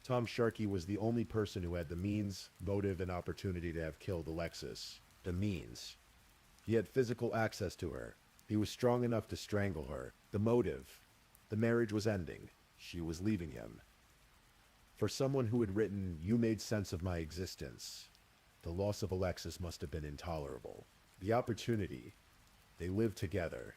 A: Tom Sharkey was the only person who had the means, motive, and opportunity to have killed Alexis. The means. He had physical access to her. He was strong enough to strangle her. The motive. The marriage was ending. She was leaving him. For someone who had written, "You made sense of my existence," the loss of Alexis must have been intolerable. The opportunity. They lived together.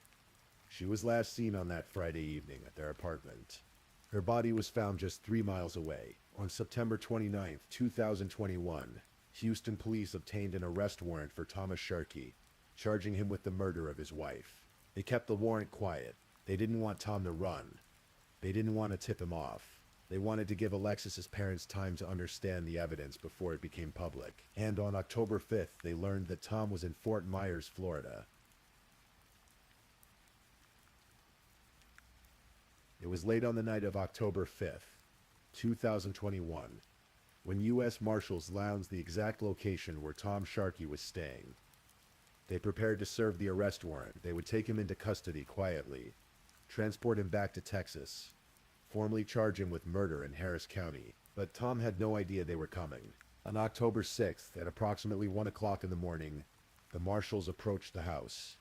A: She was last seen on that Friday evening at their apartment. Her body was found just 3 miles away. On September 29, 2021, Houston police obtained an arrest warrant for Thomas Sharkey, charging him with the murder of his wife. They kept the warrant quiet. They didn't want Tom to run. They didn't want to tip him off. They wanted to give Alexis's parents time to understand the evidence before it became public. And on October 5th, they learned that Tom was in Fort Myers, Florida. It was late on the night of October 5th, 2021, when U.S. Marshals lounged the exact location where Tom Sharkey was staying. They prepared to serve the arrest warrant. They would take him into custody quietly, transport him back to Texas, formally charge him with murder in Harris County. But Tom had no idea they were coming. On October 6th, at approximately 1 o'clock in the morning, the marshals approached the house.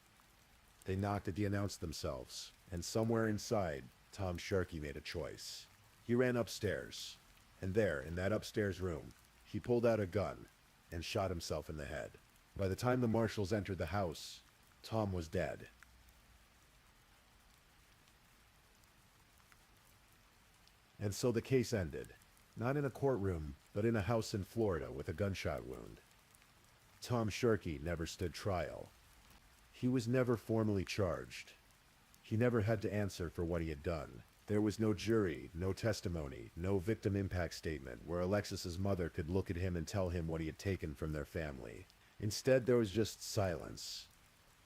A: They knocked as they announced themselves, and somewhere inside, Tom Sharkey made a choice. He ran upstairs, and there, in that upstairs room, he pulled out a gun and shot himself in the head. By the time the marshals entered the house, Tom was dead. And so the case ended, not in a courtroom, but in a house in Florida with a gunshot wound. Tom Sharkey never stood trial. He was never formally charged. He never had to answer for what he had done. There was no jury, no testimony, no victim impact statement where Alexis's mother could look at him and tell him what he had taken from their family. Instead, there was just silence.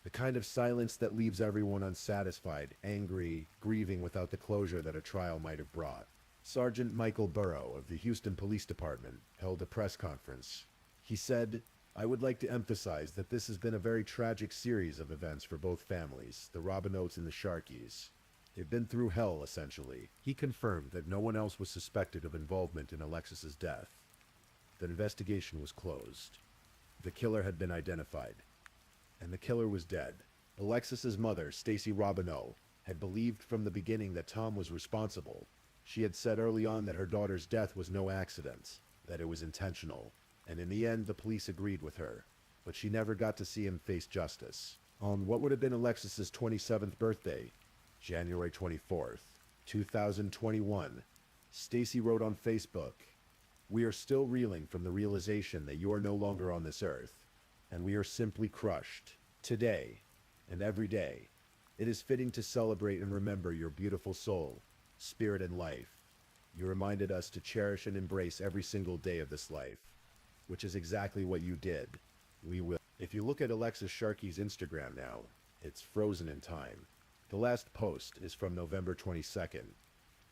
A: The kind of silence that leaves everyone unsatisfied, angry, grieving without the closure that a trial might have brought. Sergeant Michael Burrow of the Houston Police Department held a press conference. He said, "I would like to emphasize that this has been a very tragic series of events for both families, the Robineaus and the Sharkeys. They've been through hell, essentially." He confirmed that no one else was suspected of involvement in Alexis's death. The investigation was closed. The killer had been identified, and the killer was dead. Alexis's mother, Stacy Robineau, had believed from the beginning that Tom was responsible. She had said early on that her daughter's death was no accident, that it was intentional, and in the end the police agreed with her, but she never got to see him face justice. On what would have been Alexis's 27th birthday, January 24th, 2021, Stacy wrote on Facebook, "We are still reeling from the realization that you are no longer on this earth, and we are simply crushed. Today, and every day, it is fitting to celebrate and remember your beautiful soul, spirit, and life. You reminded us to cherish and embrace every single day of this life, which is exactly what you did. We will." If you look at Alexis Sharkey's Instagram now, it's frozen in time. The last post is from November 22nd,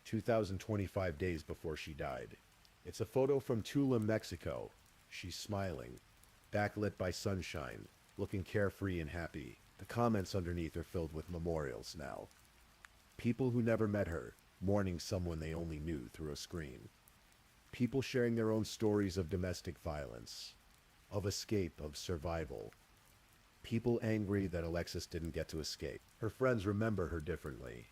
A: 2025 days before she died. It's a photo from Tulum, Mexico. She's smiling, backlit by sunshine, looking carefree and happy. The comments underneath are filled with memorials now. People who never met her, mourning someone they only knew through a screen. People sharing their own stories of domestic violence, of escape, of survival. People angry that Alexis didn't get to escape. Her friends remember her differently.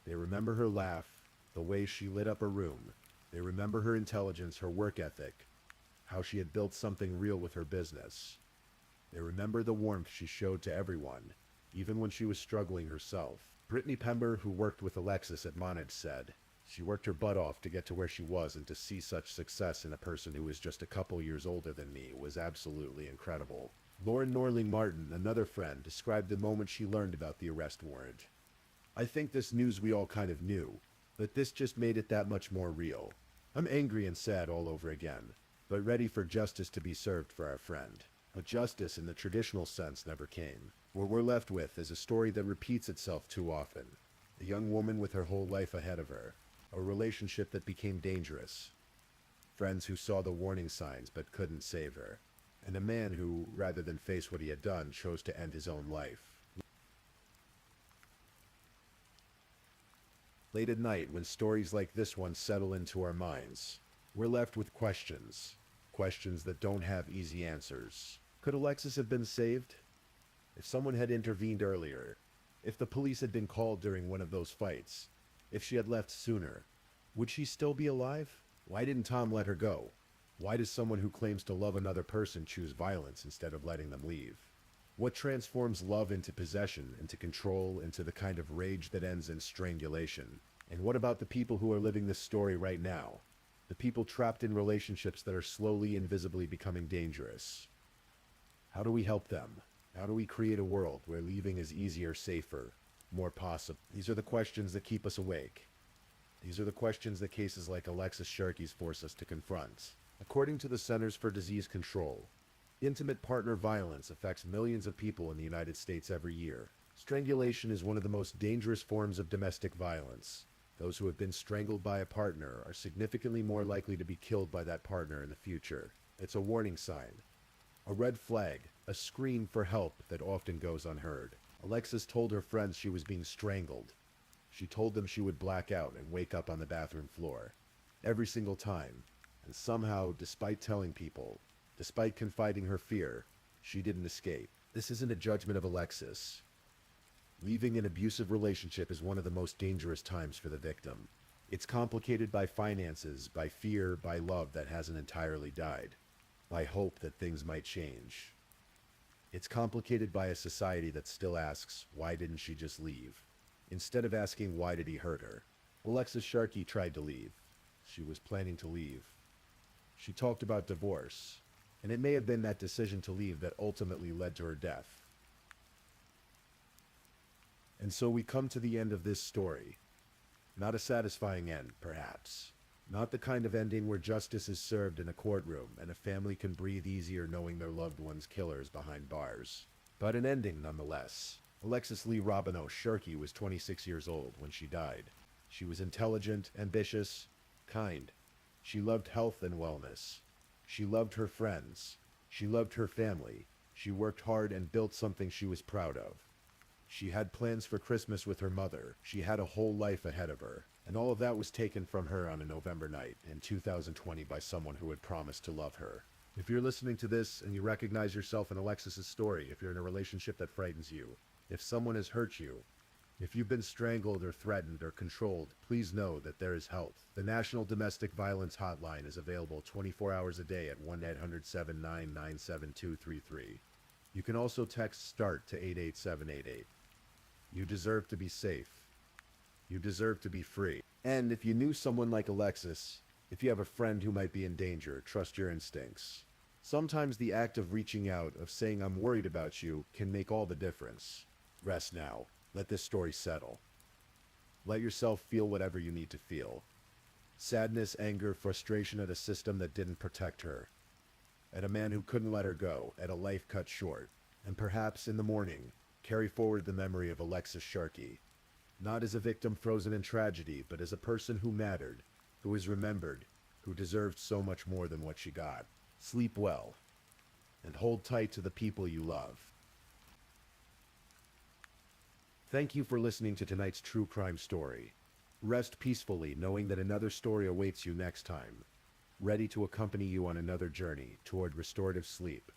A: They remember her laugh, the way she lit up a room. They remember her intelligence, her work ethic, how she had built something real with her business. They remember the warmth she showed to everyone, even when she was struggling herself. Brittany Pember, who worked with Alexis at Monage, said, "She worked her butt off to get to where she was, and to see such success in a person who was just a couple years older than me was absolutely incredible." Lauren Norling Martin, another friend, described the moment she learned about the arrest warrant. "I think this news we all kind of knew, but this just made it that much more real. I'm angry and sad all over again, but ready for justice to be served for our friend." But justice in the traditional sense never came. What we're left with is a story that repeats itself too often. A young woman with her whole life ahead of her. A relationship that became dangerous. Friends who saw the warning signs but couldn't save her. And a man who, rather than face what he had done, chose to end his own life. Late at night, when stories like this one settle into our minds, we're left with questions. Questions that don't have easy answers. Could Alexis have been saved? If someone had intervened earlier, if the police had been called during one of those fights, if she had left sooner, would she still be alive? Why didn't Tom let her go? Why does someone who claims to love another person choose violence instead of letting them leave? What transforms love into possession, into control, into the kind of rage that ends in strangulation? And what about the people who are living this story right now? The people trapped in relationships that are slowly and visibly becoming dangerous. How do we help them? How do we create a world where leaving is easier, safer, more possible? These are the questions that keep us awake. These are the questions that cases like Alexis Sharkey's force us to confront. According to the Centers for Disease Control, intimate partner violence affects millions of people in the United States every year. Strangulation is one of the most dangerous forms of domestic violence. Those who have been strangled by a partner are significantly more likely to be killed by that partner in the future. It's a warning sign, a red flag, a scream for help that often goes unheard. Alexis told her friends she was being strangled. She told them she would black out and wake up on the bathroom floor. Every single time. And somehow, despite telling people, despite confiding her fear, she didn't escape. This isn't a judgment of Alexis. Leaving an abusive relationship is one of the most dangerous times for the victim. It's complicated by finances, by fear, by love that hasn't entirely died, by hope that things might change. It's complicated by a society that still asks, why didn't she just leave? Instead of asking, why did he hurt her? Alexis Sharkey tried to leave. She was planning to leave. She talked about divorce, and it may have been that decision to leave that ultimately led to her death. And so we come to the end of this story. Not a satisfying end, perhaps. Not the kind of ending where justice is served in a courtroom and a family can breathe easier knowing their loved one's killer is behind bars. But an ending nonetheless. Alexis Lee Robinow Sharkey was 26 years old when she died. She was intelligent, ambitious, kind. She loved health and wellness. She loved her friends. She loved her family. She worked hard and built something she was proud of. She had plans for Christmas with her mother. She had a whole life ahead of her. And all of that was taken from her on a November night in 2020 by someone who had promised to love her. If you're listening to this and you recognize yourself in Alexis's story, if you're in a relationship that frightens you, if someone has hurt you, if you've been strangled or threatened or controlled, please know that there is help. The National Domestic Violence Hotline is available 24 hours a day at 1-800-799-7233. You can also text START to 88788. You deserve to be safe. You deserve to be free. And if you knew someone like Alexis, if you have a friend who might be in danger, trust your instincts. Sometimes the act of reaching out, of saying I'm worried about you, can make all the difference. Rest now. Let this story settle. Let yourself feel whatever you need to feel. Sadness, anger, frustration at a system that didn't protect her. At a man who couldn't let her go, at a life cut short. And perhaps in the morning, carry forward the memory of Alexis Sharkey. Not as a victim frozen in tragedy, but as a person who mattered, who is remembered, who deserved so much more than what she got. Sleep well, and hold tight to the people you love. Thank you for listening to tonight's true crime story. Rest peacefully knowing that another story awaits you next time, ready to accompany you on another journey toward restorative sleep.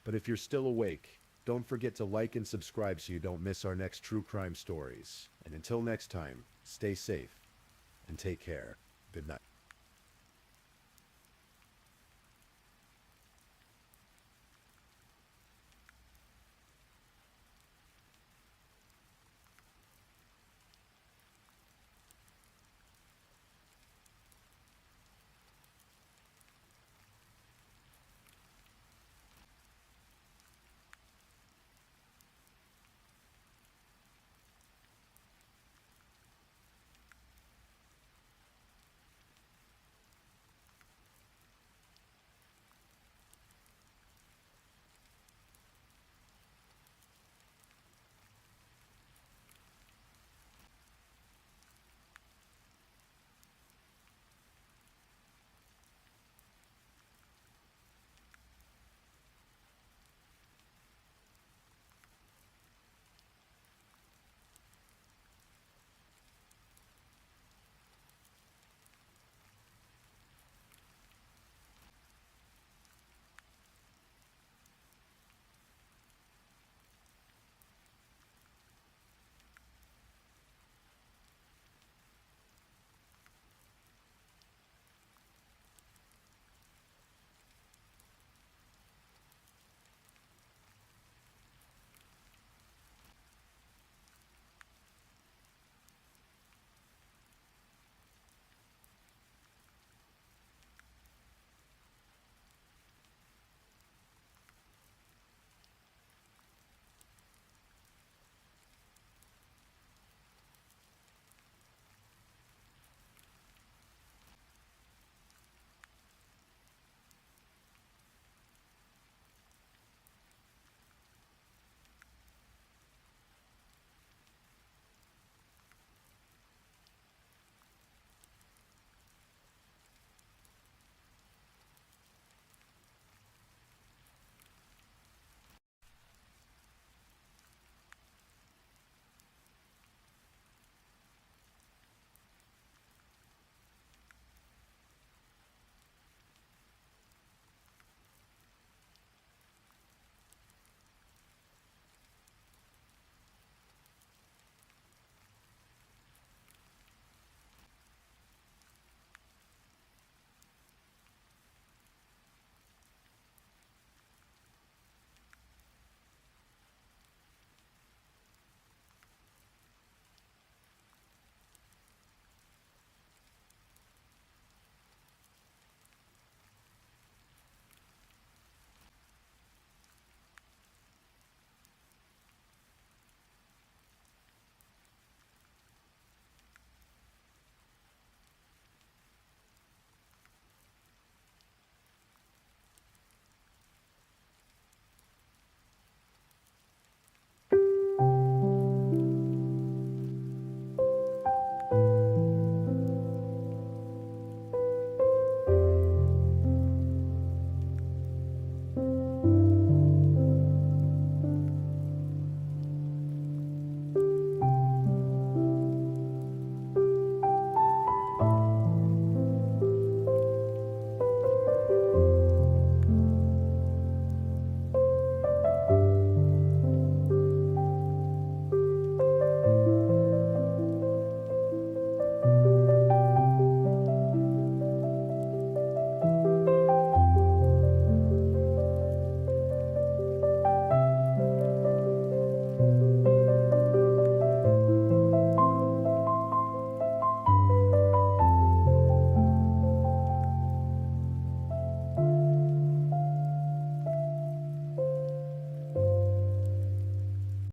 A: But if you're still awake, don't forget to like and subscribe so you don't miss our next true crime stories. And until next time, stay safe and take care. Good night.